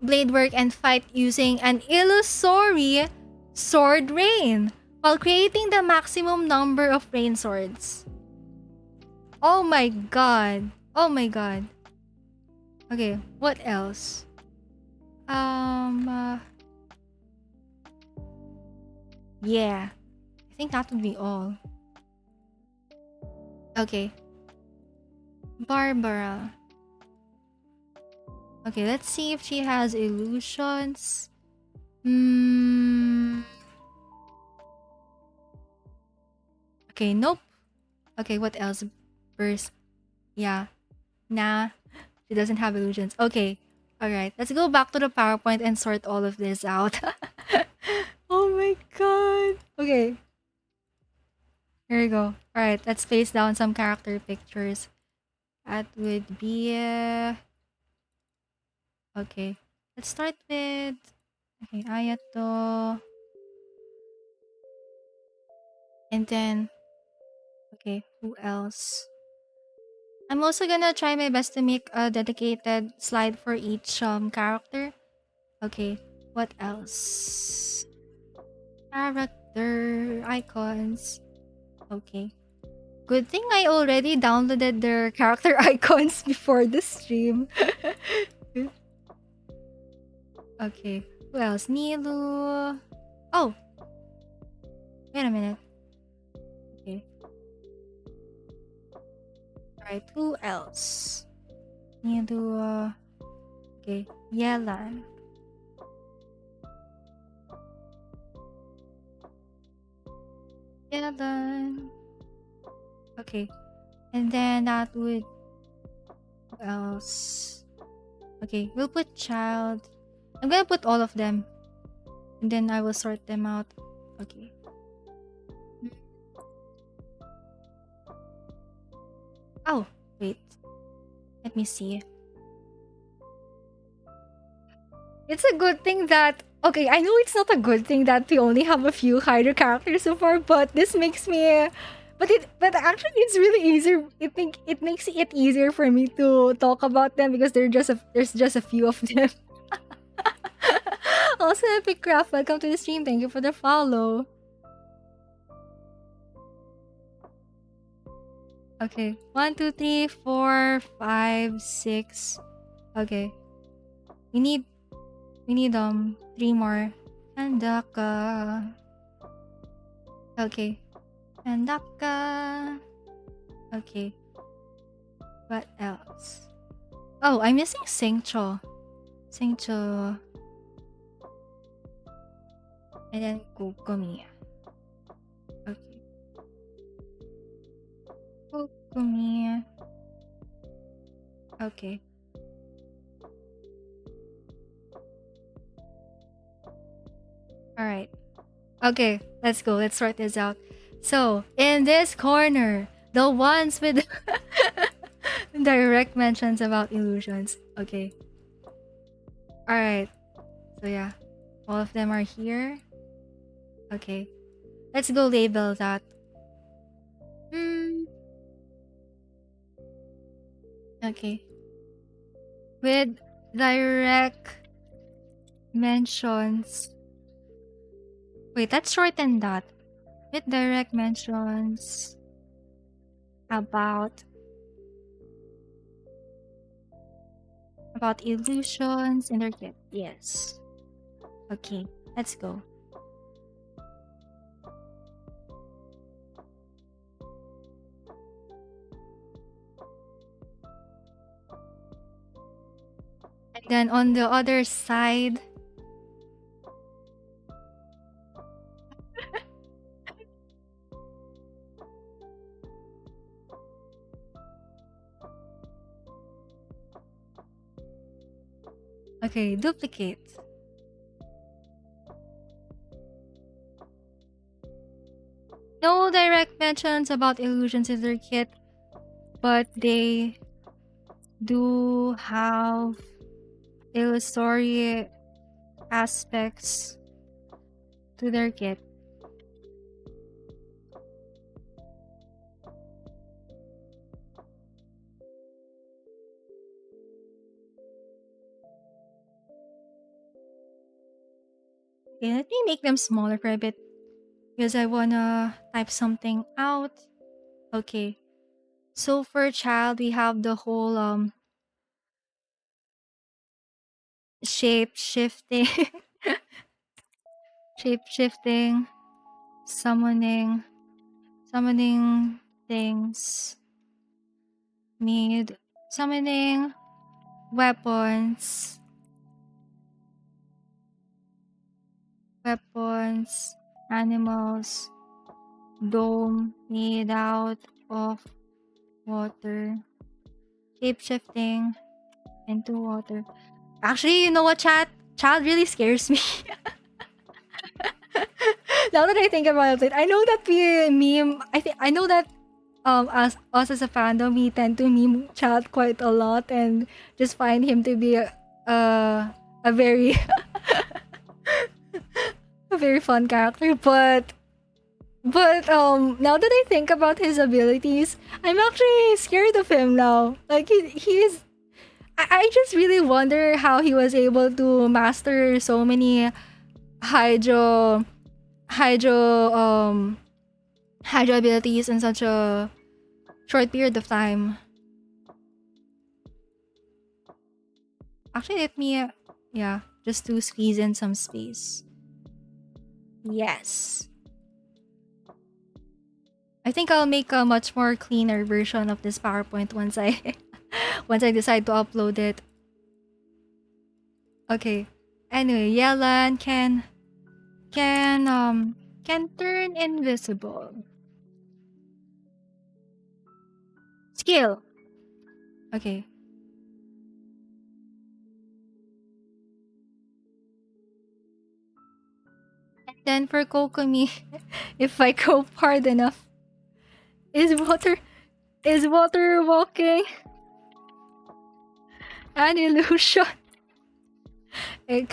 [SPEAKER 1] blade work and fight using an illusory sword rain while creating the maximum number of rain swords. Oh my god. Oh my god. Okay, what else? Yeah. I think that would be all. Okay. Barbara. Okay, let's see if she has illusions. Okay, nope. Okay, what else? Burst. Yeah. Nah. She doesn't have illusions. Okay. Alright, let's go back to the PowerPoint and sort all of this out. Oh my god. Okay. Here we go. Alright, let's place down some character pictures. That would be... Okay. Let's start with... Okay, Ayato. And then... Okay, who else? I'm also gonna try my best to make a dedicated slide for each character. Okay, what else? Character icons. Okay. Good thing I already downloaded their character icons before the stream. Okay, who else? Nilu. Oh! Wait a minute. Okay. Alright, who else? Nilu. Okay, Yelan. Yelan. Okay, and then that would... Who else? Okay, we'll put child. I'm gonna put all of them. And then I will sort them out. Okay. Oh, wait. Let me see. It's a good thing that... Okay, I know it's not a good thing that we only have a few Heizou characters so far, but this makes me... But actually it's really easier. It makes it easier for me to talk about them because there's just a few of them. Also, Epic Craft, welcome to the stream. Thank you for the follow. Okay, 1, 2, 3, 4, 5, 6. Okay, we need 3 more. Andaka. Okay, Andaka. Okay, what else? Oh, I'm missing Singcho. And then Kokomi. Okay. Kokomi. Okay. Alright. Okay, let's go. Let's sort this out. So, in this corner, the ones with direct mentions about illusions. Okay. Alright. So yeah. All of them are here. Okay. Let's go label that. Okay. With direct mentions. Wait, let's shorten that. With direct mentions about illusions in their kit. Yes. Okay, let's go. And then on the other side, okay, duplicate. No direct mentions about illusions in their kit, but they do have illusory aspects to their kit. Okay, let me make them smaller for a bit because I wanna type something out. Okay, so for child we have the whole shape shifting summoning things, need summoning weapons, animals, dome made out of water, shape-shifting into water. Actually, you know what, chat? Child really scares me. Now that I think about it, I know that we meme. I know that us as a fandom, we tend to meme Child quite a lot and just find him to be a very a very fun character. But now that I think about his abilities, I'm actually scared of him now. Like he's. I just really wonder how he was able to master so many Hydro abilities in such a short period of time. Actually, let me just to squeeze in some space. Yes. I think I'll make a much more cleaner version of this PowerPoint once I decide to upload it. Okay. Anyway, Yelan can turn invisible. Skill. Okay. Then for Kokomi, if I go hard enough, is water walking an illusion? I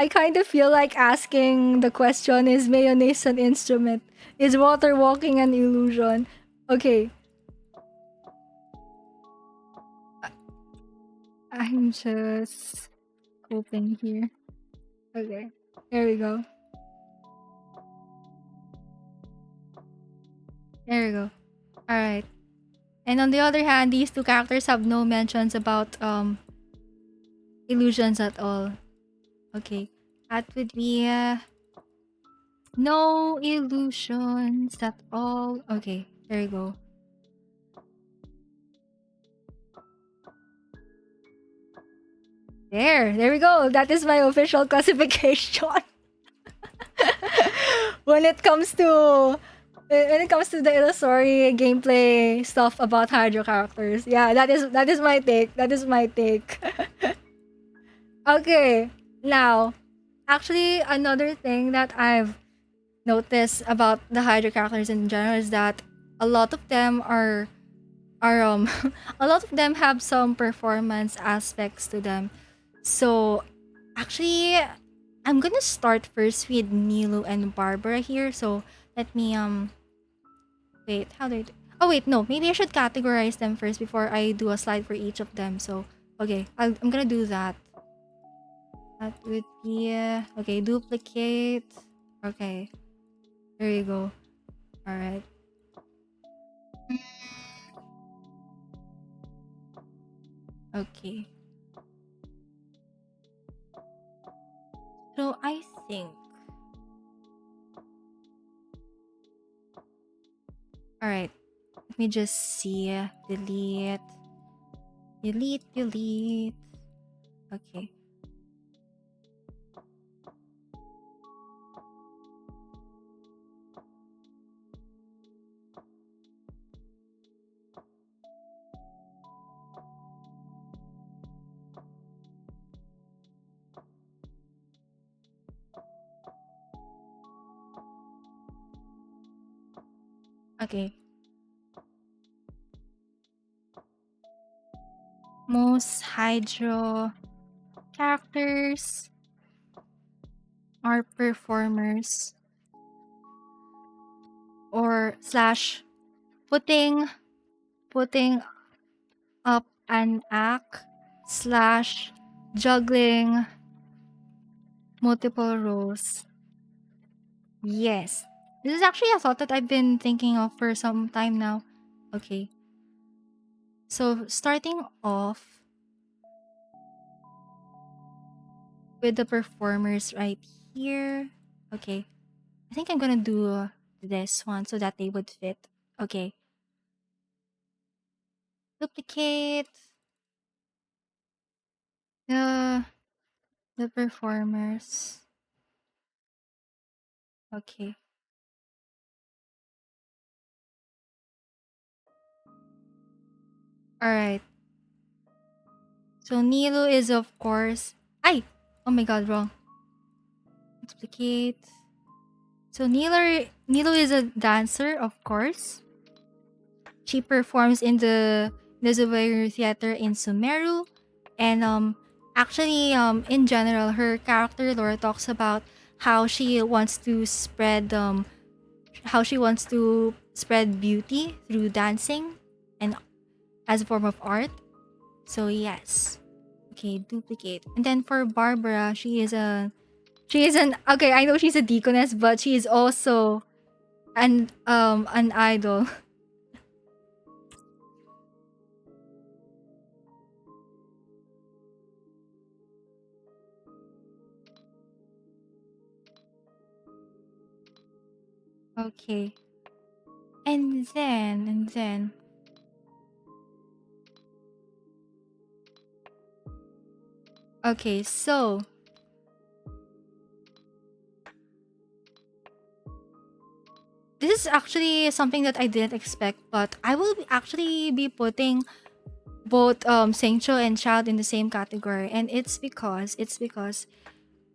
[SPEAKER 1] kind of feel like asking the question: is mayonnaise an instrument? Is water walking an illusion? Okay. I'm just hoping here. Okay, there we go. There we go. Alright. And on the other hand, these two characters have no mentions about illusions at all. Okay. That would be no illusions at all. Okay, there you go. There we go. That is my official classification. when it comes to the Illusory gameplay stuff about Hydro characters. Yeah, that is my take. That is my take. Okay, now, actually, another thing that I've noticed about the Hydro characters in general is that a lot of them are a lot of them have some performance aspects to them. So, actually, I'm gonna start first with Nilo and Barbara here. So, let me wait, how do I do? Oh wait, no, maybe I should categorize them first before I do a slide for each of them. So, okay, I'm gonna do that. That would be okay, duplicate. Okay, there you go. All right. Okay. So I think. All right. Let me just see. Delete. Okay. Okay. Most Hydro characters are performers or slash putting up an act slash juggling multiple roles. Yes. This is actually a thought that I've been thinking of for some time now. Okay. So, starting off with the performers right here. Okay. I think I'm gonna do this one so that they would fit. Okay. Duplicate the performers. Okay. Alright. So Nilo is of course... Ay! Oh my god, wrong. Duplicate. So Nilo is a dancer, of course. She performs in the Nezubaru Theater in Sumeru. And actually in general, her character lore talks about how she wants to spread beauty through dancing and as a form of art. So yes. Okay, duplicate. And then for Barbara, she is an okay, I know she's a deaconess, but she is also an idol. Okay. And then okay, so this is actually something that I didn't expect, but I will actually be putting both Sengcho and Child in the same category, and it's because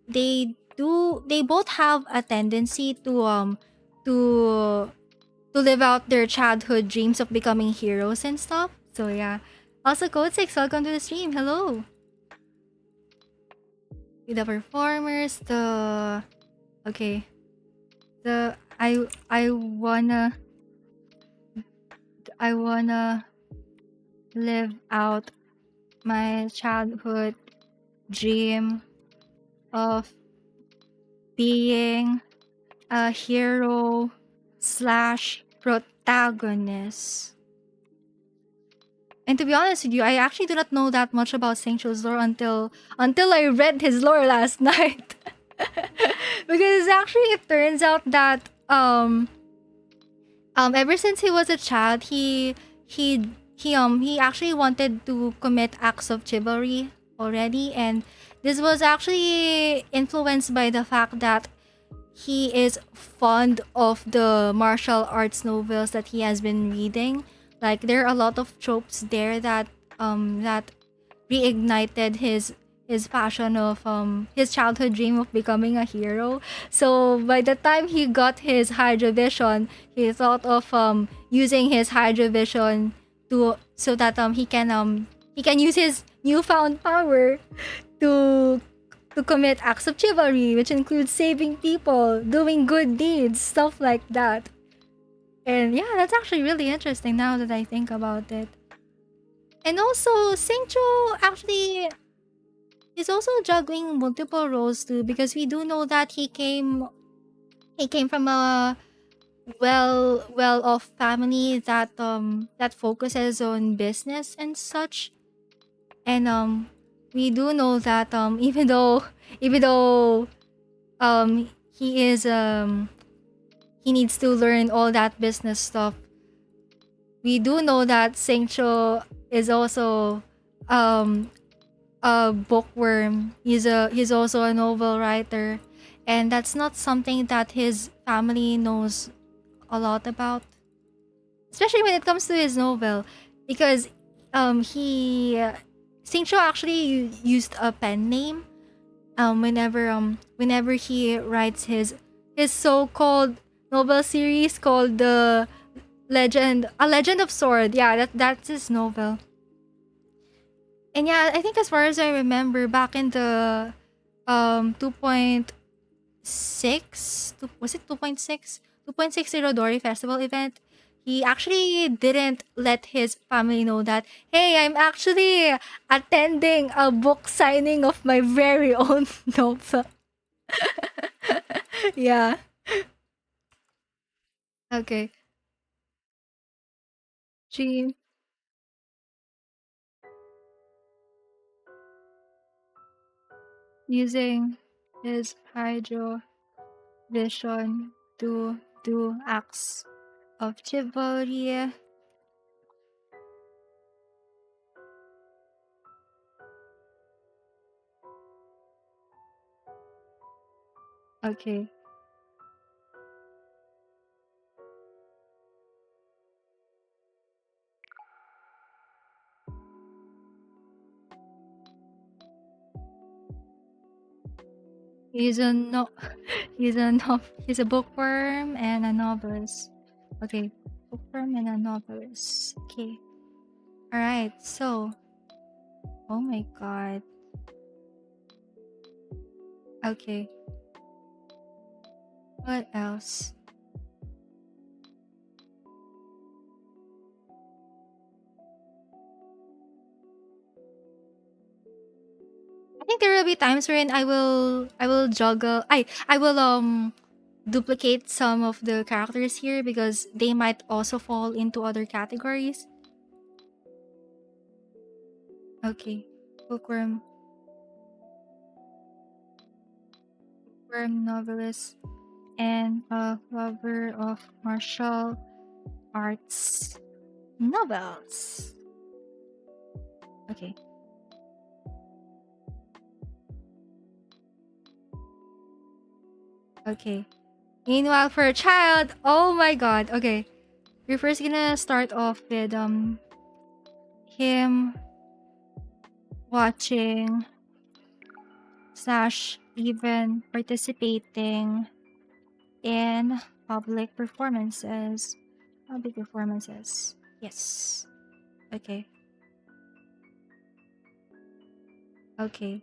[SPEAKER 1] they both have a tendency to live out their childhood dreams of becoming heroes and stuff. So yeah. Also, Code 6, welcome to the stream. Hello. The performers, okay. I wanna live out my childhood dream of being a hero slash protagonist. And to be honest with you, I actually do not know that much about Saintio's lore until I read his lore last night. Because actually it turns out that ever since he was a child, he actually wanted to commit acts of chivalry already, and this was actually influenced by the fact that he is fond of the martial arts novels that he has been reading. Like, there are a lot of tropes there that reignited his passion of his childhood dream of becoming a hero. So by the time he got his Hydra Vision, he thought of using his Hydra Vision so that he can use his newfound power to commit acts of chivalry, which includes saving people, doing good deeds, stuff like that. And yeah, that's actually really interesting now that I think about it. And also, Singcho actually is also juggling multiple roles too, because we do know that he came from a well-off family that focuses on business and such. And we do know that even though he is he needs to learn all that business stuff, we do know that Singcho is also a bookworm. He's also a novel writer, and that's not something that his family knows a lot about, especially when it comes to his novel, because Singcho actually used a pen name whenever he writes his so-called novel series called the Legend of Sword. Yeah, that's his novel. And yeah, I think as far as I remember, back in the 2.6, was it 2.6? 2.6 Irodori Festival event, he actually didn't let his family know that, hey, I'm actually attending a book signing of my very own novel. Yeah. Okay. Dream. Using his Hydro Vision to do acts of chivalry. Okay. He's a bookworm and a novelist. Okay, bookworm and a novelist. Okay. All right. So, oh my god. Okay. What else? I think there will be times wherein I will juggle. I will duplicate some of the characters here because they might also fall into other categories. Okay. Bookworm. Bookworm, novelist, and a lover of martial arts novels. Okay. Okay. Meanwhile, for a child, oh my god. Okay. We're first gonna start off with him watching / even participating in public performances. Public performances. Yes. Okay. Okay.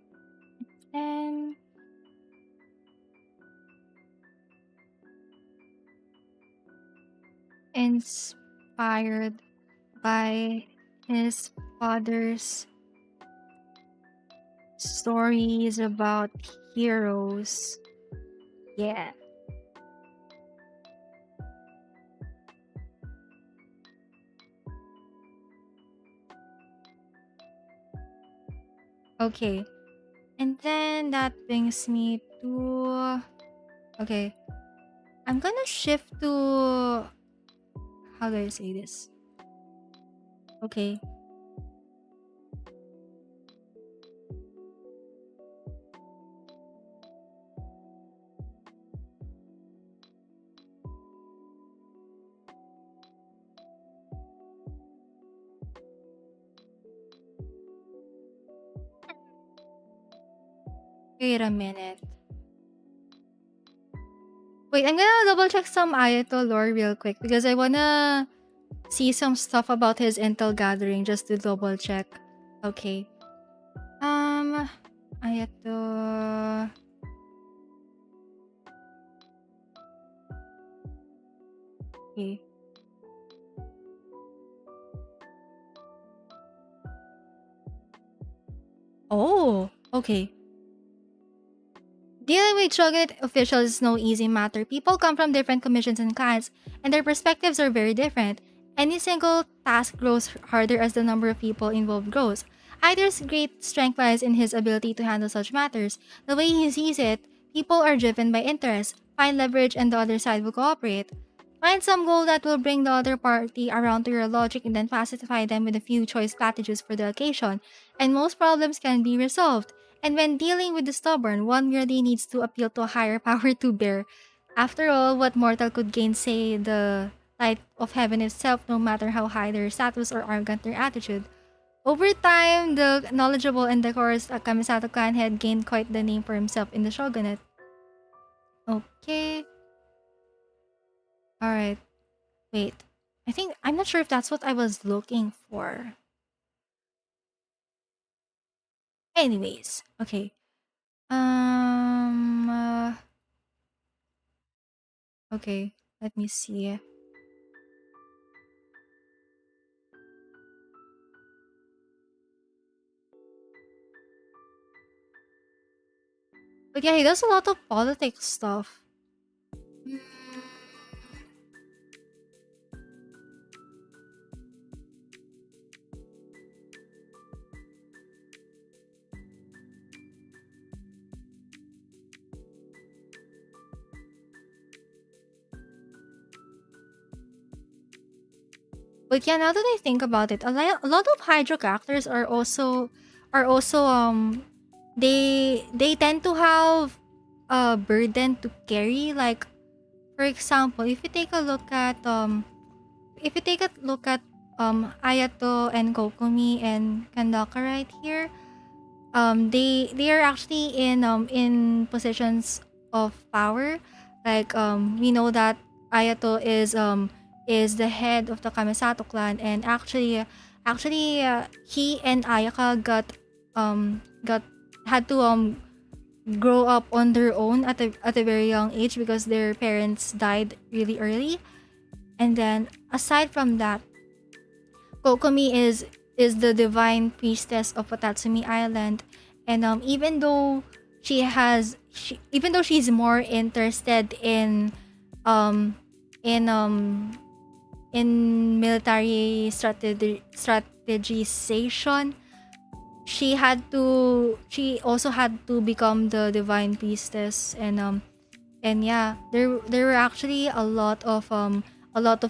[SPEAKER 1] And inspired by his father's stories about heroes. Yeah. Okay. And then that brings me to... Okay. I'm gonna shift to... How do I say this? Okay. Wait a minute. Wait, I'm gonna double check some Ayato lore real quick because I wanna see some stuff about his intel gathering just to double check. Okay. Ayato... Okay. Oh, okay. Dealing with Shogunate officials is no easy matter. People come from different commissions and clans, and their perspectives are very different. Any single task grows harder as the number of people involved grows. Aider's great strength lies in his ability to handle such matters. The way he sees it, people are driven by interest. Find leverage and the other side will cooperate. Find some goal that will bring the other party around to your logic and then pacify them with a few choice strategies for the occasion, and most problems can be resolved. And when dealing with the stubborn, one merely needs to appeal to a higher power to bear. After all, what mortal could gainsay the light of heaven itself, no matter how high their status or arrogant their attitude? Over time, the knowledgeable and decorous Kamisato clan had gained quite the name for himself in the shogunate. Okay. Alright. Wait. I'm not sure if that's what I was looking for. Anyways, okay. Okay, let me see. But yeah, he does a lot of politics stuff. But yeah, now that I think about it, a lot of Hydro characters are also they tend to have a burden to carry. Like, for example, if you take a look at Ayato and Kokomi and Kandaka right here, they are actually in positions of power. Like, we know that Ayato is the head of the Kamisato clan, and actually he and Ayaka had to grow up on their own at a very young age because their parents died really early. And then aside from that, Kokomi is the divine priestess of Watatsumi Island, and even though she's more interested in military strategization, she also had to become the divine priestess. And yeah, there were actually a lot of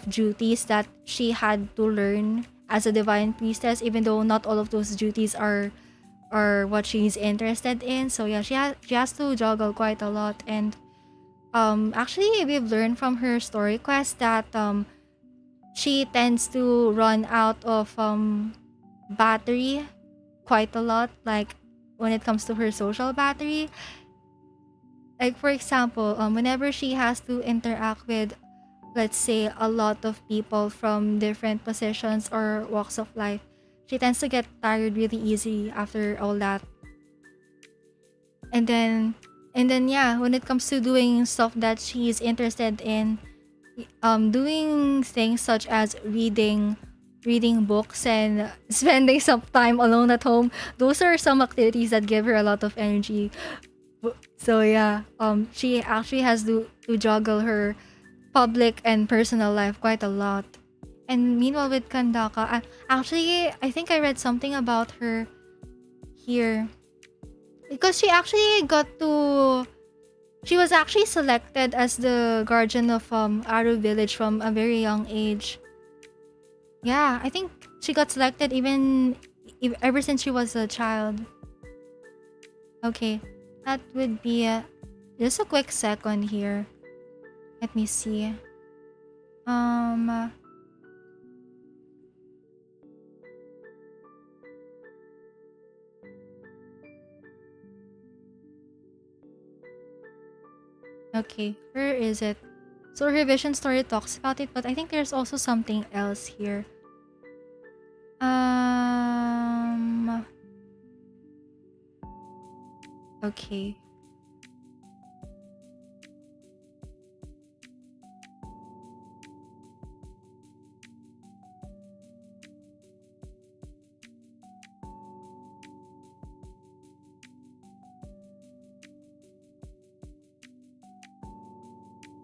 [SPEAKER 1] duties that she had to learn as a divine priestess, even though not all of those duties are what she's interested in. So yeah, she has to juggle quite a lot. And actually, we've learned from her story quest that she tends to run out of battery quite a lot, like when it comes to her social battery. like for example, whenever she has to interact with, let's say, a lot of people from different positions or walks of life, she tends to get tired really easy after all that. And then yeah, when it comes to doing stuff that she's interested in, doing things such as reading books and spending some time alone at home, those are some activities that give her a lot of energy. So yeah, she actually has to juggle her public and personal life quite a lot. And meanwhile with Kandaka, actually I think I read something about her here, because she was actually selected as the guardian of Aru village from a very young age. Yeah, I think she got selected ever since she was a child. Okay, that would be just a quick second here. Let me see. Okay, where is it? So her vision story talks about it, but I think there's also something else here. Okay.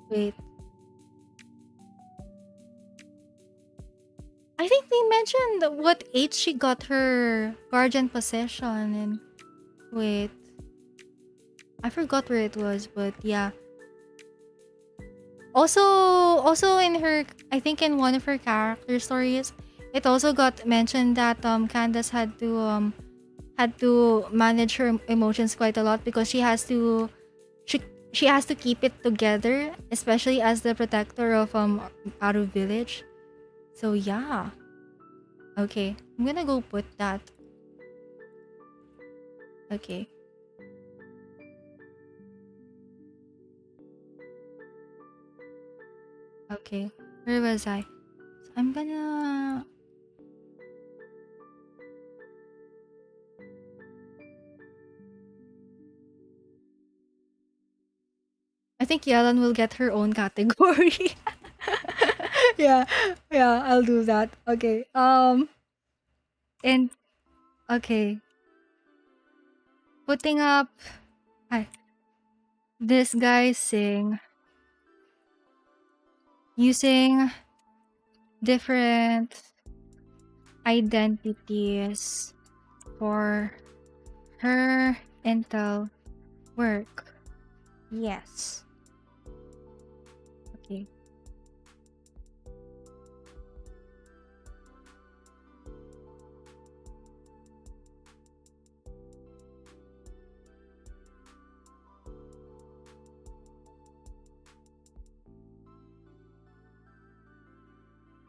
[SPEAKER 1] Wait. I think they mentioned what age she got her guardian possession, and wait. I forgot where it was, but yeah. Also in her, I think in one of her character stories, it also got mentioned that Candace had to manage her emotions quite a lot, because she has to keep it together, especially as the protector of Aru village. So yeah. Okay, I'm gonna go put that. Okay. Okay, where was I? So I'm gonna... I think Yelan will get her own category. yeah, I'll do that. Okay. And okay, putting up this guy sing using different identities for her intel work. Yes. Okay.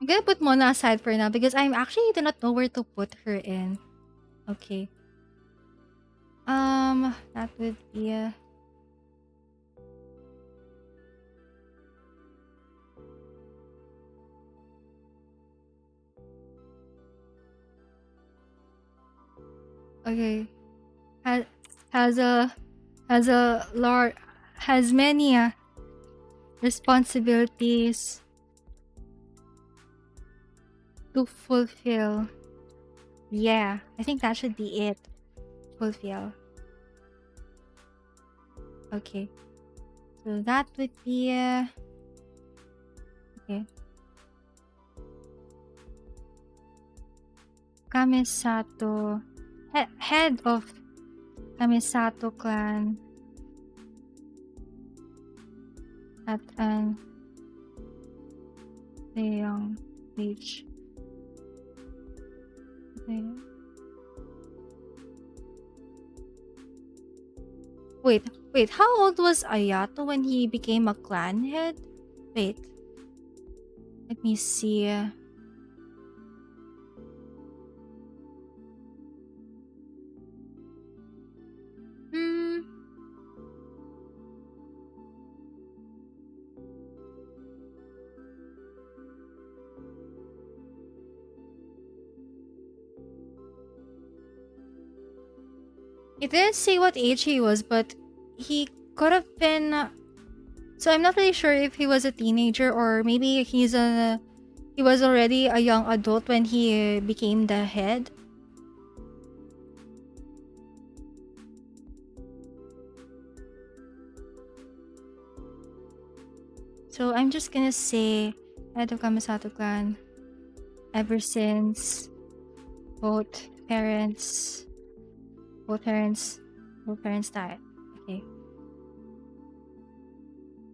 [SPEAKER 1] I'm gonna put Mona aside for now because I'm actually do not know where to put her in. Okay. That would be a... Okay. Has many responsibilities to fulfill. Yeah, I think that should be it. Fulfill. Okay. So that would be okay. Kamisato, head of Kamisato clan at an young age. Okay. Wait, how old was Ayato when he became a clan head? Wait. Let me see. It didn't say what age he was, but he could have been. So I'm not really sure if he was a teenager or maybe he was already a young adult when he became the head. So I'm just gonna say head of Kamisato clan ever since both parents died. Okay.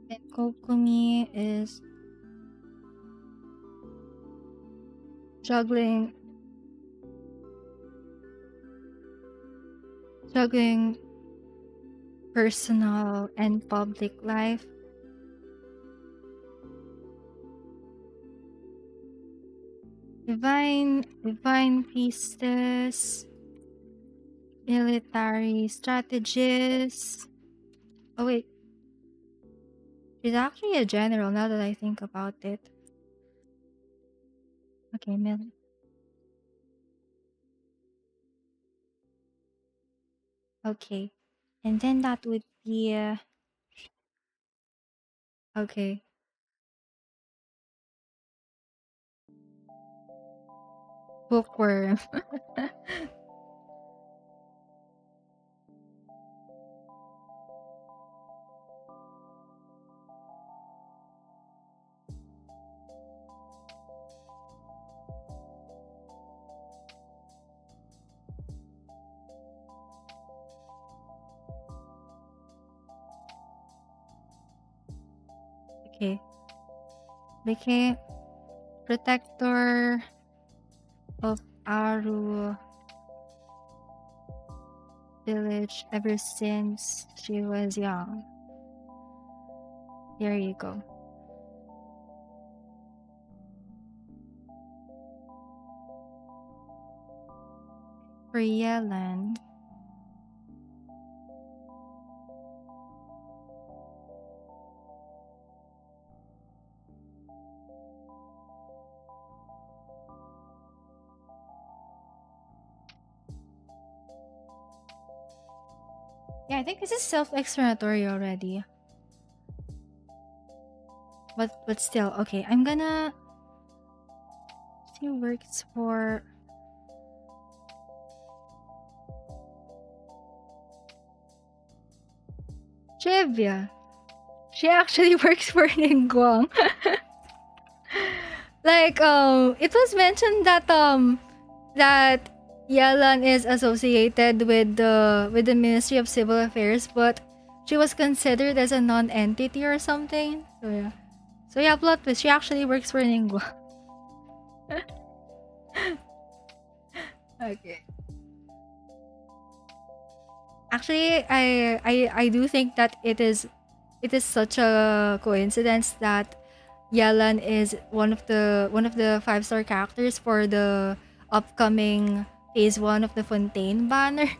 [SPEAKER 1] And Kokumi is juggling personal and public life. Divine priestess, military strategist. Oh wait, she's actually a general now that I think about it. Okay, okay, and then that would be okay. Bookworm. Okay. Became protector of Aru village ever since she was young. There you go. For Yelan, yeah, I think this is self-explanatory already. But still, okay, I'm gonna. She works for. Trivia. She actually works for Ningguang. Like, it was mentioned that that Yelan is associated with the Ministry of Civil Affairs, but she was considered as a non-entity or something. So yeah, plot twist. She actually works for Ningguang. Okay. Actually, I do think that it is such a coincidence that Yelan is one of the 5-star characters for the upcoming phase 1 of the Fontaine banner.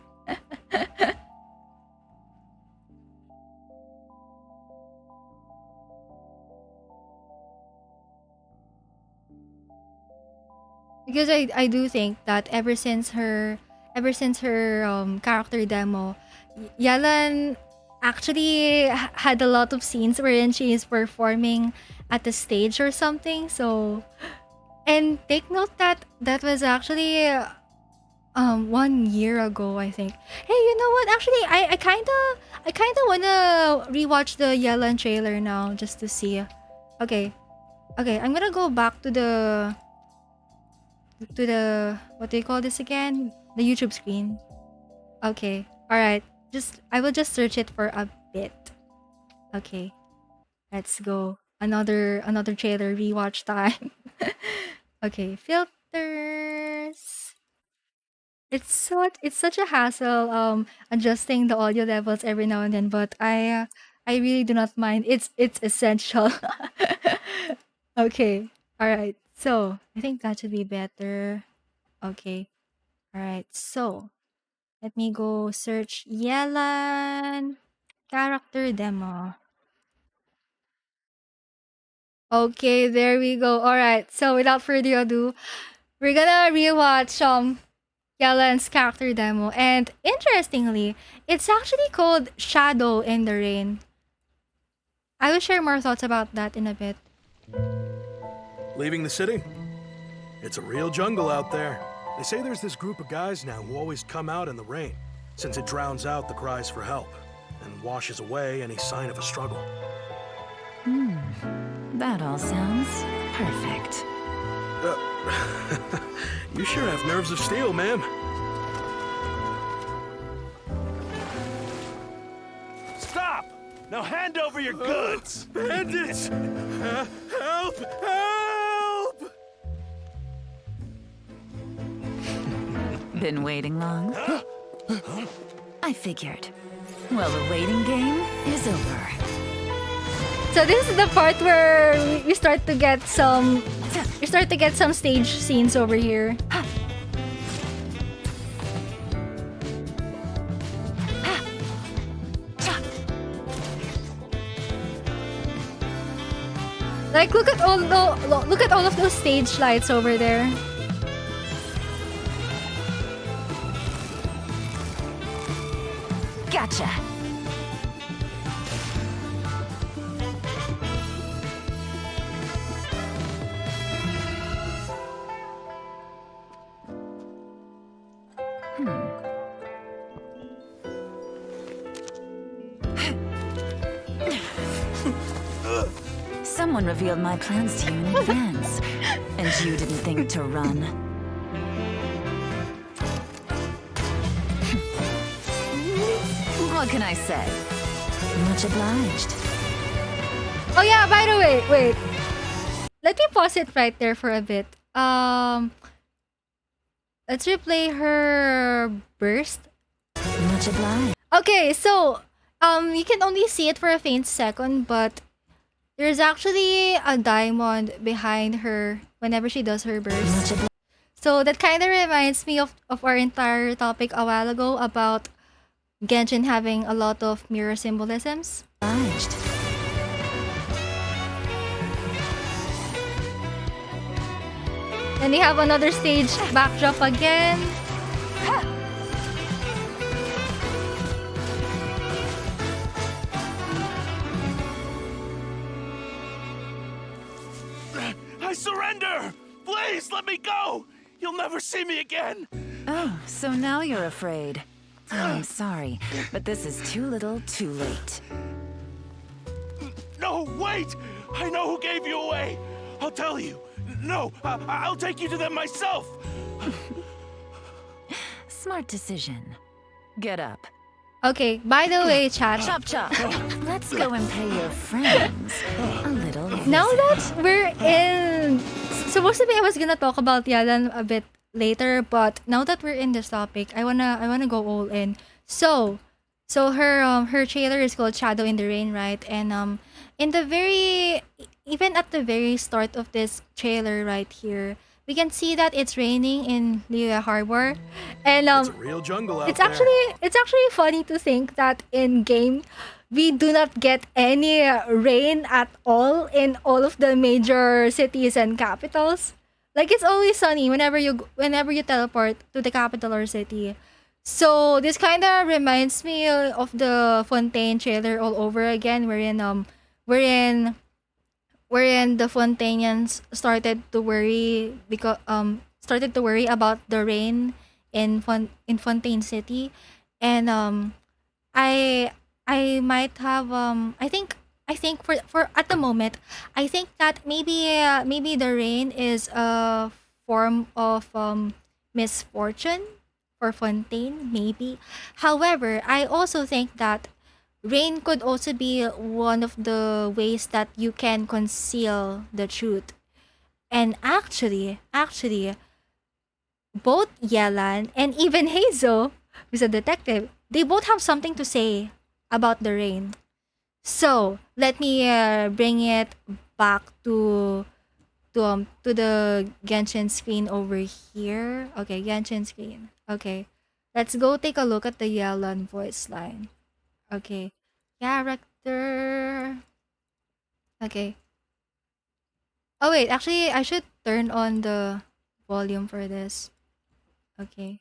[SPEAKER 1] Because I do think that ever since her character demo, Yelan actually had a lot of scenes wherein she is performing at the stage or something. So, and take note that that was actually 1 year ago, I think. Hey, you know what? Actually, I kinda wanna rewatch the Yelan trailer now just to see. Okay, I'm gonna go back to the what do you call this again? The YouTube screen. Okay. All right. I will just search it for a bit. Okay. Let's go. Another trailer rewatch time. Okay, filters. It's such a hassle adjusting the audio levels every now and then, but I really do not mind. It's essential. Okay. All right. So, I think that should be better. Okay. All right. So, let me go search Yelan character demo. Okay, there we go. All right. So, without further ado, we're gonna rewatch Yelan's character demo, and interestingly, it's actually called Shadow in the Rain. I will share more thoughts about that in a bit.
[SPEAKER 15] Leaving the city? It's a real jungle out there. They say there's this group of guys now who always come out in the rain, since it drowns out the cries for help and washes away any sign of a struggle.
[SPEAKER 5] That all sounds perfect.
[SPEAKER 15] You sure have nerves of steel, ma'am.
[SPEAKER 10] Stop! Now hand over your goods!
[SPEAKER 15] Bandits! Help! Help!
[SPEAKER 5] Been waiting long? I figured. Well, the waiting game is over.
[SPEAKER 1] So this is the part where we start to get some stage scenes over here. Like look at all of those stage lights over there.
[SPEAKER 5] Gotcha. Someone revealed my plans to you in advance, and you didn't think to run. What can I say? Much obliged.
[SPEAKER 1] Oh yeah, by the way, wait. Let me pause it right there for a bit. Let's replay her burst.
[SPEAKER 5] Much obliged.
[SPEAKER 1] Okay, so you can only see it for a faint second, but there's actually a diamond behind her whenever she does her burst. So that kind of reminds me of our entire topic a while ago about Genshin having a lot of mirror symbolisms. And we have another stage backdrop again.
[SPEAKER 10] I surrender! Please let me go! You'll never see me again!
[SPEAKER 5] Oh, so now you're afraid. Oh, I'm sorry, but this is too little, too late.
[SPEAKER 10] No, wait! I know who gave you away! I'll tell you! No, I'll take you to them myself!
[SPEAKER 5] Smart decision. Get up.
[SPEAKER 1] Okay, by the way, chat.
[SPEAKER 5] Chop chop. Let's go and pay your friends a little visit.
[SPEAKER 1] Now that we're in... Supposed to be I was gonna talk about Yelan a bit later, but now that we're in this topic, I wanna go all in. So her trailer is called Shadow in the Rain, right? And even at the very start of this trailer right here, we can see that it's raining in Liyue Harbor, and
[SPEAKER 15] it's a real jungle out
[SPEAKER 1] it's
[SPEAKER 15] there.
[SPEAKER 1] actually funny to think that in game we do not get any rain at all in all of the major cities and capitals. Like it's always sunny whenever you teleport to the capital or city. So this kind of reminds me of the Fontaine trailer all over again, wherein the Fontainians started to worry about the rain in Fontaine City, and I might have I think for at the moment I think that maybe the rain is a form of misfortune for Fontaine, maybe. However, I also think that rain could also be one of the ways that you can conceal the truth. And actually, both Yelan and even Heizou, who's a detective, they both have something to say about the rain. So let me bring it back to the Genshin screen over here. Okay, Genshin screen. Okay, let's go take a look at the Yelan voice line. Okay, character. Okay. Oh wait, actually I should turn on the volume for this. Okay.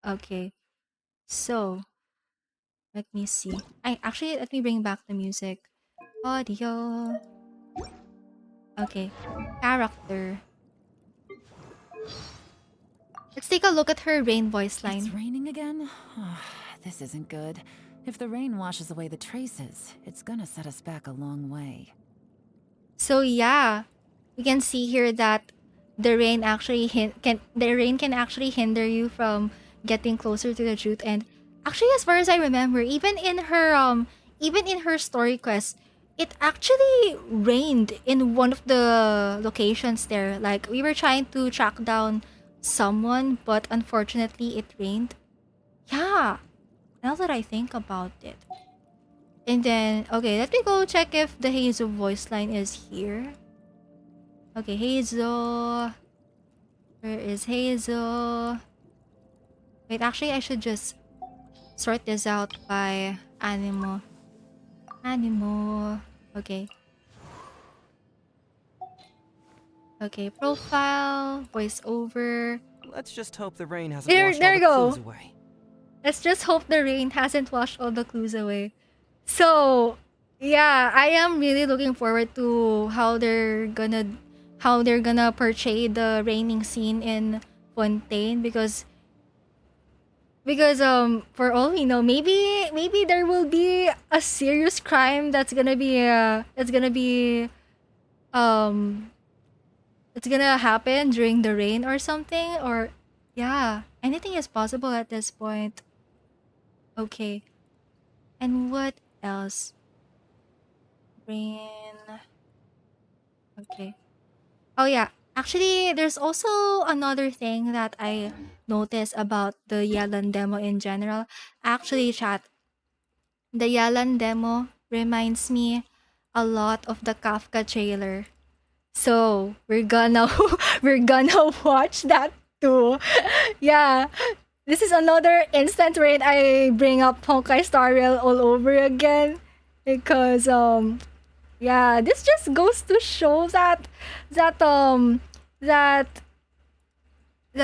[SPEAKER 1] Okay. So, let me see. Let me bring back the music. Audio. Okay. Character. Let's take a look at her rain voice line.
[SPEAKER 16] It's raining again? This isn't good. If the rain washes away the traces, it's gonna set us back a long way.
[SPEAKER 1] So yeah, we can see here that the rain actually can actually hinder you from getting closer to the truth. And actually, as far as I remember, even in her story quest, it actually rained in one of the locations there. Like, we were trying to track down someone, but unfortunately it rained. Yeah, now that I think about it. And then, okay, let me go check if the Heizou voice line is here. Okay, Heizou. Where is Heizou? Wait, actually, I should just sort this out by Animo. Animo. Okay. Okay, profile, voiceover.
[SPEAKER 17] Let's just hope the rain hasn't
[SPEAKER 1] There
[SPEAKER 17] washed all
[SPEAKER 1] we
[SPEAKER 17] the
[SPEAKER 1] go.
[SPEAKER 17] clues away.
[SPEAKER 1] Let's just hope the rain hasn't washed all the clues away. So, yeah, I am really looking forward to how they're gonna portray the raining scene in Fontaine, because for all we know, maybe there will be a serious crime that's gonna happen during the rain or something. Or yeah, anything is possible at this point. Okay, and what else? Rain. Okay. Oh yeah, actually, there's also another thing that I noticed about the Yelan demo in general. Actually, chat, the Yelan demo reminds me a lot of the Kafka trailer. So we're gonna we're gonna watch that too. Yeah, this is another instance where I bring up Honkai Star Rail all over again, because yeah, this just goes to show that that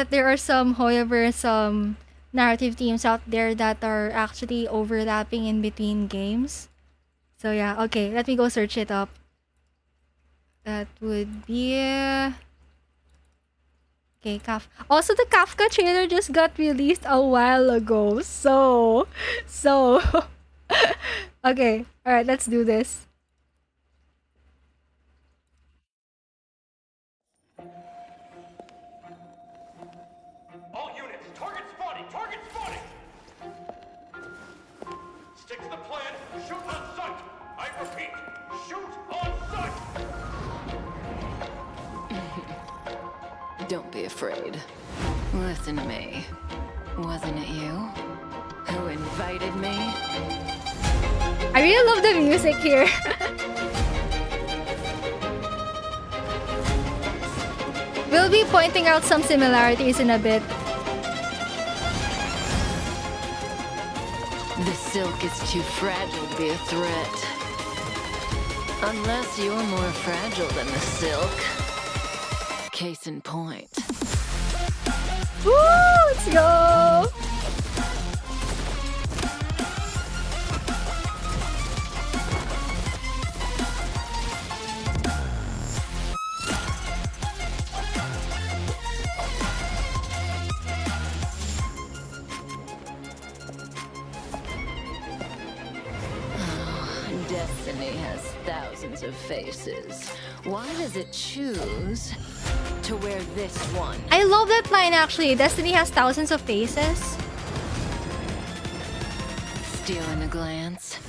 [SPEAKER 1] there are some, however, some narrative themes out there that are actually overlapping in between games. So yeah, okay, let me go search it up. That would be okay, also, the Kafka trailer just got released a while ago. So okay, all right, let's do this.
[SPEAKER 13] All units, target spotting! Target spotting! Stick to the plan. Shoot on sight. I repeat, shoot on sight.
[SPEAKER 5] Don't be afraid. Listen to me. Wasn't it you who invited me?
[SPEAKER 1] I really love the music here. We'll be pointing out some similarities in a bit.
[SPEAKER 5] The silk is too fragile to be a threat. Unless you're more fragile than the silk. Case in point.
[SPEAKER 1] Woo! Let's go!
[SPEAKER 5] Destiny has thousands of faces. Why does it choose to wear this one?
[SPEAKER 1] I love that line, actually. Destiny has thousands of faces.
[SPEAKER 5] Stealing a glance.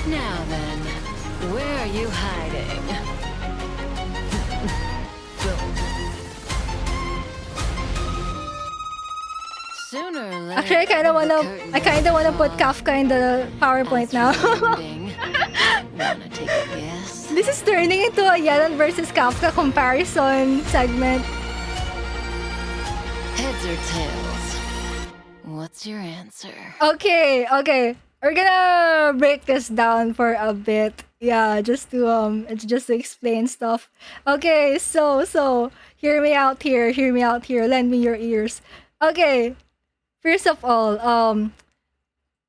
[SPEAKER 5] Now then, where are you hiding? Sooner or later,
[SPEAKER 1] Actually, I kinda wanna put Kafka in the PowerPoint now.
[SPEAKER 5] Wanna take a guess?
[SPEAKER 1] This is turning into a Yelan versus Kafka comparison segment.
[SPEAKER 5] Heads or tails? What's your answer?
[SPEAKER 1] Okay. We're gonna break this down for a bit. Yeah, just to explain stuff. Okay, so hear me out here. Lend me your ears. Okay, first of all,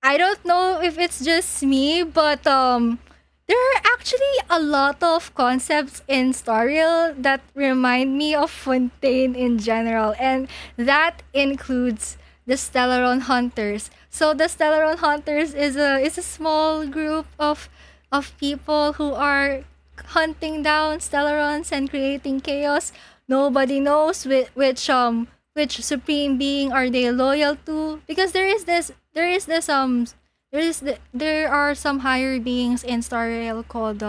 [SPEAKER 1] I don't know if it's just me, but there are actually a lot of concepts in Starreal that remind me of Fontaine in general, and that includes the Stellaron Hunters. So the Stellaron Hunters is a small group of people who are hunting down Stellarons and creating chaos. Nobody knows which supreme being are they loyal to, because there are some higher beings in Star Rail called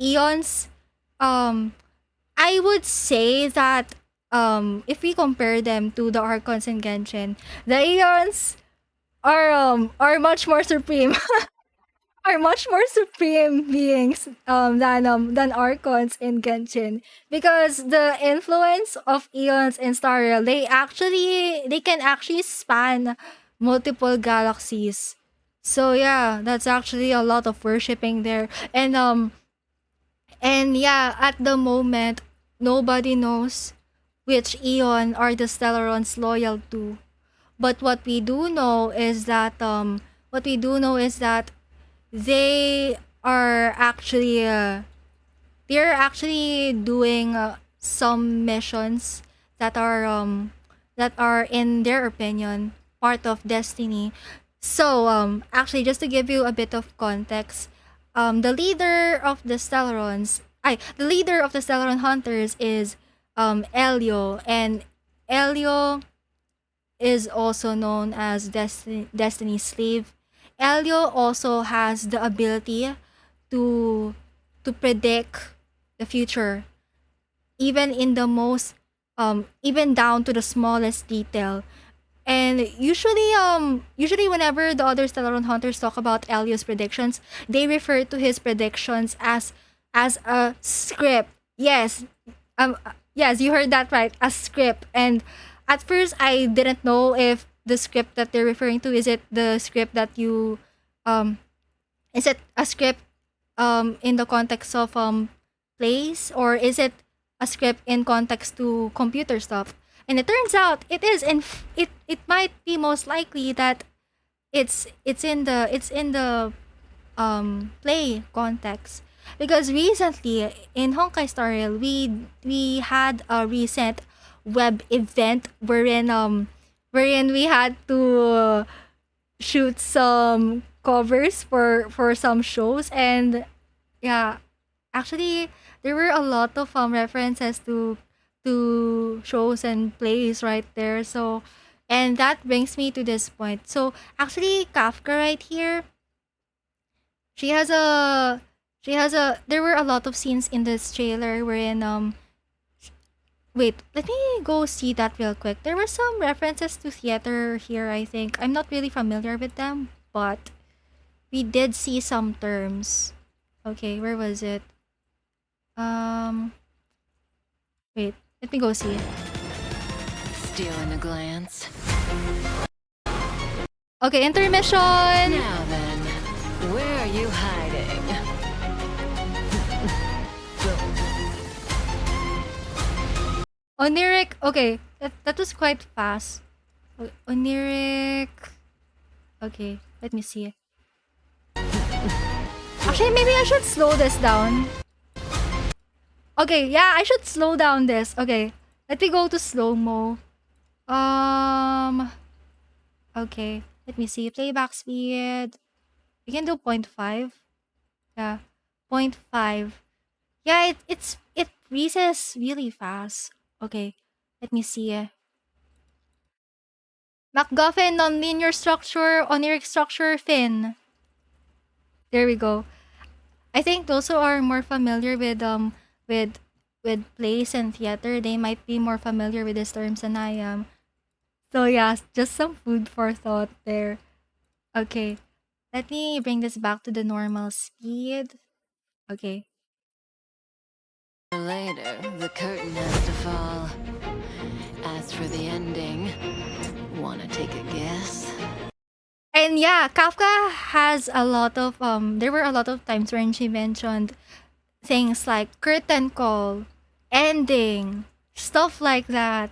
[SPEAKER 1] Eons. um I would say that if we compare them to the Archons in Genshin, the Eons are much more supreme. Are much more supreme beings than Archons in Genshin, because the influence of Eons in Star Rail, they can actually span multiple galaxies. So yeah, that's actually a lot of worshipping there. And yeah, at the moment, nobody knows which Eon are the Stellarons loyal to. But what we do know is that they are actually they're actually doing some missions that are, in their opinion, part of destiny. So actually, just to give you a bit of context, the leader of the Stellaron Hunters is Elio, and Elio is also known as Destiny's Slave. Elio also has the ability to predict the future, even in the most even down to the smallest detail. And usually whenever the other Stellaron Hunters talk about Elio's predictions, they refer to his predictions as a script. Yes, you heard that right, a script. And at first I didn't know if the script that they're referring to, is it the script that you is it a script in the context of plays, or is it a script in context to computer stuff? And it turns out it might be most likely that it's in the play context, because recently in Honkai Star Rail we had a recent web event wherein we had to shoot some covers for some shows. And yeah, actually there were a lot of references to shows and plays right there. So, and that brings me to this point. So actually Kafka right here, she has a there were a lot of scenes in this trailer wherein wait, let me go see that real quick. There were some references to theater here, I think. I'm not really familiar with them, but we did see some terms. Okay, where was it? Wait, let me go see.
[SPEAKER 5] Stealing a glance.
[SPEAKER 1] Okay, intermission!
[SPEAKER 5] Now then, where are you hiding?
[SPEAKER 1] Oniric, okay, that was quite fast. Oniric, okay, let me see. Actually, maybe I should slow this down. Okay, yeah, I should slow down this. Okay, let me go to slow-mo. Okay, let me see. Playback speed. We can do 0.5. Yeah, 0.5. Yeah, it freezes really fast. Okay, let me see. MacGuffin, non-linear structure, oniric structure, Finn. There we go. I think those who are more familiar with plays and theater, they might be more familiar with these terms than I am. So yeah, just some food for thought there. Okay, let me bring this back to the normal speed. Okay.
[SPEAKER 5] Later, the curtain has to fall. As for the ending, wanna take a guess?
[SPEAKER 1] And yeah, Kafka has a lot of there were a lot of times when she mentioned things like curtain call, ending, stuff like that.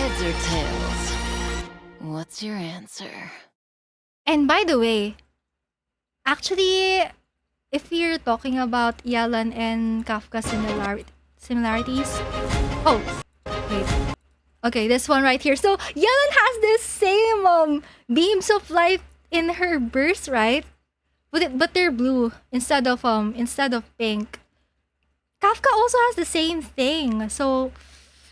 [SPEAKER 2] Heads or tails? What's your answer?
[SPEAKER 1] And by the way, actually, if you're talking about Yelan and Kafka similarities, oh, wait. Okay, this one right here. So Yelan has this same beams of light in her burst, right? But they're blue instead of pink. Kafka also has the same thing. So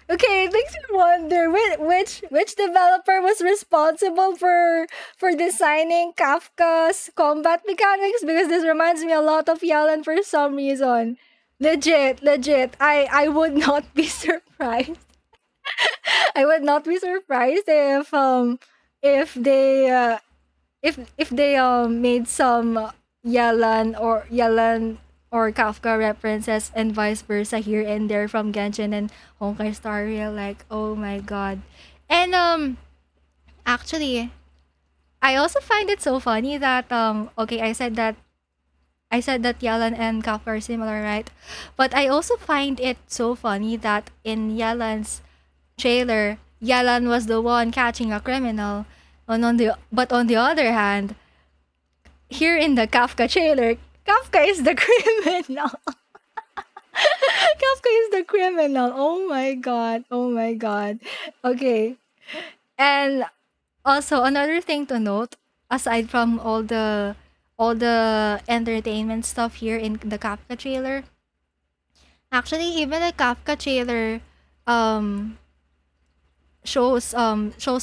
[SPEAKER 1] okay, it makes me wonder which developer was responsible for designing Kafka's combat mechanics, because this reminds me a lot of Yelan for some reason. Legit. I would not be surprised. I would not be surprised if they made some Yelan or Kafka references and vice versa here and there from Genshin and Honkai Star Rail. Like, oh my god. And actually, I also find it so funny that okay, I said that Yelan and Kafka are similar, right? But I also find it so funny that in Yelan's trailer, Yelan was the one catching a criminal. But on the other hand, here in the Kafka trailer, Kafka is the criminal. Kafka is the criminal. Oh my god. Okay. And also another thing to note, aside from all the entertainment stuff here in the Kafka trailer, actually even the Kafka trailer shows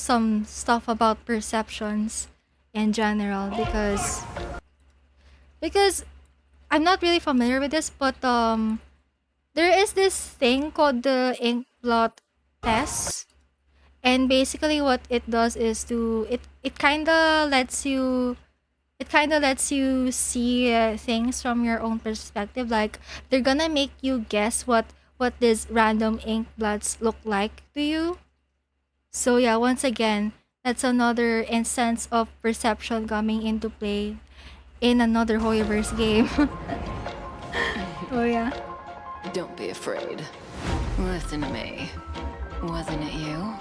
[SPEAKER 1] some stuff about perceptions in general, because I'm not really familiar with this, but there is this thing called the ink blot test, and basically what it does is it kind of lets you see things from your own perspective. Like, they're gonna make you guess what these random ink blots look like to you. So yeah, once again, that's another instance of perception coming into play in another Hoyoverse game. Oh yeah.
[SPEAKER 2] Don't be afraid. Listen to me. Wasn't it you?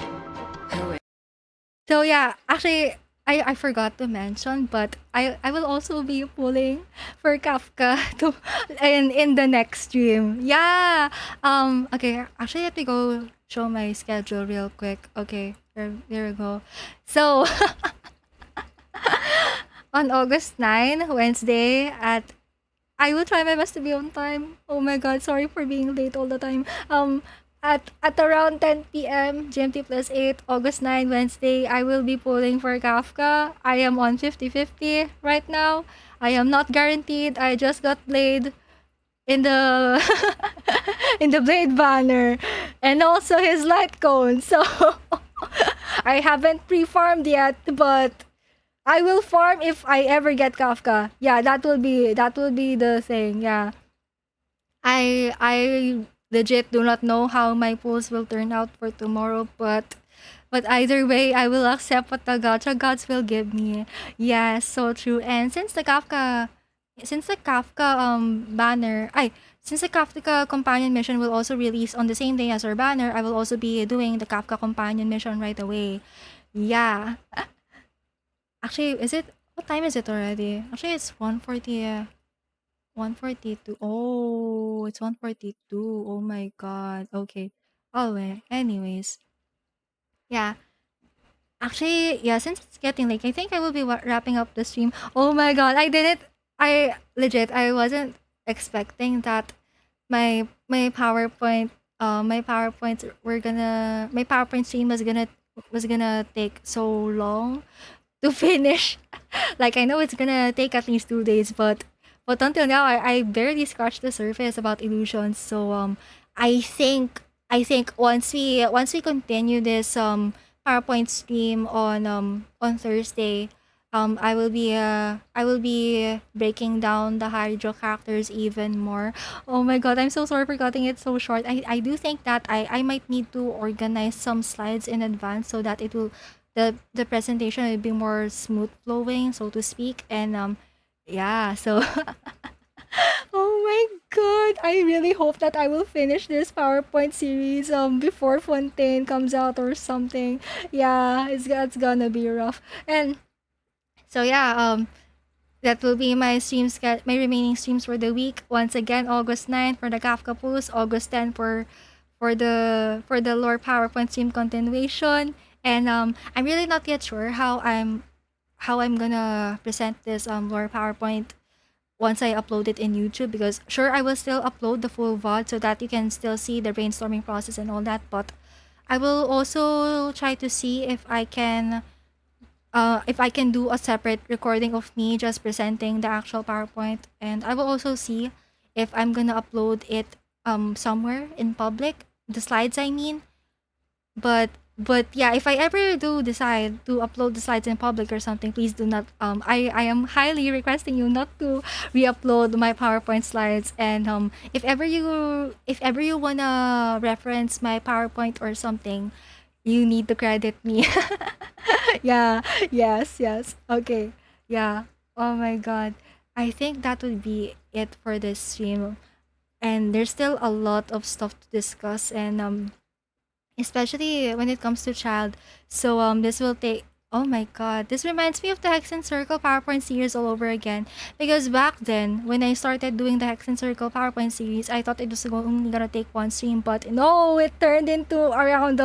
[SPEAKER 1] So yeah, actually, I forgot to mention, but I will also be pulling for Kafka to in the next stream. Yeah. Okay, actually let me go show my schedule real quick. Okay, there we go. So on August 9, Wednesday I will try my best to be on time. Oh my god, sorry for being late all the time. At around 10 p.m. GMT plus 8, August 9, Wednesday, I will be pulling for Kafka. I am on 50-50 right now. I am not guaranteed. I just got Blade in the in the Blade banner, and also his light cone. So I haven't pre-farmed yet, but I will farm if I ever get Kafka. Yeah, that will be the thing. Yeah. I legit do not know how my pulls will turn out for tomorrow, but either way, I will accept what the gacha gods will give me. Yes, so true. And since the Kafka banner, since the Kafka companion mission will also release on the same day as our banner, I will also be doing the Kafka companion mission right away. Yeah. Actually, what time is it already? Actually, it's 1:40. 1:42. Oh, it's 1:42. Oh my god. Okay. Oh, well, anyways. Yeah. Actually, yeah, since it's getting late, I think I will be wrapping up the stream. Oh my god, I wasn't expecting that my PowerPoint my PowerPoint stream was gonna take so long to finish. Like, I know it's gonna take at least 2 days, but until now I barely scratched the surface about illusions. So I think once we continue this PowerPoint stream on Thursday, I will be breaking down the Heizou characters even more. Oh my god, I'm so sorry for cutting it so short. I do think that I might need to organize some slides in advance so that it will the presentation will be more smooth flowing, so to speak. And yeah, so oh my god! I really hope that I will finish this PowerPoint series before Fontaine comes out or something. Yeah, it's gonna be rough. And so yeah, that will be my my remaining streams for the week. Once again, August 9th for the Kafka post, August 10th for the lore PowerPoint stream continuation. And I'm really not yet sure how I'm gonna present this lore PowerPoint once I upload it in YouTube, because sure I will still upload the full VOD so that you can still see the brainstorming process and all that, but I will also try to see if I can do a separate recording of me just presenting the actual PowerPoint, and I will also see if I'm gonna upload it somewhere in public, the slides I mean. But yeah, if I ever do decide to upload the slides in public or something, please do not I am highly requesting you not to re-upload my PowerPoint slides. And if ever you wanna reference my PowerPoint or something, you need to credit me. Yeah, yes. Okay. Yeah. Oh my god. I think that would be it for this stream. And there's still a lot of stuff to discuss, and especially when it comes to child. So this will take, oh my god, this reminds me of the Hex and Circle PowerPoint series all over again. Because back then, when I started doing the Hex and Circle PowerPoint series, I thought it was only gonna take one stream, but no, it turned into around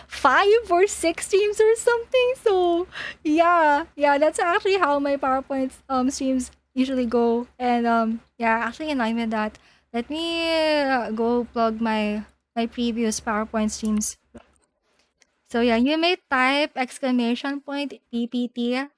[SPEAKER 1] 5 or 6 streams or something. So yeah, that's actually how my PowerPoint streams usually go. And yeah, actually in line with that, let me go plug my previous PowerPoint streams. So yeah, you may type !PPT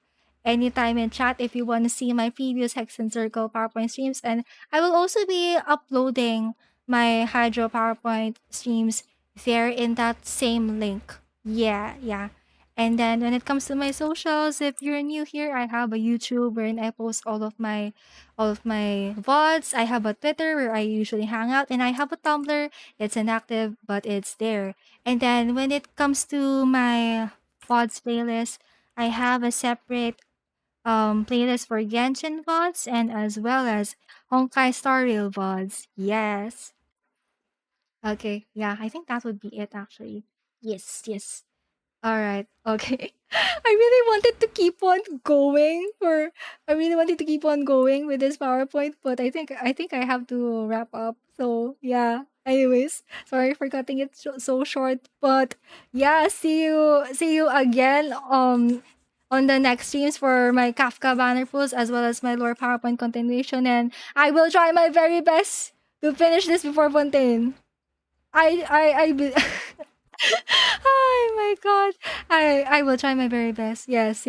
[SPEAKER 1] anytime in chat if you want to see my previous Hex and Circle PowerPoint streams. And I will also be uploading my Hydro PowerPoint streams there in that same link. Yeah. And then when it comes to my socials, if you're new here, I have a YouTube wherein I post all of my VODs. I have a Twitter where I usually hang out, and I have a Tumblr. It's inactive, but it's there. And then when it comes to my VODs playlist, I have a separate playlist for Genshin VODs, and as well as Honkai Star Rail VODs. Yes. Okay. Yeah, I think that would be it actually. Yes. All right. Okay. I really wanted to keep on going with this PowerPoint, but I think I have to wrap up. So, yeah. Anyways, sorry for cutting it so short, but yeah, see you again on the next streams for my Kafka banner post as well as my lore PowerPoint continuation, and I will try my very best to finish this before Fontaine. I Oh my god. I will try my very best. Yes.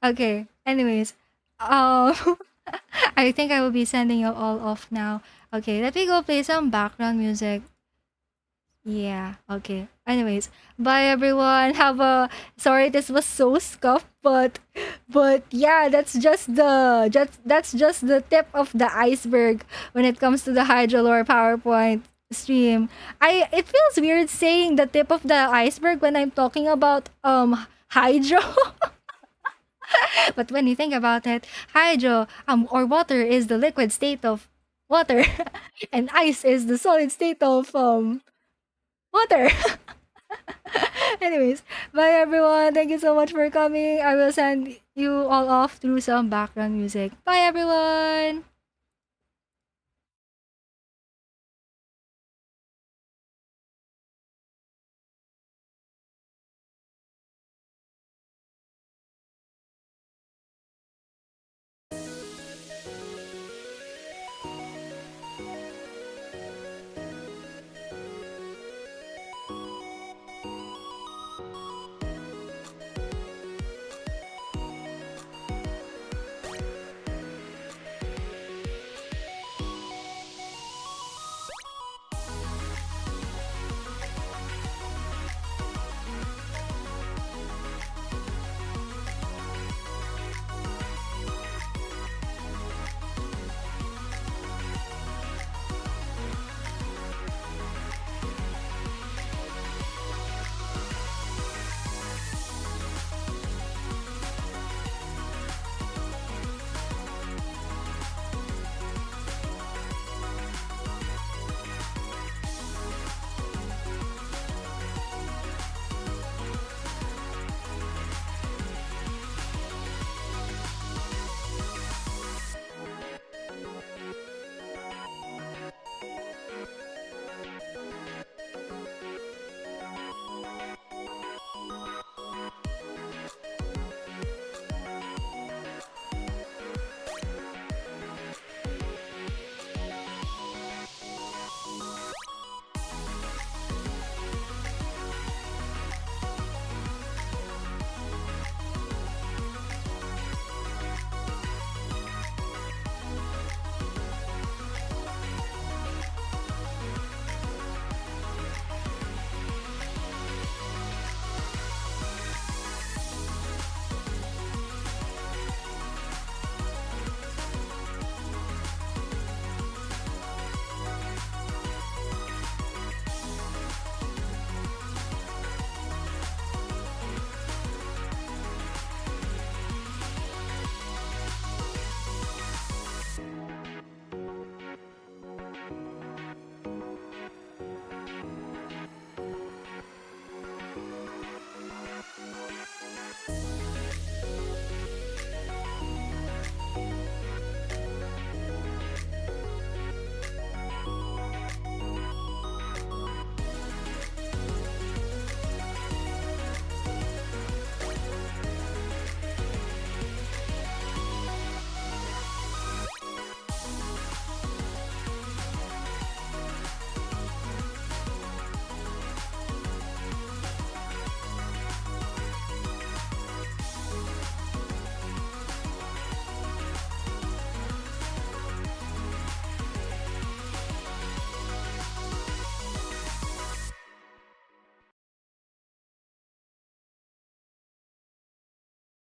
[SPEAKER 1] Okay. Anyways, um I think I will be sending you all off now. Okay, let me go play some background music. Yeah, okay. Anyways, bye everyone. Sorry this was so scuffed, but yeah, that's just the tip of the iceberg when it comes to the Hydrolore PowerPoint stream. It feels weird saying the tip of the iceberg when I'm talking about hydro. But when you think about it, hydro or water is the liquid state of water and ice is the solid state of water. Anyways, bye everyone. Thank you so much for coming. I will send you all off through some background music. Bye everyone.